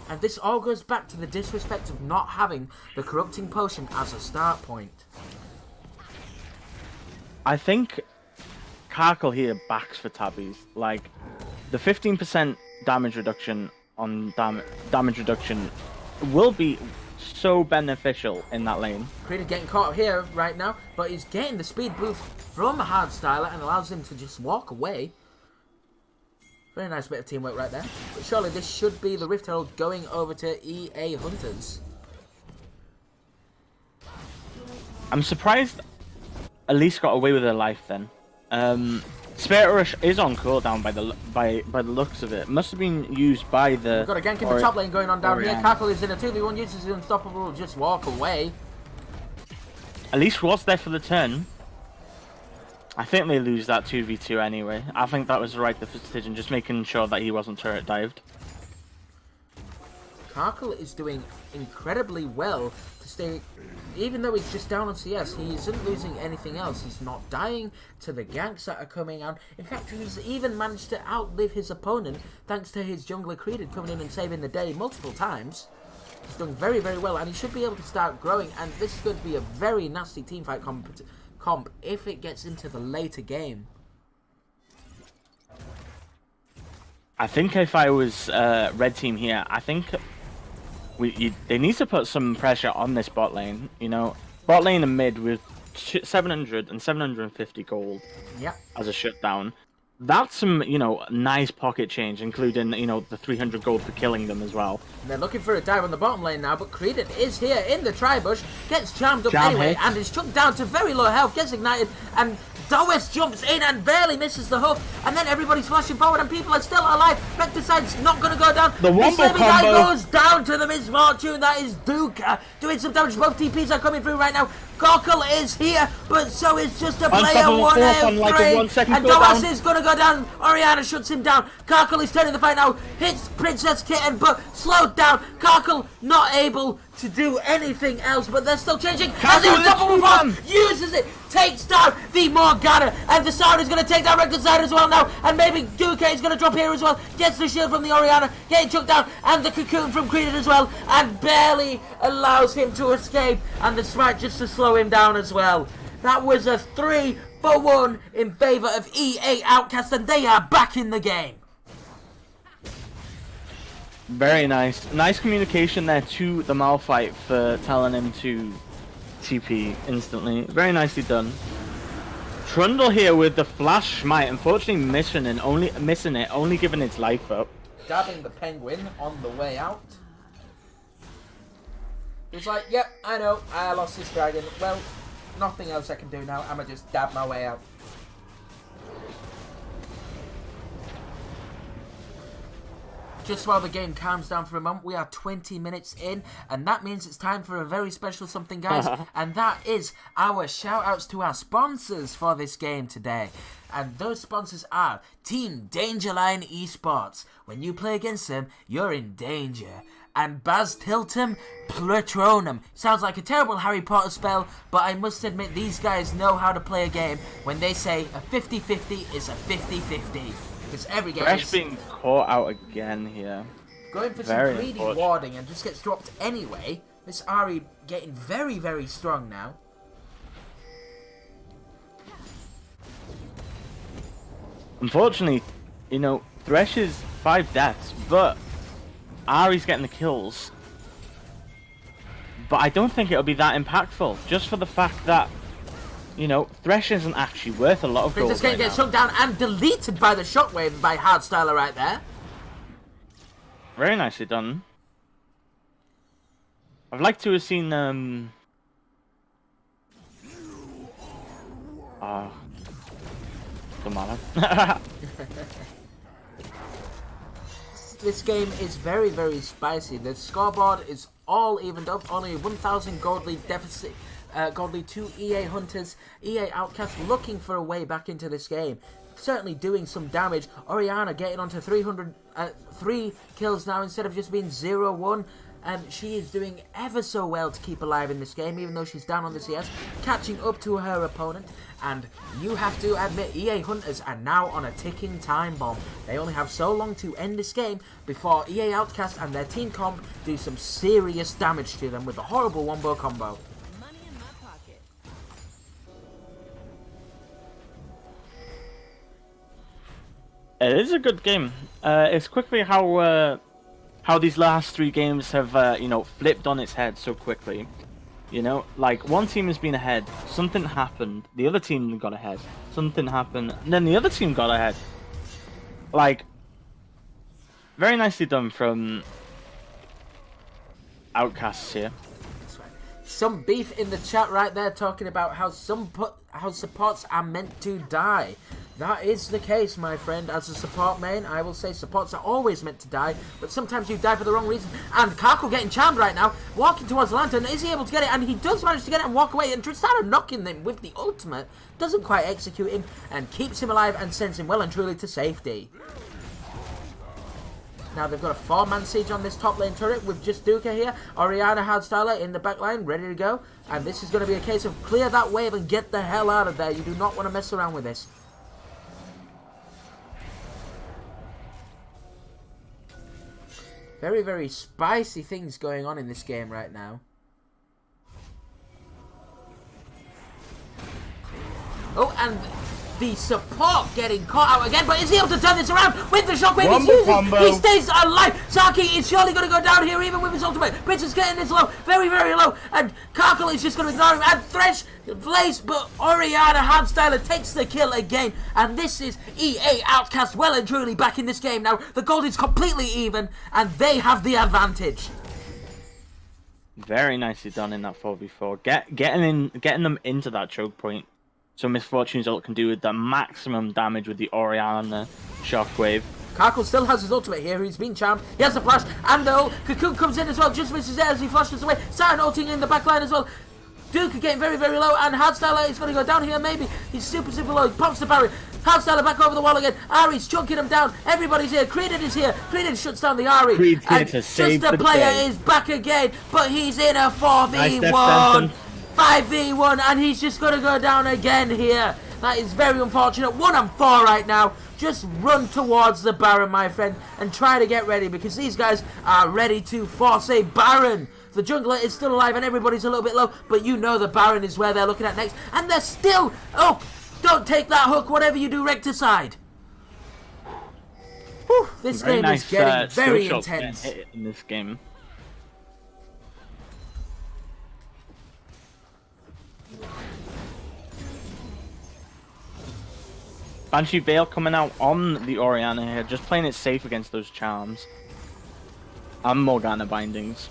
A: And this all goes back to the disrespect of not having the Corrupting Potion as a start point.
C: I think Karkle here backs for Tabbies. Like, the 15% damage reduction on damage reduction will be so beneficial in that lane.
A: Creed getting caught here right now, but he's getting the speed boost from Hardstyler and allows him to just walk away. Very nice bit of teamwork right there. But surely this should be the Rift Herald going over to EA Hunters.
C: I'm surprised Elise got away with her life then. Spirit Rush is on cooldown by the looks of it. Must have been used by the...
A: We've got a gank in the top lane going on down here.
C: Orianna.
A: Karkle is in a 2v1, uses his unstoppable, just walk away.
C: Elise was there for the turn. I think they lose that 2v2 anyway. I think that was the right decision, just making sure that he wasn't turret dived.
A: Karkle is doing incredibly well to stay, even though he's just down on CS, he isn't losing anything else. He's not dying to the ganks that are coming out. In fact, he's even managed to outlive his opponent thanks to his jungler Creeded coming in and saving the day multiple times. He's done very, very well, and he should be able to start growing, and this is going to be a very nasty teamfight comp if it gets into the later game.
C: I think if I was red team here, I think they need to put some pressure on this bot lane. You know, bot lane and mid with 700 and 750 gold as a shutdown. That's some, you know, nice pocket change, including, you know, the 300 gold for killing them as well.
A: And they're looking for a dive on the bottom lane now, but Creedon is here in the tri-bush, gets charmed up anyway, and is chucked down to very low health, gets ignited, and Dowes jumps in and barely misses the hook, and then everybody's flashing forward and people are still alive. Recticide's not going to go down.
C: The wombo combo
A: guy goes down to the misfortune. That is Duke doing some damage. Both TPs are coming through right now. Gorkle is here, but so is just a player 1v3, and Dowes is going to go down. Orianna shuts him down. Karkle is turning the fight now, hits Princess Kitten, but slowed down. Karkle not able to do anything else, but they're still changing. As the unstoppable force uses it, takes down the Morgana, and the Sound is going to take down Recticide as well now, and maybe Duke is going to drop here as well. Gets the shield from the Orianna, getting chucked down, and the Cocoon from Creedon as well, and barely allows him to escape, and the Smite just to slow him down as well. That was a 3-for-1 in favour of EA Outcast, and they are back in the game.
C: Very nice. Nice communication there to the Malphite for telling him to TP instantly. Very nicely done. Trundle here with the flash smite, unfortunately missing it, only giving its life up.
A: Dabbing the penguin on the way out. He's like, yep, I know, I lost this dragon. Well, nothing else I can do now. I'ma just dab my way out. Just while the game calms down for a moment, we are 20 minutes in, and that means it's time for a very special something, guys, and that is our shout-outs to our sponsors for this game today. And those sponsors are Team Dangerline Esports. When you play against them, you're in danger. And Baz Tiltum Platronum. Sounds like a terrible Harry Potter spell, but I must admit these guys know how to play a game when they say a 50-50 is a 50-50. Because every game
C: Thresh
A: is
C: being caught out again here.
A: going for
C: Very
A: some greedy
C: unfortunate.
A: warding and just gets dropped anyway. This Ahri getting very, very strong now.
C: Unfortunately, you know, Thresh is 5 deaths, but Ahri's getting the kills. But I don't think it'll be that impactful, just for the fact that, you know, Thresh isn't actually worth a lot of gold.
A: Princess going to get shut down and deleted by the shockwave by Hardstyler right there.
C: Very nicely done. I'd like to have seen don't matter.
A: This game is very, very spicy. The scoreboard is all evened up. Only 1,000 gold lead deficit. Gold lead to EA Hunters. EA Outcast looking for a way back into this game. Certainly doing some damage. Orianna getting onto 3 kills now instead of just being 0-1. She is doing ever so well to keep alive in this game, even though she's down on the CS, catching up to her opponent. And you have to admit, EA Hunters are now on a ticking time bomb. They only have so long to end this game before EA Outcast and their team comp do some serious damage to them with a horrible wombo combo.
D: Money in my pocket.
C: It is a good game. It's quickly how these last 3 games have, you know, flipped on its head so quickly. You know, like, one team has been ahead, something happened, the other team got ahead, something happened, and then the other team got ahead. Like, very nicely done from Outcasts here.
A: Some beef in the chat right there talking about how how supports are meant to die. That is the case, my friend. As a support main, I will say supports are always meant to die, but sometimes you die for the wrong reason. And Karkle getting charmed right now, walking towards the lantern. Is he able to get it? And he does manage to get it and walk away. And Tristana knocking him with the ultimate doesn't quite execute him and keeps him alive and sends him well and truly to safety. Now they've got a 4-man siege on this top lane turret with just Duka here. Orianna Hardstyler in the back line, ready to go. And this is going to be a case of clear that wave and get the hell out of there. You do not want to mess around with this. Very, very spicy things going on in this game right now. Oh, and the support getting caught out again, but is he able to turn this around with the shockwave he's using?
C: Combo.
A: He stays alive. Saki is surely going to go down here even with his ultimate. Princess getting this low, very, very low, and Karkle is just going to ignore him, and Thresh plays, but Orianna Hardstyler takes the kill again, and this is EA Outcast well and truly back in this game now. The gold is completely even, and they have the advantage.
C: Very nicely done in that 4v4. Getting them into that choke point. So Misfortune's ult can do the maximum damage with the Orianna shockwave.
A: Karkle still has his ultimate here. He's been charmed. He has the flash and the ult. Cocoon comes in as well. Just misses it as he flashes away. Saturn ulting in the back line as well. Duke getting very, very low. And Hardstyler is going to go down here maybe. He's super, super low. He pops the barrier. Hardstyler back over the wall again. Ahri's chunking him down. Everybody's here. Creeded is here. Creeded shuts down the Ahri.
C: Creed's here
A: and
C: to
A: just
C: save
A: the
C: the
A: player
C: day.
A: is back again. But he's in a 4v1.
C: Nice Death Sentence.
A: 5v1. And he's just going to go down again here. That is very unfortunate. 1-4 right now. Just run towards the Baron, my friend, and try to get ready because these guys are ready to force a Baron. The jungler is still alive and everybody's a little bit low, but you know the Baron is where they're looking at next. And they're still... Oh, don't take that hook. Whatever you do, recticide. Whew, this game is getting very intense.
C: In this game. Banshee Veil coming out on the Orianna here, just playing it safe against those charms. And Morgana bindings.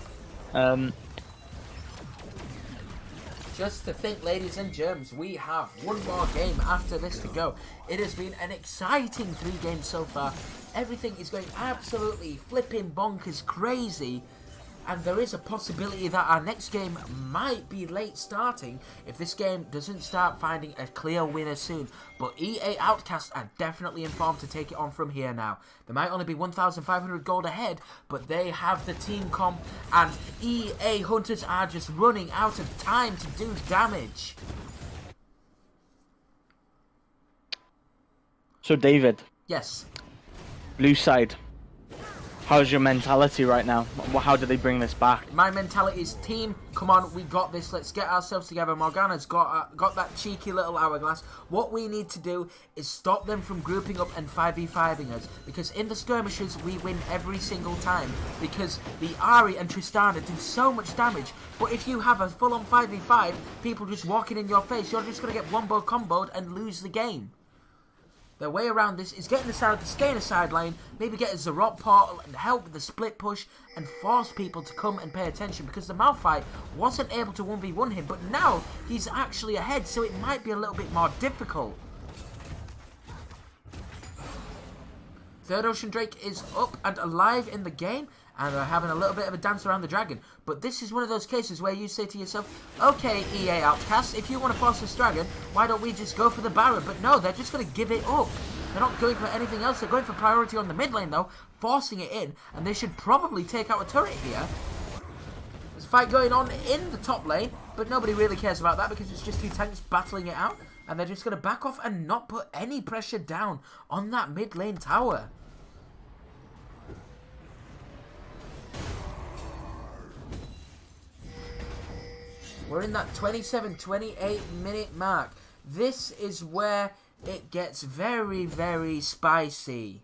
A: just to think, ladies and germs, we have one more game after this to go. It has been an exciting 3 games so far. Everything is going absolutely flipping bonkers crazy. And there is a possibility that our next game might be late starting if this game doesn't start finding a clear winner soon. But EA Outcast are definitely informed to take it on from here now. They might only be 1,500 gold ahead, but they have the team comp, and EA Hunters are just running out of time to do damage.
C: So David,
A: Yes.
C: blue side. How's your mentality right now? How do they bring this back?
A: My mentality is, team, come on, we got this. Let's get ourselves together. Morgana's got that cheeky little hourglass. What we need to do is stop them from grouping up and 5v5ing us. Because in the skirmishes, we win every single time. Because the Ahri and Tristana do so much damage. But if you have a full-on 5v5, people just walking in your face, you're just going to get wombo comboed and lose the game. The way around this is get in the side, stay in the side lane, maybe get a Zarot portal and help with the split push and force people to come and pay attention, because the Malphite wasn't able to 1v1 him, but now he's actually ahead, so it might be a little bit more difficult. Third Ocean Drake is up and alive in the game, and they're having a little bit of a dance around the dragon. But this is one of those cases where you say to yourself, okay, EA Outcast, if you want to force this dragon, why don't we just go for the Baron? But no, they're just going to give it up. They're not going for anything else. They're going for priority on the mid lane, though, forcing it in, and they should probably take out a turret here. There's a fight going on in the top lane, but nobody really cares about that because it's just 2 tanks battling it out, and they're just going to back off and not put any pressure down on that mid lane tower. We're in that 27-28 minute mark. This is where it gets very, very spicy.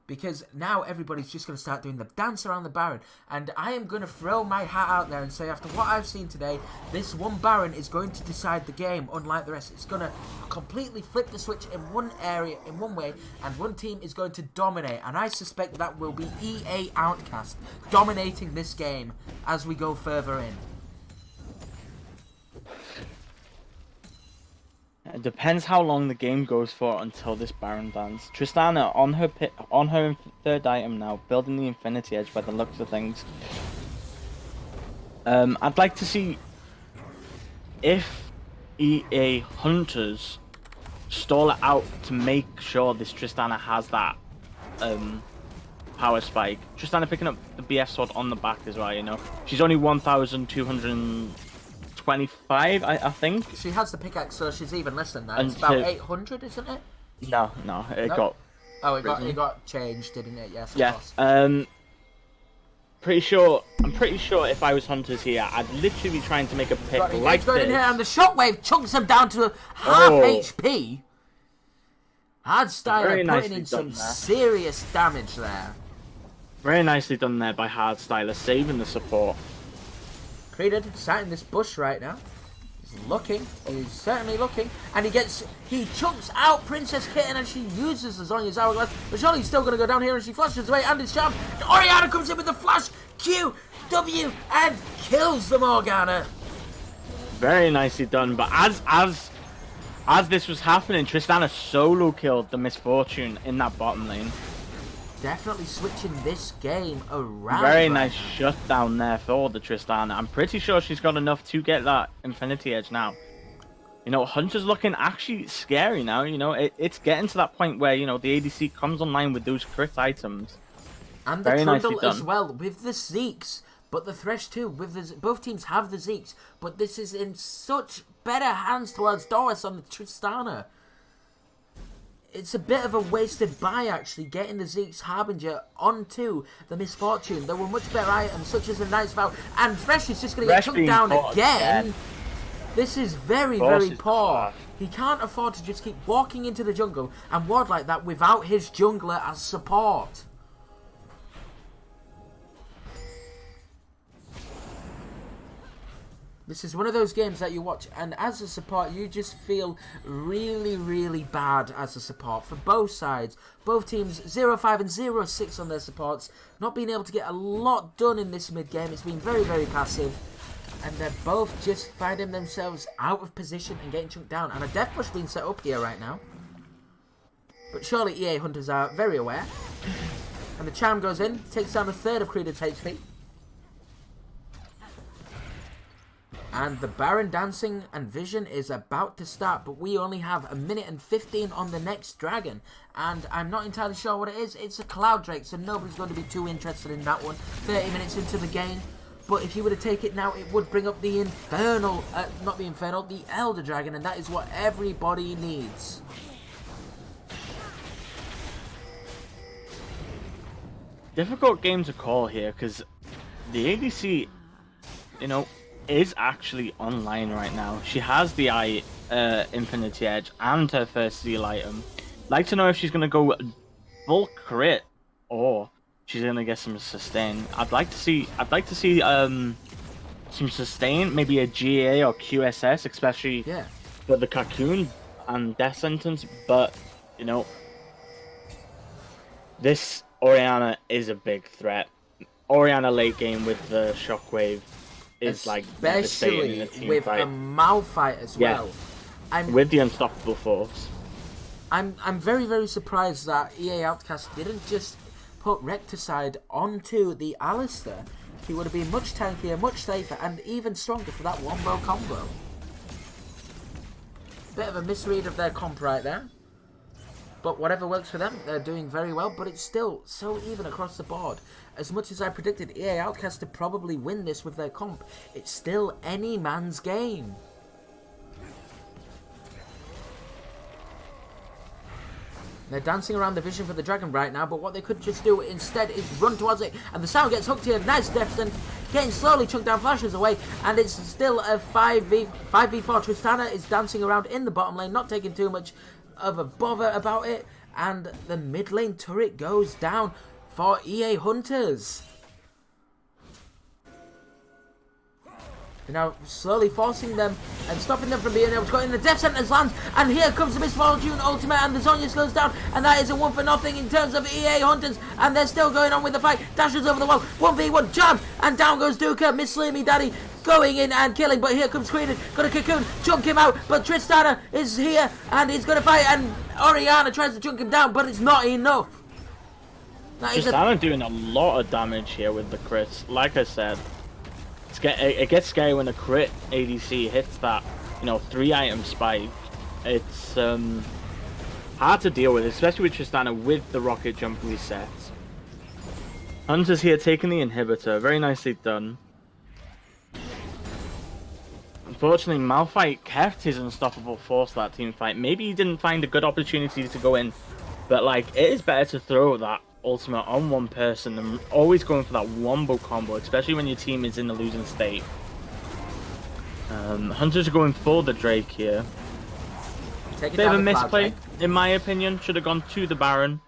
A: Because now everybody's just going to start doing the dance around the Baron. And I am going to throw my hat out there and say, after what I've seen today, this one Baron is going to decide the game, unlike the rest. It's going to completely flip the switch in one area, in one way, and one team is going to dominate. And I suspect that will be EA Outcast dominating this game as we go further in.
C: It depends how long the game goes for until this Baron dance. Tristana on her third item now, building the Infinity Edge by the looks of things. I'd like to see if EA Hunters stall it out to make sure this Tristana has that power spike. Tristana picking up the BF sword on the back as well, you know. She's only 1,225, I think.
A: She has the pickaxe, so she's even less than that. It's about 800, isn't it?
C: No, it got...
A: Oh, it got changed, didn't it? Yes, of
C: yeah.
A: course.
C: I'm pretty sure if I was Hunters here, I'd literally be trying to make a pick like
A: going
C: this.
A: in here, and the shockwave chunks him down to half HP. Hardstyler putting in some serious damage there.
C: Very nicely done there by Hardstyler, saving the support.
A: Creeded sat in this bush right now. He's looking. He's certainly looking. And he chunks out Princess Kitten, and she uses Azonia's hourglass. But surely he's still going to go down here, and she flashes away, and it's sharp. Orianna comes in with the flash. Q, W, and kills the Morgana.
C: Very nicely done. But as this was happening, Tristana solo killed the Misfortune in that bottom lane.
A: Definitely switching this game around.
C: Very nice shutdown there for the Tristana. I'm pretty sure she's got enough to get that Infinity Edge now. You know, Hunter's looking actually scary now. You know, it's getting to that point where, you know, the ADC comes online with those crit items.
A: And the Trundle as well, with the Zeeks. But the Thresh too, both teams have the Zeeks. But this is in such better hands towards Doris on the Tristana. It's a bit of a wasted buy, actually, getting the Zeke's Harbinger onto the Misfortune. There were much better items, such as the Knight's Vow, and Thresh is just going to get chunked down again. This is very, very poor. He can't afford to just keep walking into the jungle and ward like that without his jungler as support. This is one of those games that you watch, and as a support, you just feel really, really bad as a support for both sides. Both teams 0-5 and 0-6 on their supports, not being able to get a lot done in this mid-game. It's been very, very passive. And they're both just finding themselves out of position and getting chunked down. And a death push being set up here right now. But surely EA Hunters are very aware. And the charm goes in, takes down a third of Creed's HP. And the Baron Dancing and Vision is about to start, but we only have 1 minute and 15 on the next dragon. And I'm not entirely sure what it is. It's a Cloud Drake, so nobody's going to be too interested in that one. 30 minutes into the game. But if you were to take it now, it would bring up the Infernal, not the Infernal, the Elder Dragon, and that is what everybody needs.
C: Difficult game to call here, because the ADC, you know, is actually online right now. She has the Infinity Edge and her first Seal item. Like to know if she's gonna go full crit or she's gonna get some sustain. I'd like to see some sustain, maybe a GA or QSS, especially for the Cocoon and Death Sentence. But you know, this Orianna is a big threat. Orianna late game with the Shockwave is like devastating in a team
A: with
C: fight.
A: a Malphite as well.
C: With the Unstoppable Force.
A: I'm very, very surprised that EA Outcast didn't just put Recticide onto the Alistair. He would have been much tankier, much safer, and even stronger for that wombo combo. Bit of a misread of their comp right there. But whatever works for them, they're doing very well, but it's still so even across the board. As much as I predicted EA Outcast to probably win this with their comp, it's still any man's game. They're dancing around the vision for the dragon right now, but what they could just do instead is run towards it, and the sound gets hooked here. Nice Deathsend, getting slowly chunked down, flashes away, and it's still a 5v4. Tristana is dancing around in the bottom lane, not taking too much of a bother about it, and the mid lane turret goes down for EA Hunters. They're now slowly forcing them and stopping them from being able to go in. The Death Sentence lands, and here comes the Miss Fortune ultimate, and the Zhonya slows down, and that is a 1-for-0 in terms of EA Hunters, and they're still going on with the fight. Dashes over the wall, 1v1, jam, and down goes Duka. Miss Slimy Daddy going in and killing, but here comes Creedon, got a Cocoon, chunk him out, but Tristana is here, and he's going to fight, and Orianna tries to chunk him down, but it's not enough.
C: Tristana doing a lot of damage here with the crits. Like I said, it gets scary when a crit ADC hits that, 3-item spike. It's hard to deal with, especially with Tristana with the rocket jump resets. Hunter's here taking the inhibitor, very nicely done. Unfortunately, Malphite kept his Unstoppable Force that team fight. Maybe he didn't find a good opportunity to go in, but like, it is better to throw that ultimate on one person than always going for that wombo combo, especially when your team is in the losing state. Hunters are going for the Drake here. Bit of a misplay, in my opinion. Should have gone to the Baron.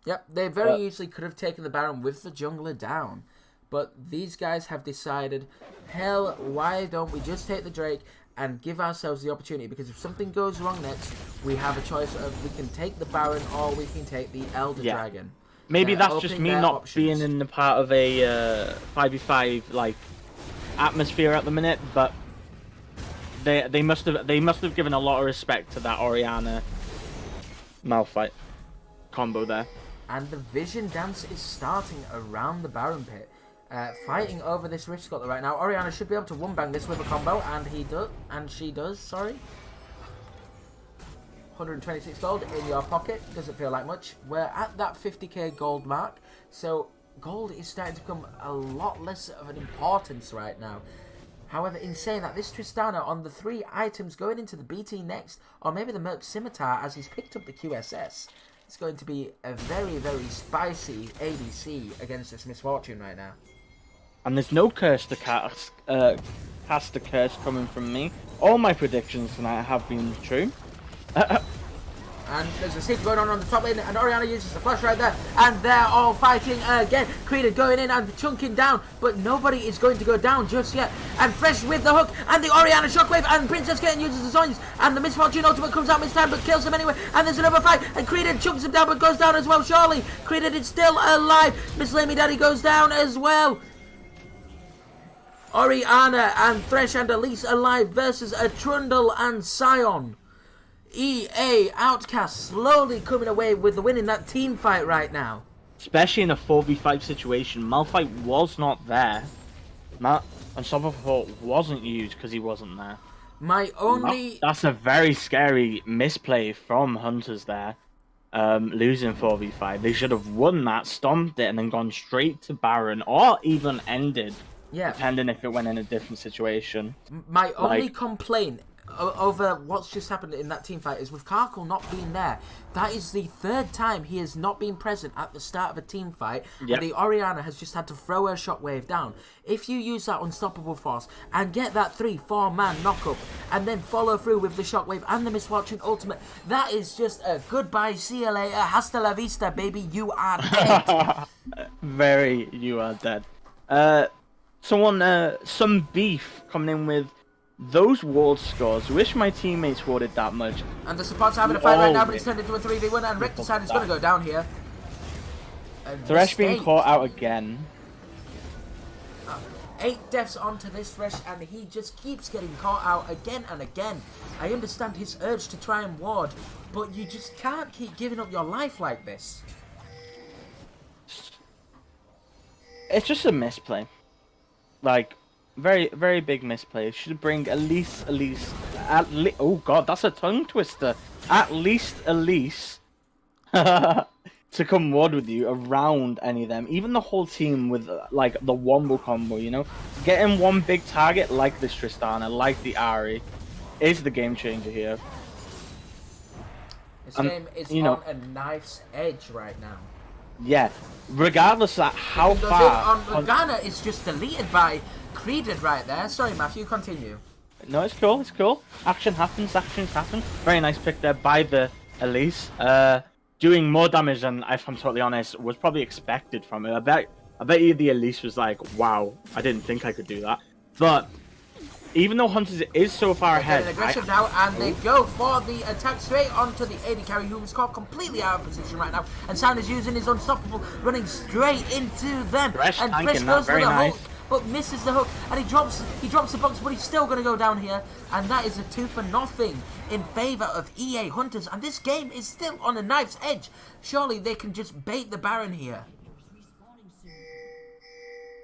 A: Yep, they very easily could have taken the Baron with the jungler down. But these guys have decided, hell, why don't we just take the Drake and give ourselves the opportunity? Because if something goes wrong next, we have a choice of we can take the Baron or we can take the Elder Dragon.
C: Maybe that's just me not being in the part of a 5v5 like atmosphere at the minute, but they must have given a lot of respect to that Orianna Malphite combo there.
A: And the Vision dance is starting around the Baron pit. Fighting over this Rift Sculptor right now. Orianna should be able to one-bang this with a combo, and she does, sorry. 126 gold in your pocket, doesn't feel like much. We're at that 50k gold mark, so gold is starting to become a lot less of an importance right now. However, in saying that, this Tristana on the 3 items going into the BT next, or maybe the Merc Scimitar as he's picked up the QSS, it's going to be a very, very spicy ADC against this Miss Fortune right now.
C: And there's no curse to cast a curse coming from me. All my predictions tonight have been true.
A: And there's a siege going on the top lane, and Orianna uses the flash right there, and they're all fighting again. Creedon going in and chunking down, but nobody is going to go down just yet. And Fresh with the hook, and the Orianna shockwave, and Princess Kitten uses the Zhonyas, and the Miss Fortune ultimate comes out this time, but kills him anyway. And there's another fight, and Creedon chunks him down, but goes down as well. Surely Creedon is still alive. Miss Lamy Daddy goes down as well. Oriana and Thresh and Elise alive versus a Trundle and Sion. EA Outcast slowly coming away with the win in that team fight right now.
C: Especially in a 4v5 situation, Malphite was not there. Unstoppable wasn't used because he wasn't there.
A: My only...
C: That's a very scary misplay from Hunters there. Losing 4v5. They should have won that, stomped it, and then gone straight to Baron, or even ended.
A: Yeah.
C: Depending if it went in a different situation.
A: My only complaint over what's just happened in that team fight is with Karkle not being there. That is the third time he has not been present at the start of a team fight, and the Oriana has just had to throw her shockwave down. If you use that unstoppable force and get that 3-4 man knockup, and then follow through with the shockwave and the misfortune ultimate, that is just a goodbye, see you later, hasta la vista, baby, you are dead.
C: You are dead. Some beef coming in with those ward scores. Wish my teammates warded that much.
A: And the support's having a fight right now, but it's turned into a 3v1, and Recticide is going to go down here.
C: Thresh being caught out again.
A: 8 deaths onto this Thresh, and he just keeps getting caught out again and again. I understand his urge to try and ward, but you just can't keep giving up your life like this.
C: It's just a misplay. Like, very, very big misplay. Should bring Elise. Oh god, that's a tongue twister. At least Elise to come ward with you around any of them. Even the whole team with like the wombo combo, you know, getting one big target like this Tristana, like the Ahri, is the game changer here.
A: This game is on a knife's edge right now.
C: Yeah, regardless of how far.
A: Morgana is just deleted by Creeded right there. Sorry, Matthew, continue.
C: No, it's cool, it's cool. Actions happen. Very nice pick there by the Elise. Doing more damage than, if I'm totally honest, was probably expected from her. I bet you the Elise was like, wow, I didn't think I could do that. But even though Hunters is so far ahead,
A: they're aggressive now, and they go for the attack straight onto the AD carry, who was caught completely out of position right now. And Sound is using his unstoppable, running straight into them.
C: Thresh
A: and
C: tanking
A: Thresh
C: that,
A: goes for
C: very
A: the
C: nice.
A: hook, but misses the hook, and he drops the box, but he's still going to go down here, and that is a 2-0 in favour of EA Hunters, and this game is still on a knife's edge. Surely they can just bait the Baron here.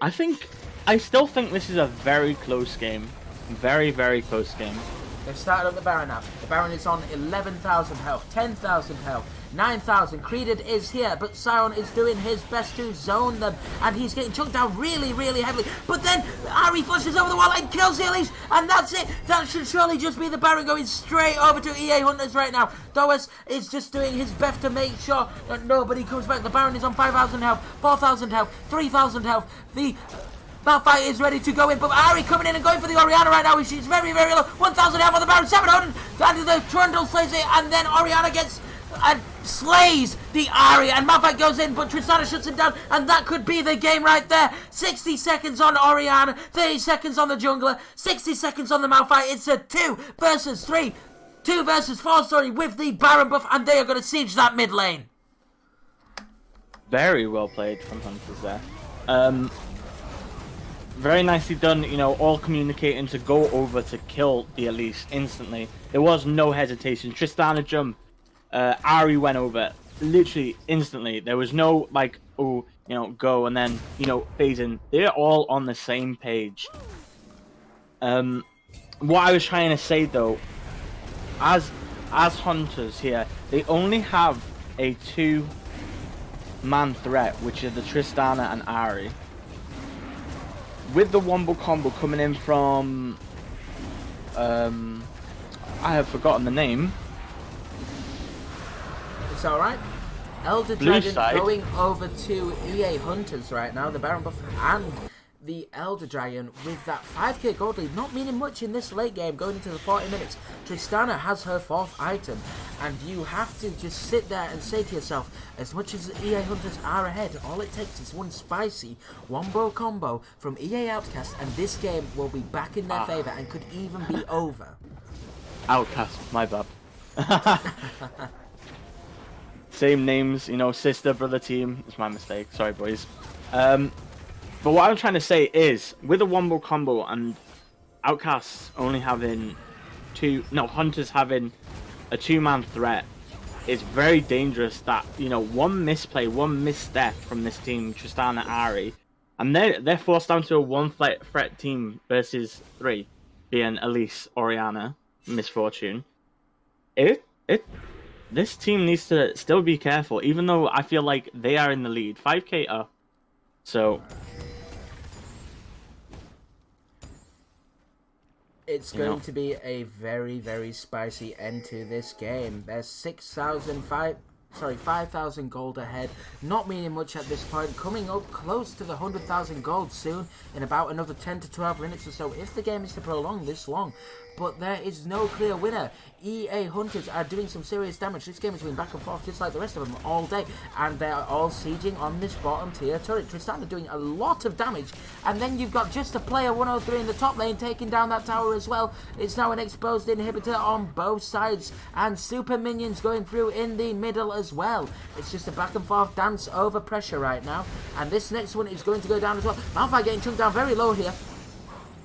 C: I still think this is a very close game. Very, very close game.
A: They've started up the Baron now. The Baron is on 11,000 health, 10,000 health, 9,000. Creeded is here, but Sion is doing his best to zone them, and he's getting chunked down really, really heavily. But then Ahri flushes over the wall and kills the Elise, and that's it. That should surely just be the Baron going straight over to EA Hunters right now. Doas is just doing his best to make sure that nobody comes back. The Baron is on 5,000 health, 4,000 health, 3,000 health. The Malphite is ready to go in, but Ahri coming in and going for the Oriana right now. She's very, very low. 1,000 health on the Baron, 700. And the Trundle slays it, and then Oriana gets and slays the Ahri, and Malphite goes in, but Tristana shuts him down, and that could be the game right there. 60 seconds on Oriana, 30 seconds on the jungler, 60 seconds on the Malphite. It's a 2 versus 3, 2 versus 4 story with the Baron buff, and they are going to siege that mid lane.
C: Very well played from Hunters there. Very nicely done, you know, all communicating to go over to kill the Elise instantly. There was no hesitation. Tristana jump. Ahri went over literally instantly. There was no like, oh, you know, go and then, you know, phase in. They're all on the same page. What I was trying to say though, as Hunters here, they only have a 2-man threat, which is the Tristana and Ahri. With the wombo combo coming in from, I have forgotten the name.
A: It's alright. Elder Dragon going over to EA Hunters right now. The Baron buff and the Elder Dragon with that 5k gold lead. Not meaning much in this late game going into the 40 minutes. Tristana has her 4th item. And you have to just sit there and say to yourself, as much as the EA Hunters are ahead, all it takes is one spicy wombo combo from EA Outcast, and this game will be back in their favour and could even be over.
C: Outcast, my bad. Same names, you know, sister, brother team. It's my mistake. Sorry, boys. But what I'm trying to say is, with a wombo combo and Outcasts only having Hunters having a 2-man threat, it's very dangerous that, one misplay, one misstep from this team, Tristana, Ari, and they're forced down to a 1-threat team versus 3, being Elise, Orianna, Misfortune. This team needs to still be careful, even though I feel like they are in the lead. 5k up. So
A: it's going to be a very, very spicy end to this game. There's 5,000 gold ahead, not meaning much at this point, coming up close to the 100,000 gold soon, in about another 10 to 12 minutes or so, if the game is to prolong this long. But there is no clear winner. EA Hunters are doing some serious damage. This game is going back and forth just like the rest of them all day, and they are all sieging on this bottom tier turret. Tristana doing a lot of damage, and then you've got just a player 103 in the top lane taking down that tower as well. It's now an exposed inhibitor on both sides, and super minions going through in the middle as well. It's just a back and forth dance over pressure right now, and this next one is going to go down as well. Malphite getting chunked down very low here.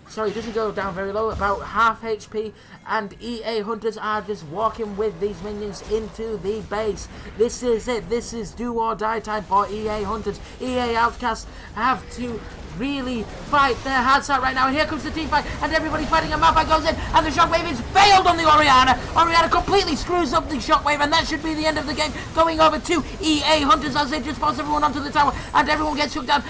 A: Sorry, doesn't go down very low, about half HP, and EA Hunters are just walking with these minions into the base. This is it. This is do or die time for EA Hunters. EA Outcasts have to really fight their hearts out right now, and here comes the team fight, and everybody fighting, and Malphite goes in, and the shockwave is failed on the Orianna. Orianna completely screws up the shockwave, and that should be the end of the game, going over to EA Hunters as they just force everyone onto the tower, and everyone gets shook down.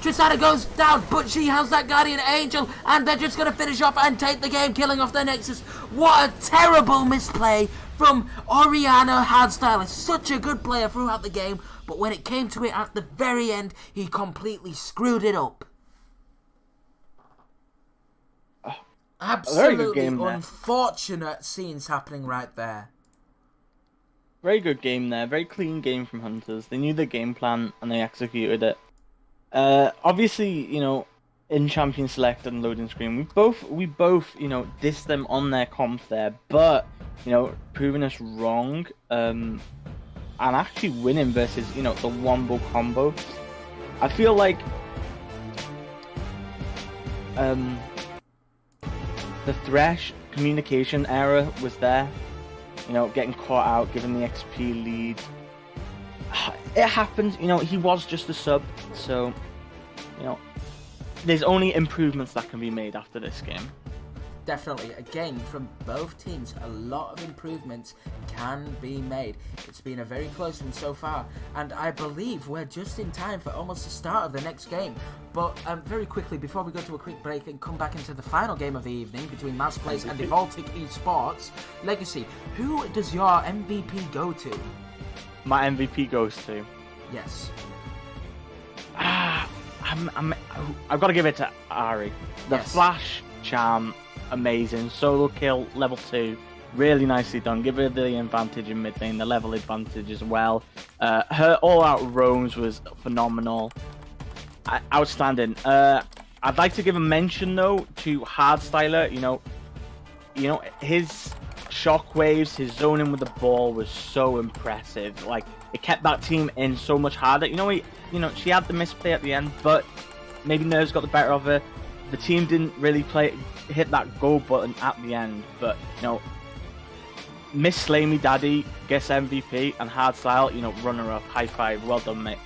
A: Tristana goes down, but she has that Guardian Angel, and they're just going to finish off and take the game, killing off their Nexus. What a terrible misplay from Orianna Hardstyle. Such a good player throughout the game, but when it came to it at the very end, he completely screwed it up. Absolutely unfortunate scenes happening right there.
C: Very good game there. Very clean game from Hunters. They knew the game plan and they executed it. Obviously, in Champion Select and Loading Screen, we both, dissed them on their comp there, but, proving us wrong, and actually winning versus, the Wombo combo. I feel like, the Thresh communication error was there, getting caught out, giving the XP lead. It happened, he was just a sub, so, there's only improvements that can be made after this game.
A: Definitely, again, from both teams, a lot of improvements can be made. It's been a very close one so far, and I believe we're just in time for almost the start of the next game. But very quickly, before we go to a quick break and come back into the final game of the evening between Mouse Plays and Evoltic Esports, Legacy, who does your MVP go to?
C: My MVP goes to?
A: Yes.
C: I've got to give it to Ari. The flash charm, amazing. Solo kill, level 2, really nicely done. Give her the advantage in mid lane, the level advantage as well. Her all-out roams was phenomenal. Outstanding. I'd like to give a mention though to Hardstyler. His shockwaves, his zoning with the ball was so impressive. Like, it kept that team in so much harder. She had the misplay at the end, but maybe nerves got the better of her. The team didn't really hit that go button at the end, but Miss Slay Me Daddy gets MVP, and Hardstyle, runner up. High five, well done, mate.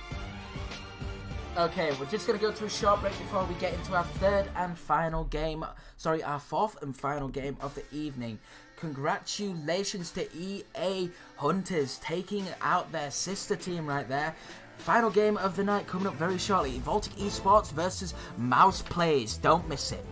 A: Okay, we're just going to go to a short break before we get into our fourth and final game of the evening. Congratulations to EA Hunters taking out their sister team right there. Final game of the night coming up very shortly. Evoltic Esports versus Mouse Plays. Don't miss it.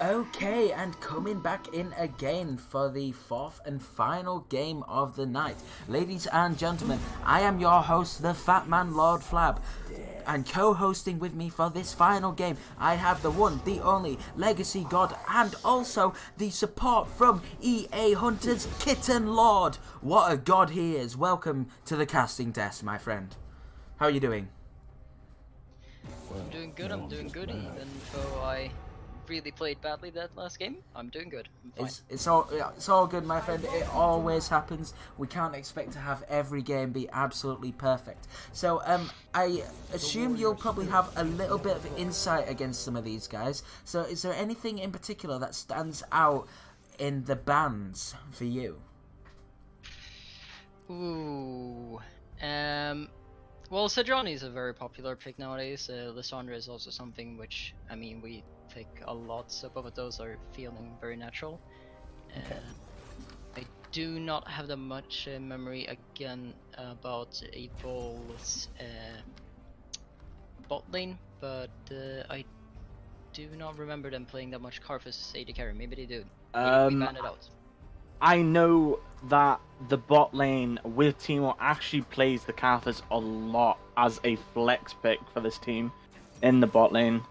A: Okay, and coming back in again for the fourth and final game of the night. Ladies and gentlemen, I am your host, the Fat Man LordFlab. And co-hosting with me for this final game, I have the one, the only, Legacy God, and also the support from EA Hunters, Kitten Lord. What a god he is. Welcome to the casting desk, my friend. How are you doing?
F: I'm doing good, even though I really played badly that last game. I'm doing good. I'm fine.
A: It's all good, my friend. It always happens. We can't expect to have every game be absolutely perfect. So I assume you'll probably have a little bit of insight against some of these guys. So is there anything in particular that stands out in the bans for you?
F: Ooh. Well, Sejuani is a very popular pick nowadays. Lissandra is also something which, I mean, we pick a lot, so both of those are feeling very natural. I do not have that much memory again about Evol's bot lane, but I do not remember them playing that much Karthus AD carry. Maybe they do. Maybe we banned it out.
C: I know that the bot lane with Teemo actually plays the Karthus a lot as a flex pick for this team in the bot lane.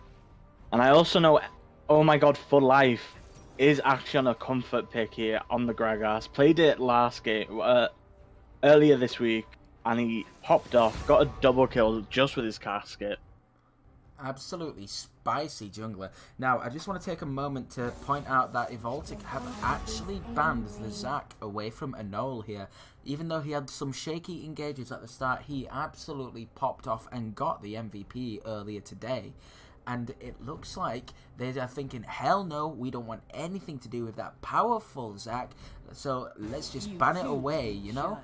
C: And I also know, oh my god, For Life is actually on a comfort pick here on the Gragas. Played it last game, earlier this week, and he popped off, got a double kill just with his casket.
A: Absolutely spicy jungler. Now, I just want to take a moment to point out that Evoltic have actually banned the Zac away from Anole here. Even though he had some shaky engages at the start, he absolutely popped off and got the MVP earlier today. And it looks like they are thinking, hell no, we don't want anything to do with that powerful Zac, so let's just ban it away, you know?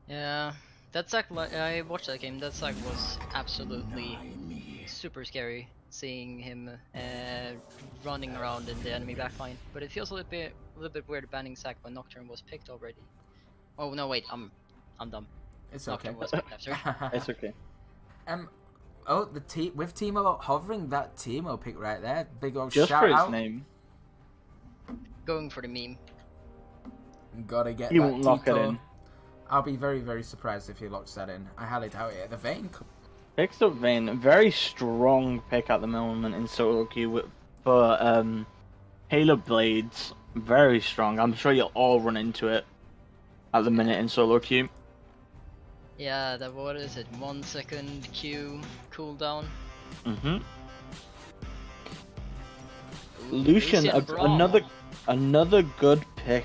F: Yeah. That Zac, I watched that game. That Zac was absolutely super scary. Seeing him running around in the enemy backline, but it feels a little bit weird banning Zac when Nocturne was picked already. Oh no, wait, I'm dumb.
A: It's okay.
F: Nocturne was picked after.
C: It's okay.
A: Oh, with Teemo hovering, that Teemo pick right there, big old
C: Just
A: shout
C: for his
A: out.
C: name.
F: Going for the meme.
A: Gotta get
C: He
A: that
C: won't lock it
A: Tico.
C: in.
A: I'll be very, very surprised if he locks that in. I highly doubt it. The Vayne.
C: Picks up Vayne, very strong pick at the moment in solo queue for Halo Blades. Very strong. I'm sure you'll all run into it at the minute in solo queue.
F: Yeah, that what is it? 1 second Q cooldown.
C: Lucian,
F: Braum.
C: another good pick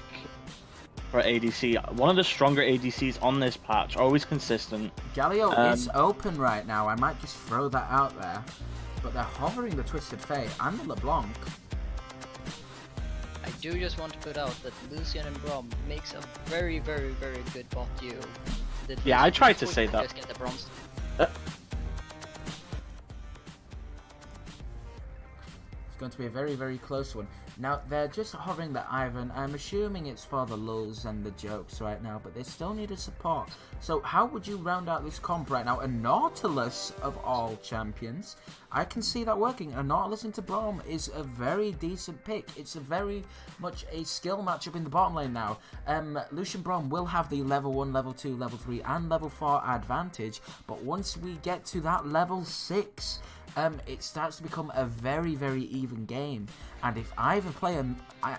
C: for ADC. One of the stronger ADCs on this patch, always consistent.
A: Galio is open right now. I might just throw that out there. But they're hovering the Twisted Fate and the LeBlanc.
F: I do just want to put out that Lucian and Braum makes a very, very, very good bot duo.
C: Yeah, I tried to say that.
F: Just get the bronze.
A: It's going to be a very, very close one. Now, they're just hovering the Ivan. I'm assuming it's for the lulz and the jokes right now, but they still need a support. So how would you round out this comp right now? A Nautilus of all champions. I can see that working. A Nautilus into Braum is a very decent pick. It's a very much a skill matchup in the bottom lane now. Lucian Braum will have the level 1, level 2, level 3 and level 4 advantage, but once we get to that level 6, it starts to become a very, very even game. And if either player,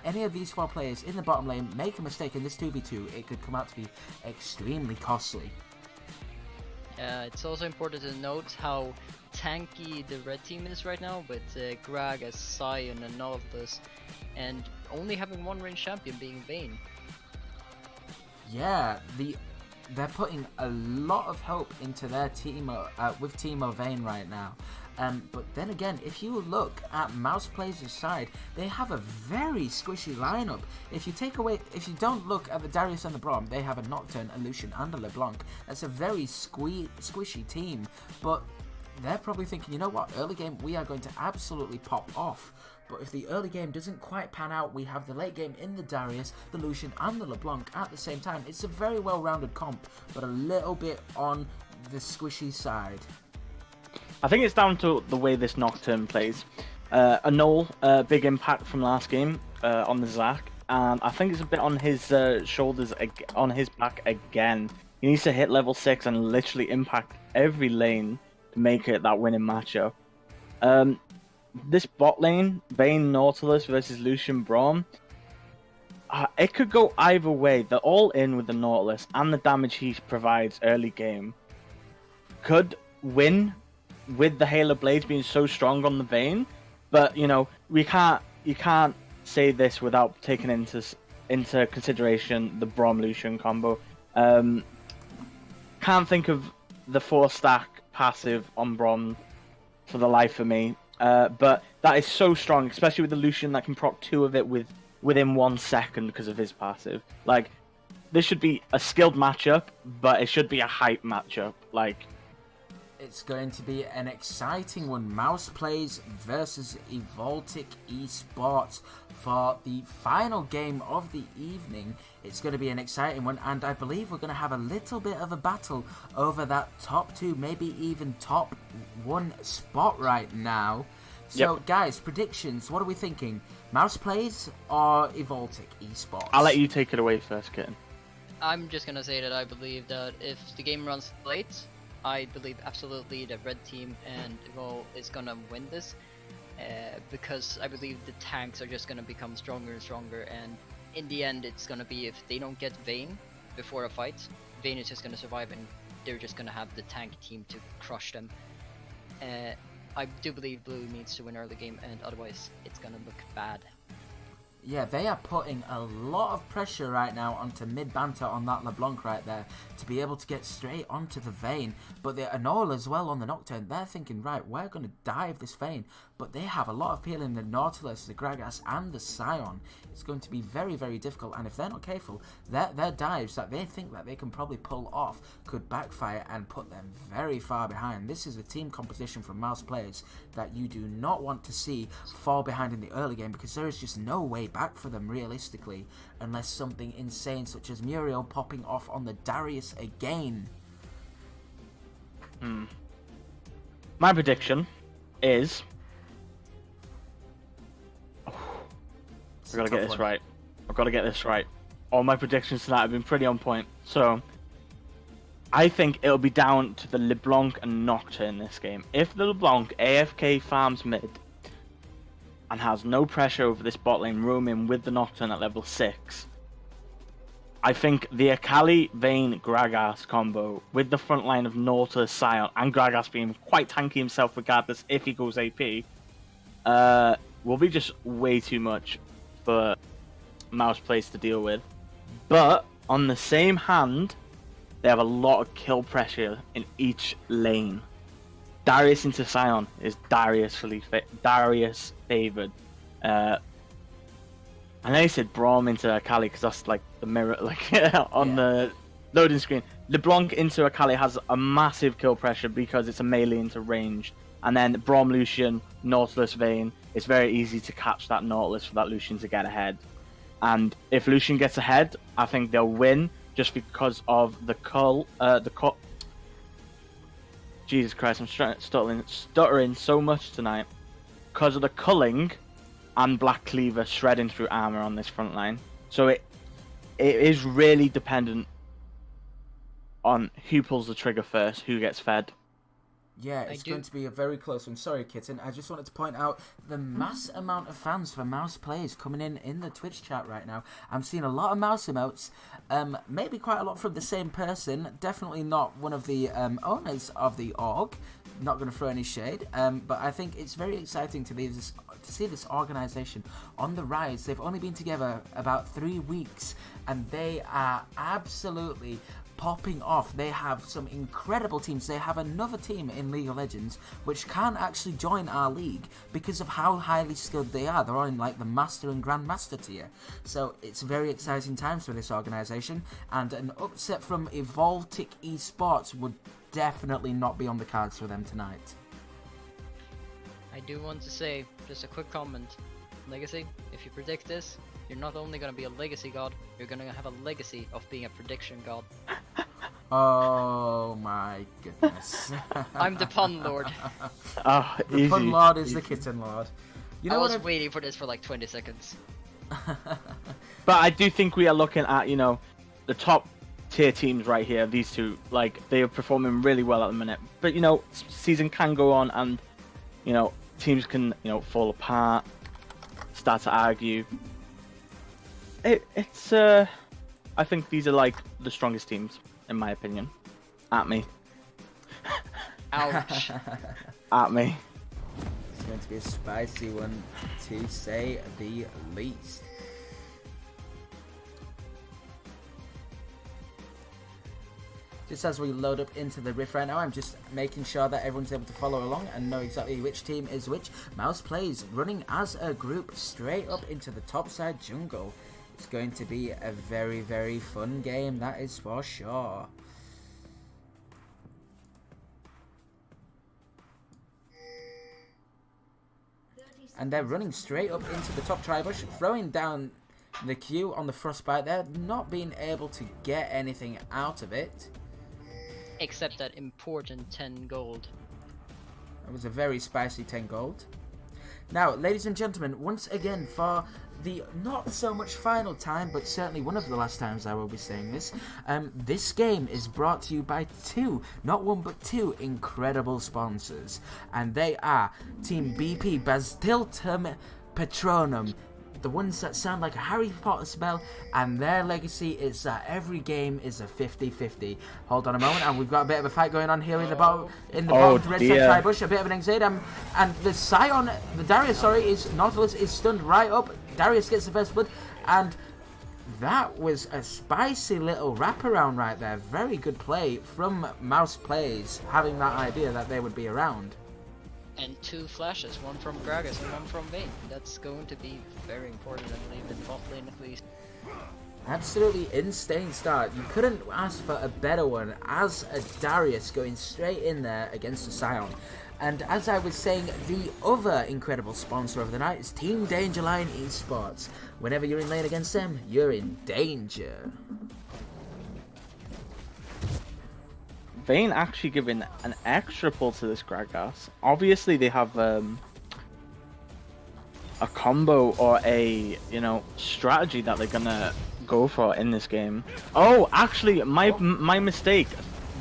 A: any of these 4 players in the bottom lane make a mistake in this 2v2, it could come out to be extremely costly.
F: It's also important to note how tanky the red team is right now, with Gragas, Sion and Nautilus, and only having one range champion being Vayne.
A: Yeah, they're putting a lot of hope into their Teemo, with Teemo Vayne right now. But then again, if you look at Mouse Players' side, they have a very squishy lineup. If you don't look at the Darius and the Braum, they have a Nocturne, a Lucian and a LeBlanc. That's a very squishy team, but they're probably thinking, you know what, early game we are going to absolutely pop off. But if the early game doesn't quite pan out, we have the late game in the Darius, the Lucian and the LeBlanc at the same time. It's a very well-rounded comp, but a little bit on the squishy side.
C: I think it's down to the way this Nocturne plays. A Null, big impact from last game on the Zac, and I think it's a bit on his shoulders, on his back again. He needs to hit level 6 and literally impact every lane to make it that winning matchup. This bot lane, Vayne Nautilus versus Lucian Braum, it could go either way. The all-in with the Nautilus and the damage he provides early game could win with the Halo Blades being so strong on the Vayne. But you know, you can't say this without taking into consideration the Braum Lucian combo. Can't think of the 4-stack passive on Braum for the life of me. But that is so strong, especially with the Lucian that can proc 2 of it within 1 second because of his passive. Like, this should be a skilled matchup, but it should be a hype matchup. Like,
A: it's going to be an exciting one. Mouse Plays versus Evoltic Esports for the final game of the evening. It's going to be an exciting one, and I believe we're going to have a little bit of a battle over that top 2, maybe even top 1 spot right now. So, guys, predictions. What are we thinking? Mouse Plays or Evoltic Esports?
C: I'll let you take it away first, Kitten.
F: I'm just gonna say that I believe that if the game runs late, I believe absolutely the red team and Evo is gonna win this, because I believe the tanks are just gonna become stronger and stronger, and in the end it's gonna be, if they don't get Vayne before a fight, Vayne is just gonna survive and they're just gonna have the tank team to crush them. I do believe blue needs to win early game, and otherwise it's gonna look bad.
A: Yeah, they are putting a lot of pressure right now onto mid banter on that LeBlanc right there to be able to get straight onto the Vayne. But the Anol as well on the Nocturne, they're thinking, right, we're going to dive this Vayne. But they have a lot of peel in the Nautilus, the Gragas and the Scion. It's going to be very, very difficult. And if they're not careful, their dives that they think that they can probably pull off could backfire and put them very far behind. This is a team composition from Mouse players that you do not want to see fall behind in the early game, because there is just no way back for them realistically unless something insane such as Muriel popping off on the Darius again.
C: My prediction is I've got to get this right. I've got to get this right. All my predictions tonight have been pretty on point. So I think it'll be down to the LeBlanc and Nocturne in this game. If the LeBlanc AFK farms mid and has no pressure over this bot lane roaming with the Nocturne at level 6, I think the Akali Vayne Gragas combo with the front line of Nautilus, Scion, and Gragas being quite tanky himself regardless if he goes AP, will be just way too much for Mouse Plays to deal with. But on the same hand, they have a lot of kill pressure in each lane. Darius into Scion is Darius favored. I know you said Braum into Akali because that's like the mirror, like on the loading screen. LeBlanc into Akali has a massive kill pressure because it's a melee into range. And then Braum Lucian, Nautilus Vayne, it's very easy to catch that Nautilus for that Lucian to get ahead. And if Lucian gets ahead, I think they'll win just because of the Jesus Christ, I'm stuttering so much tonight. Because of the culling and Black Cleaver shredding through armor on this front line. So it is really dependent on who pulls the trigger first, who gets fed.
A: Yeah, it's going to be a very close one. Sorry, Kitten. I just wanted to point out the mass amount of fans for Mouse Plays coming in the Twitch chat right now. I'm seeing a lot of mouse emotes. Maybe quite a lot from the same person. Definitely not one of the owners of the org. Not going to throw any shade. But I think it's very exciting to see this organization on the rise. They've only been together about 3 weeks, and they are absolutely popping off. They have some incredible teams. They have another team in League of Legends which can't actually join our league because of how highly skilled they are. They're all in like the Master and Grandmaster tier. So it's very exciting times for this organization, and an upset from Evoltic Esports would definitely not be on the cards for them tonight.
F: I do want to say just a quick comment. Legacy, if you predict this, you're not only going to be a legacy god, you're going to have a legacy of being a prediction god.
A: Oh my goodness.
F: I'm the pun lord.
C: Oh,
A: The
C: easy.
A: pun lord is the kitten lord. You know
F: I
A: what?
F: was
A: I've-
F: waiting for this for like 20 seconds.
C: But I do think we are looking at, the top tier teams right here. These two, like, they are performing really well at the minute. But, season can go on and, teams can, fall apart, start to argue. It's I think these are, like, the strongest teams, in my opinion. At me.
F: Ouch.
C: At me.
A: It's going to be a spicy one, to say the least. Just as we load up into the riff right now, I'm just making sure that everyone's able to follow along and know exactly which team is which. Mouse plays running as a group straight up into the topside jungle. It's going to be a very, very fun game, that is for sure. And they're running straight up into the top tri-bush, throwing down the Q on the frostbite there, not being able to get anything out of it.
F: Except that important 10 gold.
A: It was a very spicy 10 gold. Now, ladies and gentlemen, once again for the not so much final time, but certainly one of the last times I will be saying this, this game is brought to you by two, not one but two, incredible sponsors. And they are Team BP Bastiltum Patronum, the ones that sound like a Harry Potter spell, and their legacy is that every game is a 50-50. Hold on a moment, and we've got a bit of a fight going on here in the bottom, of the red side tri-bush, a bit of an anxiety, and the Scion, the Darius, sorry, Nautilus is stunned right up. Darius gets the first blood, and that was a spicy little wraparound right there. Very good play from Mouse Plays, having that idea that they would be around.
F: And 2 flashes, one from Gragas and one from Vayne. That's going to be very important, I believe, in bot lane at least.
A: Absolutely insane start. You couldn't ask for a better one as a Darius going straight in there against the Scion. And as I was saying, the other incredible sponsor of the night is Team Dangerline Esports. Whenever you're in lane against them, you're in danger.
C: Vayne actually giving an extra pull to this Gragas. Obviously, they have a combo or a strategy that they're gonna go for in this game. Oh, actually, my mistake.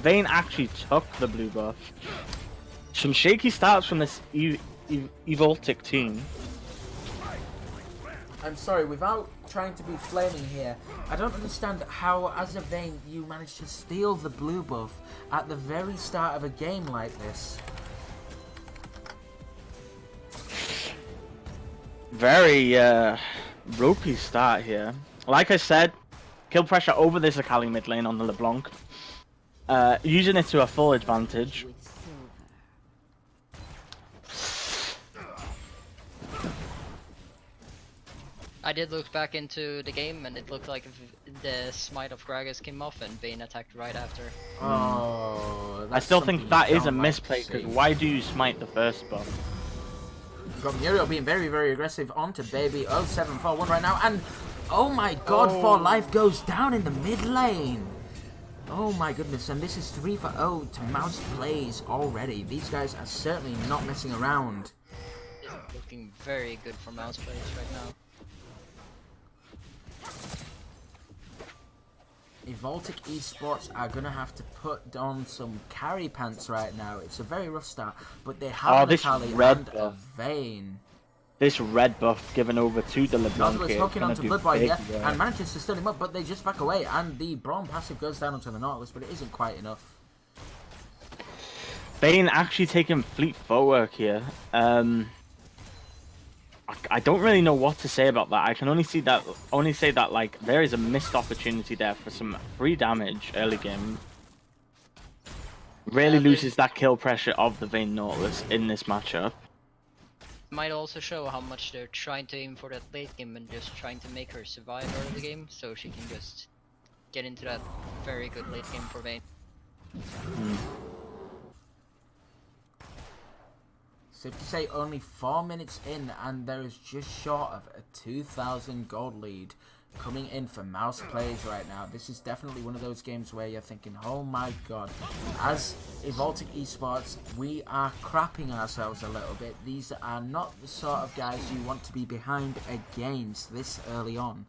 C: Vayne actually took the blue buff. Some shaky starts from this Evoltic team.
A: I'm sorry, without trying to be flaming here, I don't understand how, as a Vayne, you managed to steal the blue buff at the very start of a game like this.
C: Very ropey start here. Like I said, kill pressure over this Akali mid lane on the LeBlanc. Using it to a full advantage.
D: With silver.
F: I did look back into the game and it looked like the smite of Gragas came off and Vayne attacked right after.
A: Oh,
C: I still think that is a misplay, because why do you smite the first buff?
A: You've got Muriel being very, very aggressive onto Baby 0741 right now, and oh my god, For Life goes down in the mid lane. Oh my goodness, and this is 3-0 to Mouse Plays already. These guys are certainly not messing around.
F: It's looking very good for Mouse Plays right now.
A: Evoltic Esports are going to have to put on some carry pants right now. It's a very rough start, but they have an Akali and a Vayne.
C: This red buff given over to the LeBlanc
A: Nautilus
C: is
A: hooking
C: gonna
A: onto
C: do
A: Blood Boy
C: big
A: here
C: work.
A: and manages to stun him up, but they just back away, and the Braum passive goes down onto the Nautilus, but it isn't quite enough.
C: Vayne actually taking fleet footwork here. I don't really know what to say about that. I can only say that like there is a missed opportunity there for some free damage early game. Really loses that kill pressure of the Vayne Nautilus in this matchup.
F: Might also show how much they're trying to aim for that late game and just trying to make her survive early game so she can just get into that very good late game for Vayne.
A: Safe to say only 4 minutes in, and there is just short of a 2,000 gold lead coming in for Mouse Plays right now. This is definitely one of those games where you're thinking, oh my god. As Evoltic Esports, we are crapping ourselves a little bit. These are not the sort of guys you want to be behind against this early on.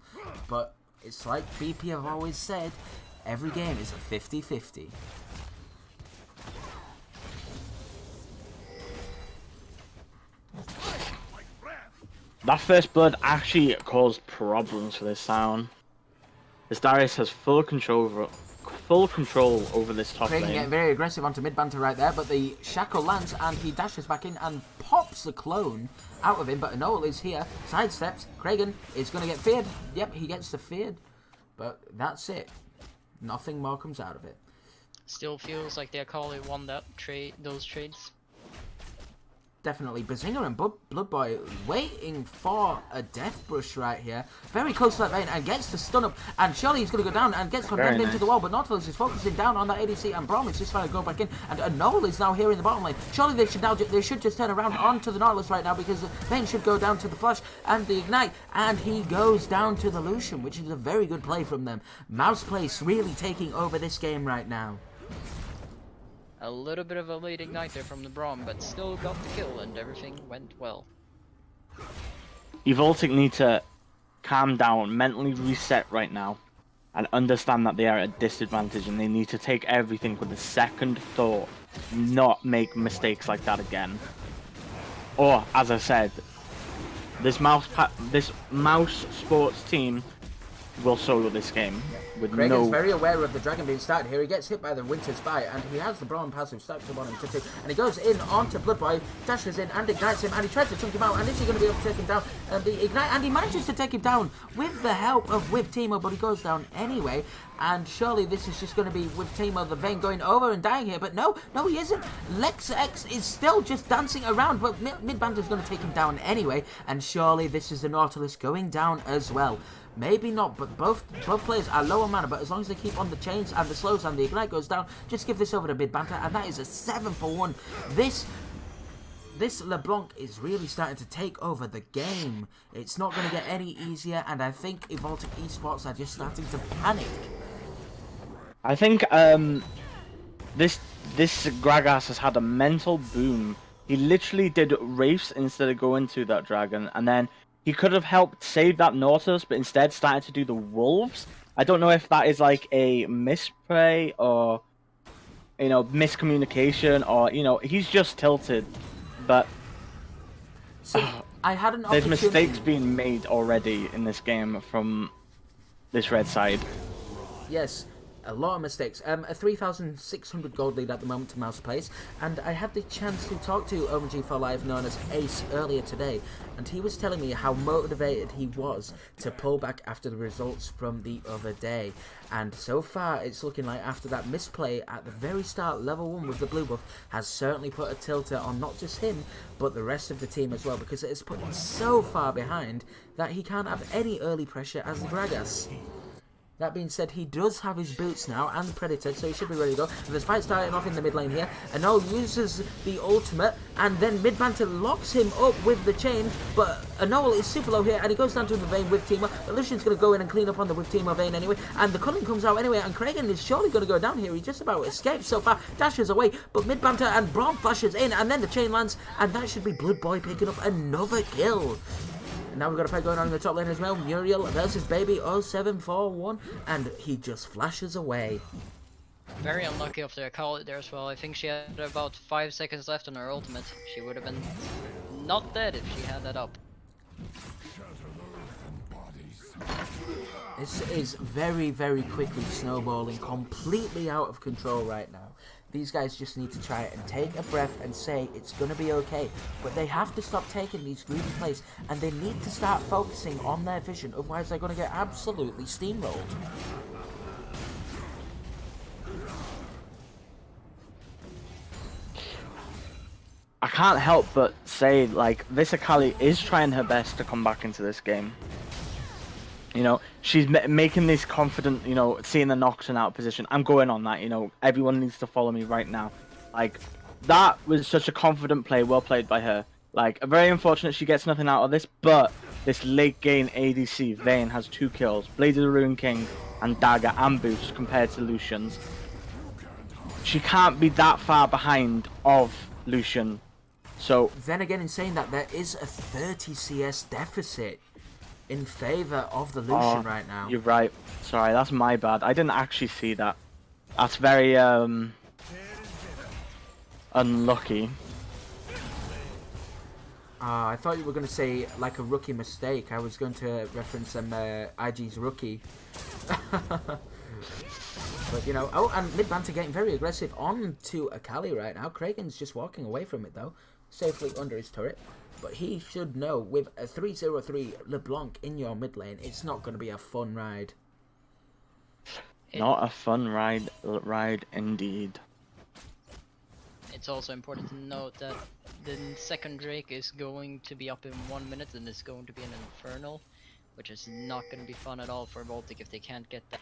A: But it's like BP have always said, every game is a 50-50.
C: That first blood actually caused problems for this sound. This Darius has full control over this top
A: Kraken
C: lane.
A: getting very aggressive onto mid banter right there, but the shackle lands and he dashes back in and pops the clone out of him. But Anole is here, sidesteps. Kraken is going to get feared. Yep, he gets the feared, but that's it. Nothing more comes out of it.
F: Still feels like the Akali won that those trades.
A: Definitely. Bazinga and Blood Boy waiting for a death brush right here. Very close to that lane and gets the stun up. And surely he's going to go down and gets condemned into the wall. But Nautilus is focusing down on that ADC and Braum is just trying to go back in. And Anole is now here in the bottom lane. Surely they should just turn around onto the Nautilus right now because the lane should go down to the Flash and the Ignite. And he goes down to the Lucian, which is a very good play from them. Mouse Place really taking over this game right now.
F: A little bit of a late igniter from the Braum, but still got the kill and everything went well.
C: Evoltic need to calm down, mentally reset right now, and understand that they are at a disadvantage and they need to take everything with a second thought, not make mistakes like that again. Or, as I said, this mouse sports team will solo this game with
A: Kragen's very aware of the dragon being started here. He gets hit by the Winter Spy, and he has the Braum passive stacked up on him too. And he goes in onto Blood Boy, dashes in and ignites him, and he tries to chunk him out. And is he going to be able to take him down? The ignite, and he manages to take him down with the help of With Teemo, but he goes down anyway. And surely this is just going to be With Teemo, the Vayne going over and dying here. But no, he isn't. Lex X is still just dancing around, but Mid Banter's going to take him down anyway. And surely this is the Nautilus going down as well. Maybe not, but both players are low on mana, but as long as they keep on the chains and the slows and the ignite goes down, just give this over to Mid Banter, and that is a 7-for-1. This LeBlanc is really starting to take over the game. It's not going to get any easier, and I think Evoltic Esports are just starting to panic.
C: I think this Gragas has had a mental boom. He literally did Wraiths instead of going to that dragon, and then he could have helped save that Nautilus, but instead started to do the Wolves. I don't know if that is like a misplay or, miscommunication, or, he's just tilted. But
A: See, I had an
C: there's
A: opportunity.
C: mistakes being made already in this game from this red side.
A: Yes, a lot of mistakes. A 3,600 gold lead at the moment to Mouse Place, and I had the chance to talk to OMG4Live, known as Ace, earlier today, and he was telling me how motivated he was to pull back after the results from the other day. And so far, it's looking like after that misplay at the very start, level 1 with the blue buff has certainly put a tilter on not just him, but the rest of the team as well, because it has put him so far behind that he can't have any early pressure as the Gragas. That being said, he does have his boots now and Predator, so he should be ready to go. And there's fight starting off in the mid lane here. Anole uses the ultimate, and then Mid Banter locks him up with the chain. But Anole is super low here, and he goes down to the Vayne with Teemo. The Lucian's going to go in and clean up on the with Teemo Vayne anyway. And the Culling comes out anyway, and Kragen is surely going to go down here. He just about escapes so far, dashes away. But Mid Banter and Braum flashes in, and then the chain lands, and that should be Blood Boy picking up another kill. And now we've got a fight going on in the top lane as well. Muriel versus Baby 0741, and he just flashes away.
F: Very unlucky of the Akali there as well. I think she had about 5 seconds left on her ultimate. She would have been not dead if she had that up.
A: This is very, very quickly snowballing, completely out of control right now. These guys just need to try and take a breath and say it's going to be okay. But they have to stop taking these greedy plays, and they need to start focusing on their vision, otherwise they're going to get absolutely steamrolled.
C: I can't help but say, like, this Akali is trying her best to come back into this game. She's making this confident, seeing the Noxon out position. I'm going on that, everyone needs to follow me right now. Like, that was such a confident play, well played by her. Like, very unfortunate she gets nothing out of this, but this late game ADC, Vayne has 2 kills, Blade of the Ruin King and Dagger and Boost compared to Lucian's. She can't be that far behind of Lucian. So
A: then again, in saying that, there is a 30 CS deficit in favor of the Lucian right now.
C: You're right. Sorry, that's my bad. I didn't actually see that. That's very unlucky.
A: I thought you were going to say like a rookie mistake. I was going to reference IG's rookie. But you know, oh, and mid banter getting very aggressive on to Akali right now. Kragen's just walking away from it though, safely under his turret. But he should know with a 3-0-3 LeBlanc in your mid lane, it's not going to be a fun ride.
C: Not a fun ride indeed.
F: It's also important to note that the second Drake is going to be up in 1 minute and it's going to be an Infernal, which is not going to be fun at all for Baltic if they can't get that.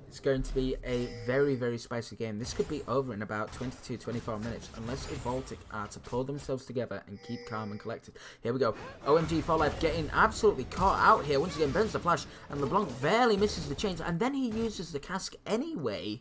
A: It's going to be a very, very spicy game. This could be over in about 22-24 minutes unless Baltic are to pull themselves together and keep calm and collected. Here we go. OMG 4Life getting absolutely caught out here. Once again, burns the flash, and LeBlanc barely misses the chains, and then he uses the cask anyway.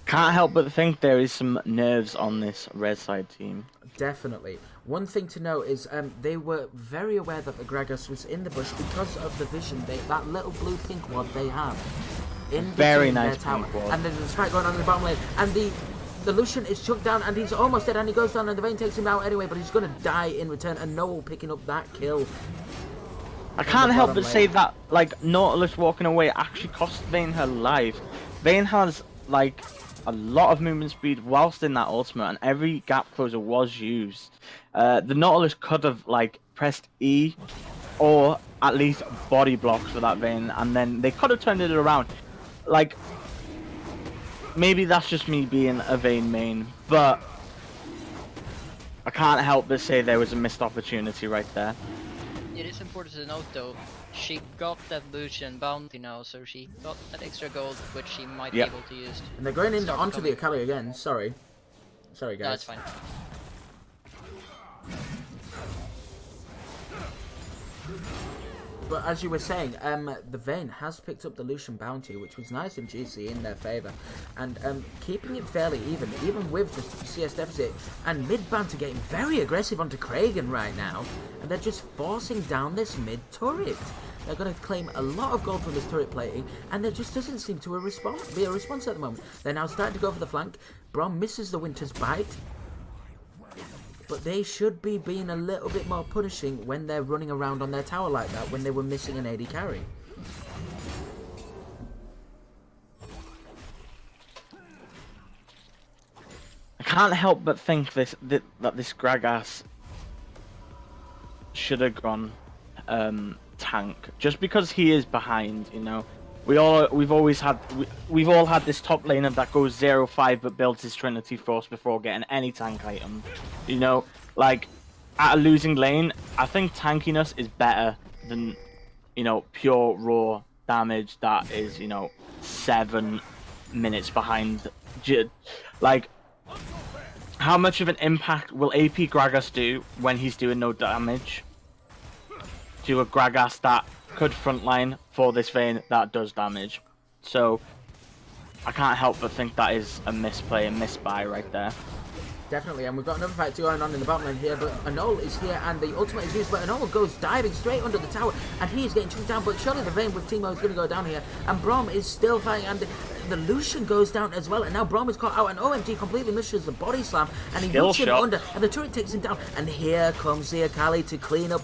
C: Can't help but think there is some nerves on this red side team.
A: Definitely. One thing to note is they were very aware that the Gragas was in the bush because of the vision, that little blue-pink wad they have in
C: very
A: between
C: nice
A: their tower.
C: pink wad.
A: And then there's a fight going on in the bottom lane, and the Lucian is chucked down, and he's almost dead, and he goes down, and the Vayne takes him out anyway, but he's going to die in return, and Noel picking up that kill.
C: I can't help but say that, like, Nautilus walking away actually cost Vayne her life. Vayne has, like, a lot of movement speed whilst in that ultimate, and every gap closer was used. The Nautilus could have, like, pressed E or at least body blocks for that Vayne, and then they could have turned it around. Like, maybe that's just me being a Vayne main, but I can't help but say there was a missed opportunity right there.
F: It is important to note though, she got that Lucian bounty now, so she got that extra gold which she might be able to use.
A: And they're going in onto the Akali again, sorry. Sorry guys.
F: No, that's fine.
A: But as you were saying, the Vayne has picked up the Lucian bounty, which was nice and juicy in their favour. And keeping it fairly even with the CS deficit. And mid-banter getting very aggressive onto Kragen right now. And they're just forcing down this mid-turret. They're going to claim a lot of gold from this turret plating, and there just doesn't seem to be a response at the moment. They're now starting to go for the flank. Braum misses the Winter's Bite. But they should be being a little bit more punishing when they're running around on their tower like that, when they were missing an AD carry.
C: I can't help but think that this Gragas should have gone tank, just because he is behind, you know. We've all had this top laner that goes 0-5 but builds his Trinity Force before getting any tank item. You know, like at a losing lane, I think tankiness is better than, you know, pure raw damage that is, you know, 7 minutes behind. Like, how much of an impact will AP Gragas do when he's doing no damage to a Gragas that could frontline for this Vayne that does damage? So I can't help but think that is a misplay, a misbuy right there.
A: Definitely, and we've got another fight going on in the bottom lane here, but Anol is here, and the ultimate is used, but Anol goes diving straight under the tower, and he is getting chucked down, but surely the Vayne with Teemo is going to go down here, and Braum is still fighting, and the Lucian goes down as well, and now Braum is caught out, and OMG completely misses the body slam, and he hits him under, and the turret takes him down, and here comes the Akali to clean up,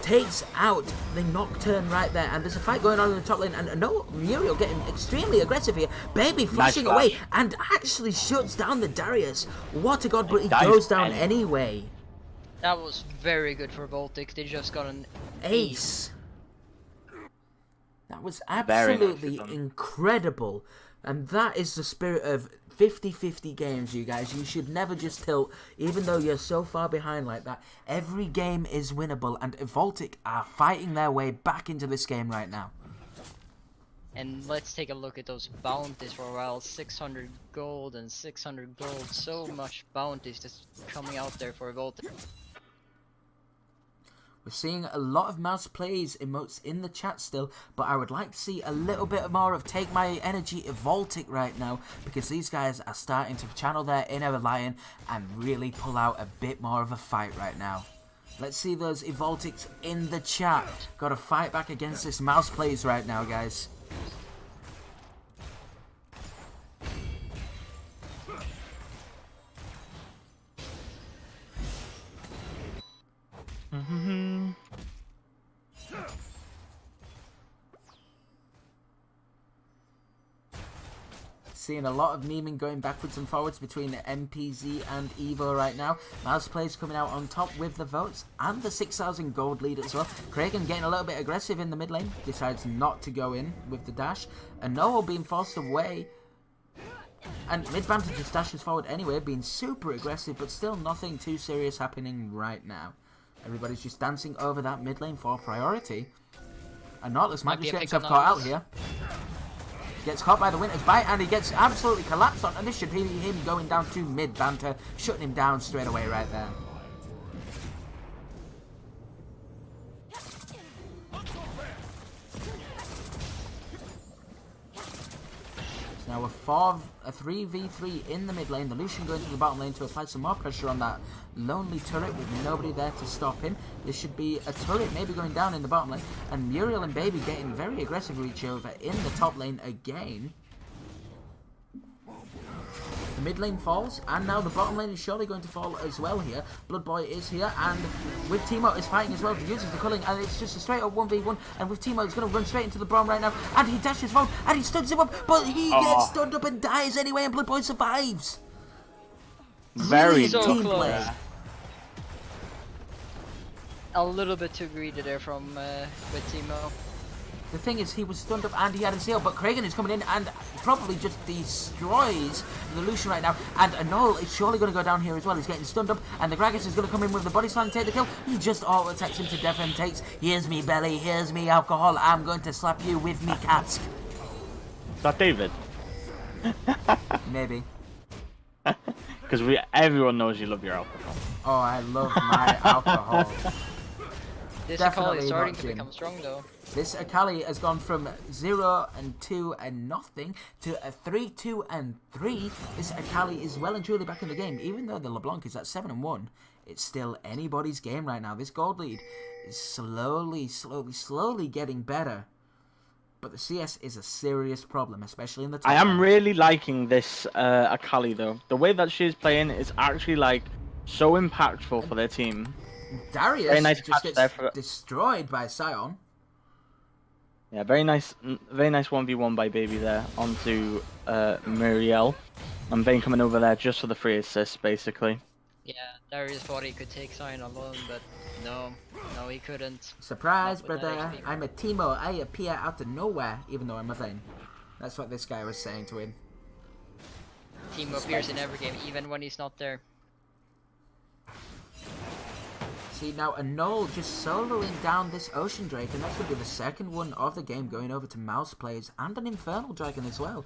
A: takes out the Nocturne right there, and there's a fight going on in the top lane, and Muriel getting extremely aggressive here, Baby flashing away, and actually shuts down the Darius. What a god, but he goes down anyway.
F: That was very good for Baltic, they just got an
A: ace. That was absolutely incredible, and that is the spirit of 50-50 games, you guys. You should never just tilt, even though you're so far behind like that. Every game is winnable, and Baltic are fighting their way back into this game right now.
F: And let's take a look at those bounties for a while. 600 gold and 600 gold. So much bounties just coming out there for a Voltic.
A: We're seeing a lot of mouse plays emotes in the chat still, but I would like to see a little bit more of Take My Energy Evoltic right now, because these guys are starting to channel their inner lion and really pull out a bit more of a fight right now. Let's see those Evoltics in the chat. Got to fight back against this mouse plays right now, guys. Seeing a lot of memeing going backwards and forwards between MPZ and Evo right now. Mouse plays coming out on top with the votes and the 6,000 gold lead as well. Kragan getting a little bit aggressive in the mid lane. Decides not to go in with the dash. And Noel being forced away. And mid banter just dashes forward anyway, being super aggressive, but still nothing too serious happening right now. Everybody's just dancing over that mid lane for priority. And Nautilus might just get himself caught out here. Gets caught by the Winter's Bite, and he gets absolutely collapsed on, and this should be him going down to mid banter, shutting him down straight away right there. Now a 3v3 in the mid lane. The Lucian going to the bottom lane to apply some more pressure on that lonely turret with nobody there to stop him. There should be a turret maybe going down in the bottom lane. And Muriel and Baby getting very aggressive reach over in the top lane again. The mid lane falls, and now the bottom lane is surely going to fall as well here. Blood Boy is here, and with Teemo is fighting as well. He uses the culling, and it's just a straight up 1v1. And with Teemo, he's going to run straight into the bomb right now, and he dashes forward, and he stuns him up, but he gets stunned up and dies anyway, and Blood Boy survives.
C: Very
F: so
A: team
F: close.
A: play.
F: A little bit too greedy there from with Teemo.
A: The thing is, he was stunned up and he had a seal, but Kragan is coming in and probably just destroys the Lucian right now. And Anol is surely going to go down here as well. He's getting stunned up, and the Gragas is going to come in with the body slam and take the kill. He just auto-attacks him to death and takes, here's me belly, here's me alcohol, I'm going to slap you with me cask.
C: Is that David?
A: Maybe.
C: Because everyone knows you love your alcohol.
A: Oh, I love my alcohol.
F: This Akali
A: Definitely
F: is starting
A: not
F: to
A: Jin.
F: become strong though.
A: This Akali has gone from 0 and 2 and nothing to a 3, 2 and 3. This Akali is well and truly back in the game. Even though the LeBlanc is at 7 and 1, it's still anybody's game right now. This gold lead is slowly getting better. But the CS is a serious problem, especially in the top
C: I am
A: lane.
C: really liking this Akali though. The way that she's playing is actually like so impactful for their team.
A: Darius
C: Very nice
A: just
C: catch
A: gets
C: there for-
A: destroyed by Sion.
C: Yeah, very nice 1v1 by Baby there onto Muriel. And Vayne coming over there just for the free assist, basically.
F: Yeah, Darius thought he could take Sion alone, but no, he couldn't.
A: Surprise,
F: Not with that
A: brother.
F: HP.
A: I'm a Teemo. I appear out of nowhere, even though I'm a Vayne. That's what this guy was saying to him.
F: Teemo appears in every game, even when he's not there.
A: See, now Anol just soloing down this Ocean Drake, and that's going to be the second one of the game going over to Mouse Plays and an Infernal Dragon as well.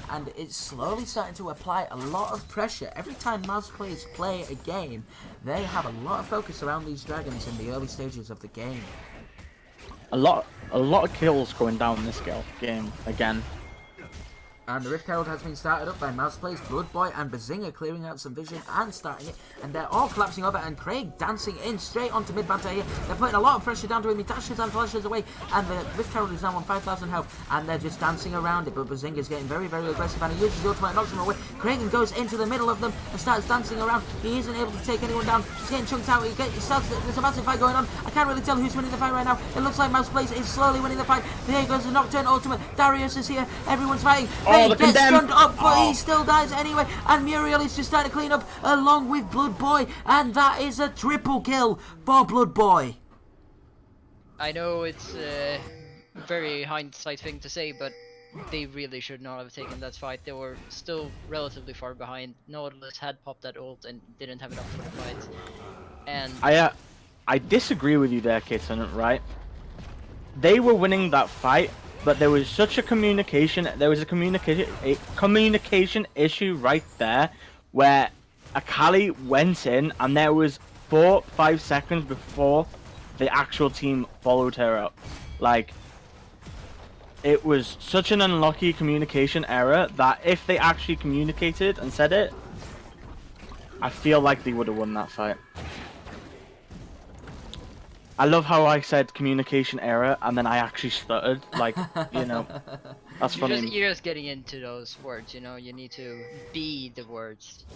A: And it's slowly starting to apply a lot of pressure. Every time Mouse Plays play a game, they have a lot of focus around these dragons in the early stages of the game.
C: A lot of kills going down this game again.
A: And the Rift Herald has been started up by Mouse Plays, Blood Boy and Bazinga clearing out some vision and starting it. And they're all collapsing over, and Craig dancing in straight onto mid-banter here. They're putting a lot of pressure down to him. He dashes and flashes away, and the Rift Herald is now on 5,000 health. And they're just dancing around it, but Bazinga's getting very, very aggressive, and he uses the ultimate and knocks him away. Kragan goes into the middle of them and starts dancing around. He isn't able to take anyone down. He's getting chunked out. There's a massive fight going on. I can't really tell who's winning the fight right now. It looks like Mouse Plays is slowly winning the fight. There goes the Nocturne ultimate. Darius is here. Everyone's fighting. He gets stunned up, but he still dies anyway. And Muriel is just starting to clean up along with Blood Boy. And that is a triple kill for Blood Boy.
F: I know it's a very hindsight thing to say, but they really should not have taken that fight. They were still relatively far behind. Nautilus had popped that ult and didn't have enough for the fight. And
C: I disagree with you there, Kítten, right? They were winning that fight but there was such a communication issue right there where Akali went in and there was 4-5 seconds before the actual team followed her up. Like, it was such an unlucky communication error that if they actually communicated and said it, I feel like they would have won that fight. I love how I said communication error and then I actually stuttered. Like, you know, that's funny.
F: You're just getting into those words, you know. You need to be the words.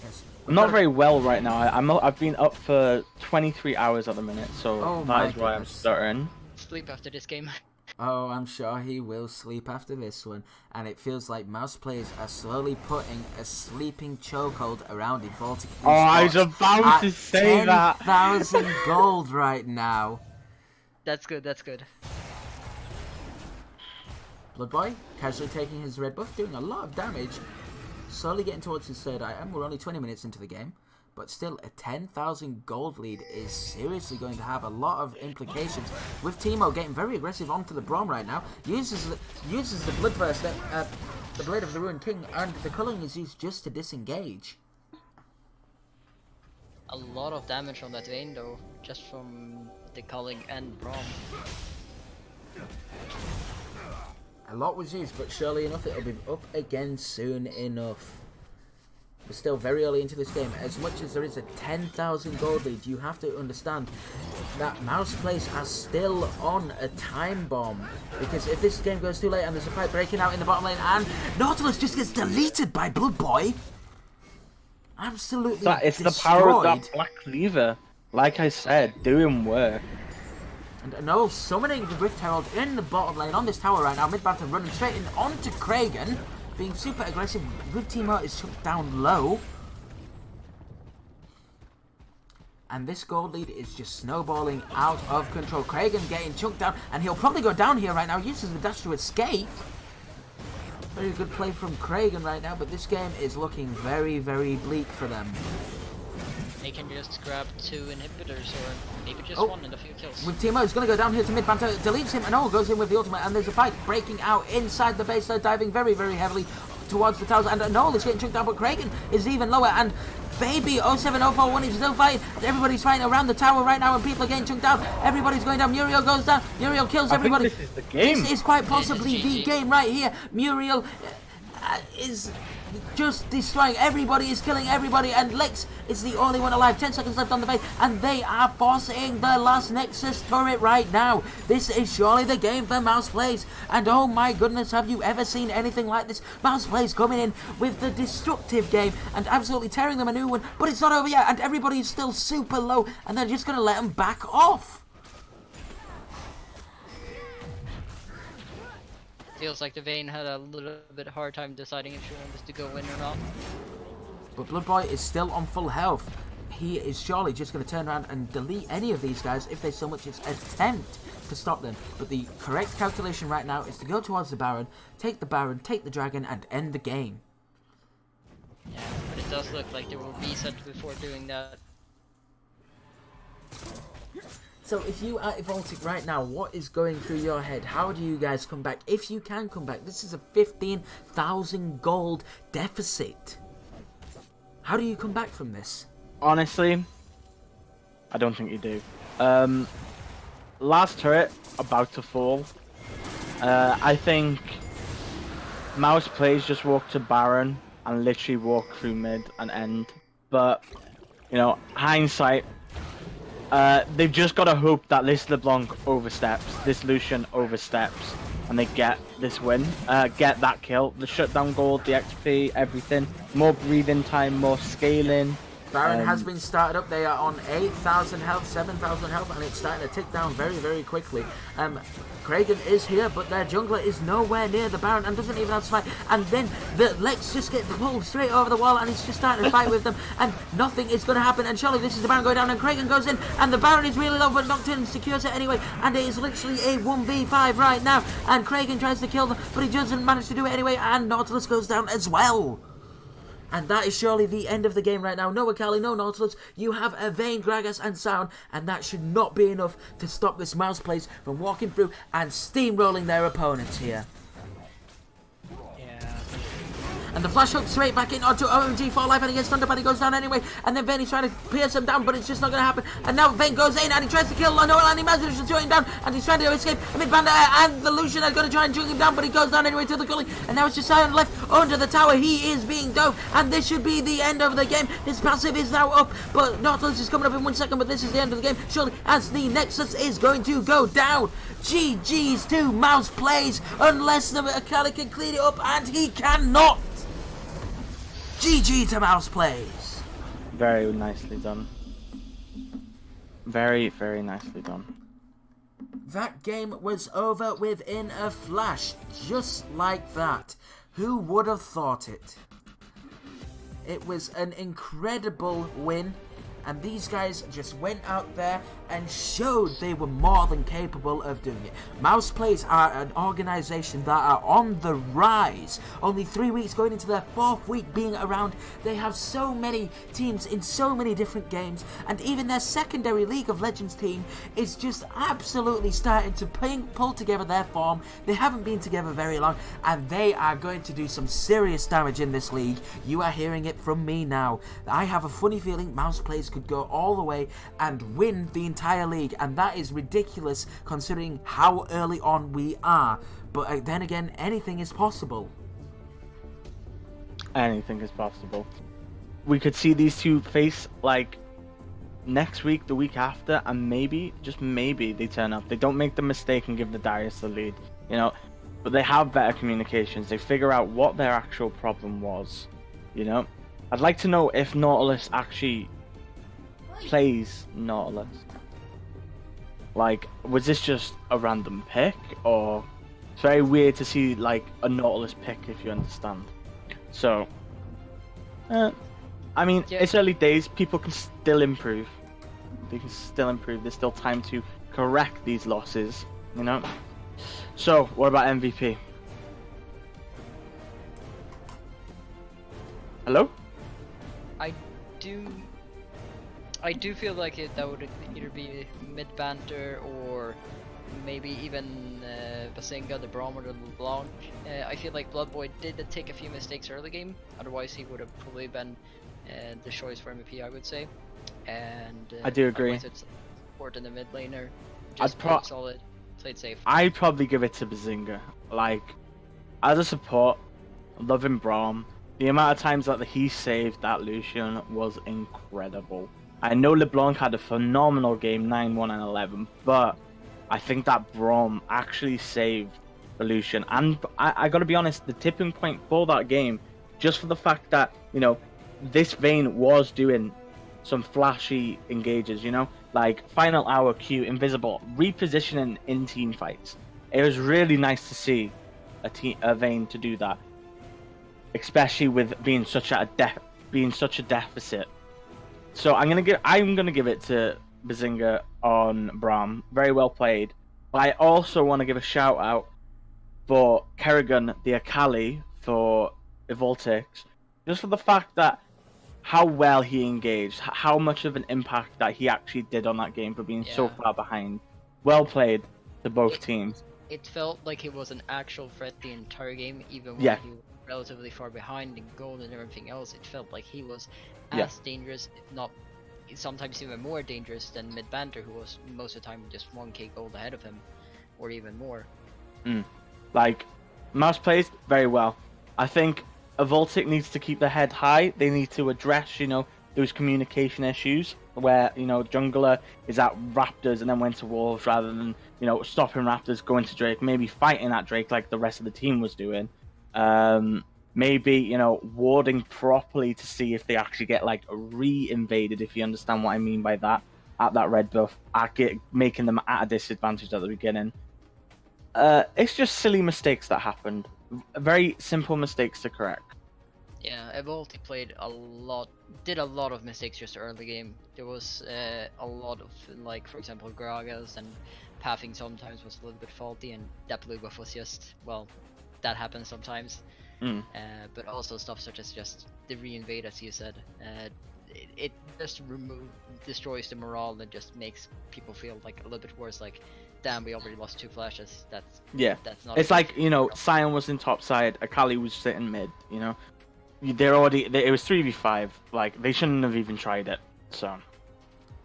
A: Yes.
C: I'm not very well right now. I've been up for 23 hours at the minute, so that is why I'm stuttering.
F: Sleep after this game.
A: Oh, I'm sure he will sleep after this one, and it feels like mouse players are slowly putting a sleeping chokehold around Evoltic.
C: Oh, I was about to say that.
A: 10,000 gold right now.
F: That's good, that's good.
A: Blood Boy casually taking his red buff, doing a lot of damage, slowly getting towards his third item. We're only 20 minutes into the game, but still a 10,000 gold lead is seriously going to have a lot of implications. With Teemo getting very aggressive onto the Braum right now, uses the Bloodburst, the Blade of the Ruined King, and the culling is used just to disengage.
F: A lot of damage on that Vayne though, just from the culling and Braum.
A: A lot was used, but surely enough it'll be up again soon enough. We're still very early into this game. As much as there is a 10,000 gold lead, you have to understand that mouse players are still on a time bomb. Because if this game goes too late and there's a fight breaking out in the bottom lane and Nautilus just gets deleted by Blood Boy, absolutely
C: It's
A: destroyed.
C: the power of that Black Cleaver. Like I said, doing work.
A: And no, summoning the Rift Herald in the bottom lane on this tower right now. Mid-battle running straight in onto Kragan. Being super aggressive, with Teemo is chucked down low. And this gold lead is just snowballing out of control. Kragan getting chunked down, and he'll probably go down here right now. Uses the dash to escape. Very good play from Kragan right now, but this game is looking very, very bleak for them.
F: They can just grab 2 inhibitors or maybe just 1 and a few kills.
A: With Teemo, he's going to go down here to mid-banter, deletes him, and all goes in with the ultimate, and there's a fight breaking out inside the base. They're diving very, very heavily towards the towers, and Noel is getting chunked down, but Kragan is even lower, and baby 07041 is still fighting. Everybody's fighting around the tower right now, and people are getting chunked down. Everybody's going down. Muriel goes down. Muriel kills everybody.
C: I think this is the game.
A: This is quite possibly
F: This is
A: the
F: GG.
A: game right here. Muriel is just destroying everybody, is killing everybody, and Lex is the only one alive. 10 seconds left on the base, and they are forcing the last Nexus turret right now. This is surely the game for mouse plays, and oh my goodness, have you ever seen anything like this? Mouse plays coming in with the destructive game and absolutely tearing them a new one, but it's not over yet, and everybody is still super low, and they're just going to let them back off.
F: Feels like the Vayne had a little bit hard time deciding if she wanted to go in or not.
A: But Blood Boy is still on full health. He is surely just going to turn around and delete any of these guys if they so much as attempt to stop them. But the correct calculation right now is to go towards the Baron, take the Dragon, and end the game.
F: Yeah, but it does look like they will reset before doing that.
A: So if you are Evoltic right now, what is going through your head? How do you guys come back? If you can come back, this is a 15,000 gold deficit. How do you come back from this?
C: Honestly, I don't think you do. Last turret about to fall. I think mouse plays just walk to Baron and literally walk through mid and end. But, you know, hindsight, they've just got to hope that this LeBlanc oversteps, this Lucian oversteps, and they get this win, get that kill, the shutdown gold, the XP, everything, more breathing time, more scaling.
A: Baron has been started up. They are on 8,000 health, 7,000 health, and it's starting to tick down very, very quickly. Kragan is here, but their jungler is nowhere near the Baron and doesn't even have to fight. And then the Lex just gets pulled straight over the wall, and he's just starting to fight with them, and nothing is going to happen. And surely this is the Baron going down, and Kragan goes in, and the Baron is really low, but Nocturne secures it anyway, and it is literally a 1v5 right now. And Kragan tries to kill them, but he doesn't manage to do it anyway, and Nautilus goes down as well. And that is surely the end of the game right now. No Akali, no Nautilus. You have a Vayne, Gragas, and Sound, and that should not be enough to stop this Mouse Plays from walking through and steamrolling their opponents here. And the flash hook straight back in onto OMG for life, and he gets stunned up and he goes down anyway. And then Vayne is trying to pierce him down, but it's just not going to happen. And now Vayne goes in and he tries to kill Noel, and he manages to shoot him down, and he's trying to escape. And Mid-Bander and the Lucian are going to try and juke him down, but he goes down anyway to the gully. And now it's just Sion left under the tower. He is being dove, and this should be the end of the game. His passive is now up, but Nautilus is coming up in 1 second, but this is the end of the game, surely, as the Nexus is going to go down. GG's to Mouse Plays, unless the Akali can clean it up, and he cannot. GG to Mouse Plays.
C: Very nicely done. Very, very nicely done.
A: That game was over within a flash, just like that. Who would have thought it? It was an incredible win, and these guys just went out there and showed they were more than capable of doing it. Mouse Plays are an organisation that are on the rise. Only 3 weeks going into their 4th week being around, they have so many teams in so many different games, and even their secondary League of Legends team is just absolutely starting to pull together their form. They haven't been together very long, and they are going to do some serious damage in this league. You are hearing it from me now. I have a funny feeling Mouse Plays could go all the way and win the entire league, and that is ridiculous considering how early on we are. But then again, anything is possible.
C: Anything is possible. We could see these two face like next week, the week after, and maybe, just maybe, they turn up. They don't make the mistake and give the Darius the lead, you know, but they have better communications. They figure out what their actual problem was, you know. I'd like to know if Nautilus actually plays Nautilus. Like, was this just a random pick, or it's very weird to see like a Nautilus pick, if you understand. So, I mean,
F: Yeah.
C: it's early days. People can still improve. They can still improve. There's still time to correct these losses, you know. So, what about MVP? Hello?
F: I do feel like that would either be Mid-Banter or maybe even Bazinga, the Braum, or the LeBlanc. I feel like Bloodboy did take a few mistakes early game, otherwise he would have probably been the choice for MVP, I would say. And
C: I do agree.
F: Support in the mid laner,
C: I'd
F: just played solid, played safe.
C: I'd probably give it to Bazinga. Like, as a support, loving Braum, the amount of times that he saved that Lucian was incredible. I know LeBlanc had a phenomenal game, 9-1 and 11, but I think that Braum actually saved the Lucian. And I gotta be honest, the tipping point for that game, just for the fact that, you know, this Vayne was doing some flashy engages, you know, like final hour Q, invisible, repositioning in team fights. It was really nice to see a Vayne to do that, especially with being such a deficit. So I'm gonna give it to Bazinga on Braum. Very well played. But I also want to give a shout out for Kerrigan the Akali for Evoltix, just for the fact that how well he engaged, how much of an impact that he actually did on that game for being so far behind. Well played to both teams.
F: It felt like he was an actual threat the entire game, even when he was relatively far behind in gold and everything else. It felt like he was as dangerous, if not sometimes even more dangerous than Mid-Banter, who was most of the time just 1k gold ahead of him, or even more.
C: Like, Mouse plays very well. I think Evoltic needs to keep their head high. They need to address, you know, those communication issues where, you know, jungler is at Raptors and then went to Wolves rather than, you know, stopping Raptors, going to Drake, maybe fighting at Drake like the rest of the team was doing. Maybe, you know, warding properly to see if they actually get, like, re-invaded, if you understand what I mean by that, at that red buff, making them at a disadvantage at the beginning. It's just silly mistakes that happened. Very simple mistakes to correct.
F: Yeah, Evolti did a lot of mistakes just early game. There was a lot of, like, for example, Gragas, and pathing sometimes was a little bit faulty, and that blue buff was just, well, that happens sometimes. But also stuff such as just the reinvade, as you said. It just destroys the morale and just makes people feel like a little bit worse. Like, damn, we already lost 2 flashes. That's not.
C: It's like, you know, Sion was in top side, Akali was sitting mid. You know, it was 3v5. Like, they shouldn't have even tried it. So.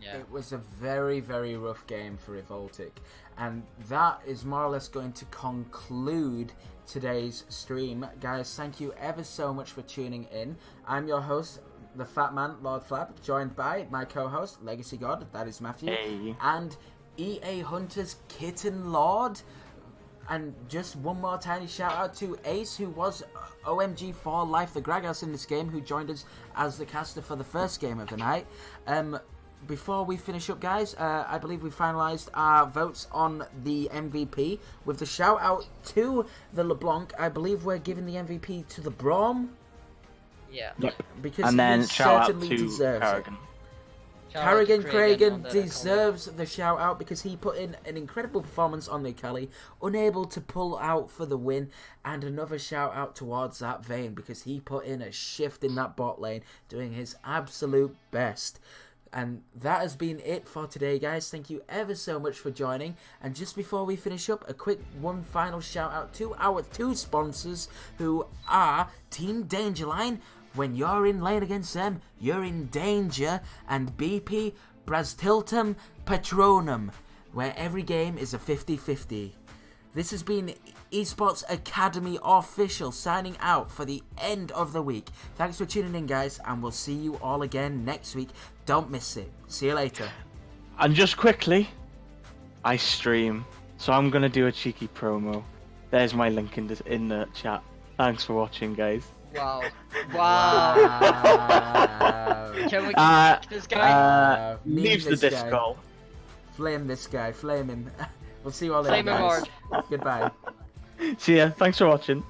F: Yeah.
A: It was a very, very rough game for Evoltic. And that is more or less going to conclude today's stream. Guys, thank you ever so much for tuning in. I'm your host, the Fat Man, LordFlab, joined by my co-host, Legacy God, that is Matthew, and EA Hunters Kitten Lord. And just one more tiny shout out to Ace, who was OMG4 Life the Graghouse in this game, who joined us as the caster for the first game of the night. Before we finish up, guys, I believe we finalised our votes on the MVP. With the shout out to the LeBlanc, I believe we're giving the MVP to the Braum.
F: Yeah.
C: Yep.
A: Because
C: And then
A: he
C: shout out
A: certainly
C: to
A: deserves it.
C: Karrigan.
A: Karrigan Kragan
F: on the
A: deserves the shout out because he put in an incredible performance on the Akali, unable to pull out for the win, and another shout out towards that Vayne because he put in a shift in that bot lane, doing his absolute best. And that has been it for today, guys. Thank you ever so much for joining. And just before we finish up, a quick one final shout out to our 2 sponsors, who are Team Dangerline. When you're in lane against them, you're in danger. And BP Brastiltum Patronum, where every game is a 50-50. This has been Esports Academy Official signing out for the end of the week. Thanks for tuning in, guys, and we'll see you all again next week. Don't miss it. See you later.
C: And just quickly, I stream, so I'm gonna do a cheeky promo. There's my link in the chat. Thanks for watching, guys.
F: Wow. Wow. Can we get this guy?
C: Leaves the
A: this guy.
C: disco.
A: Flame this guy. Flame him. We'll see you all later,
F: Flame him
A: guys.
F: hard.
A: Goodbye.
C: See ya. Thanks for watching.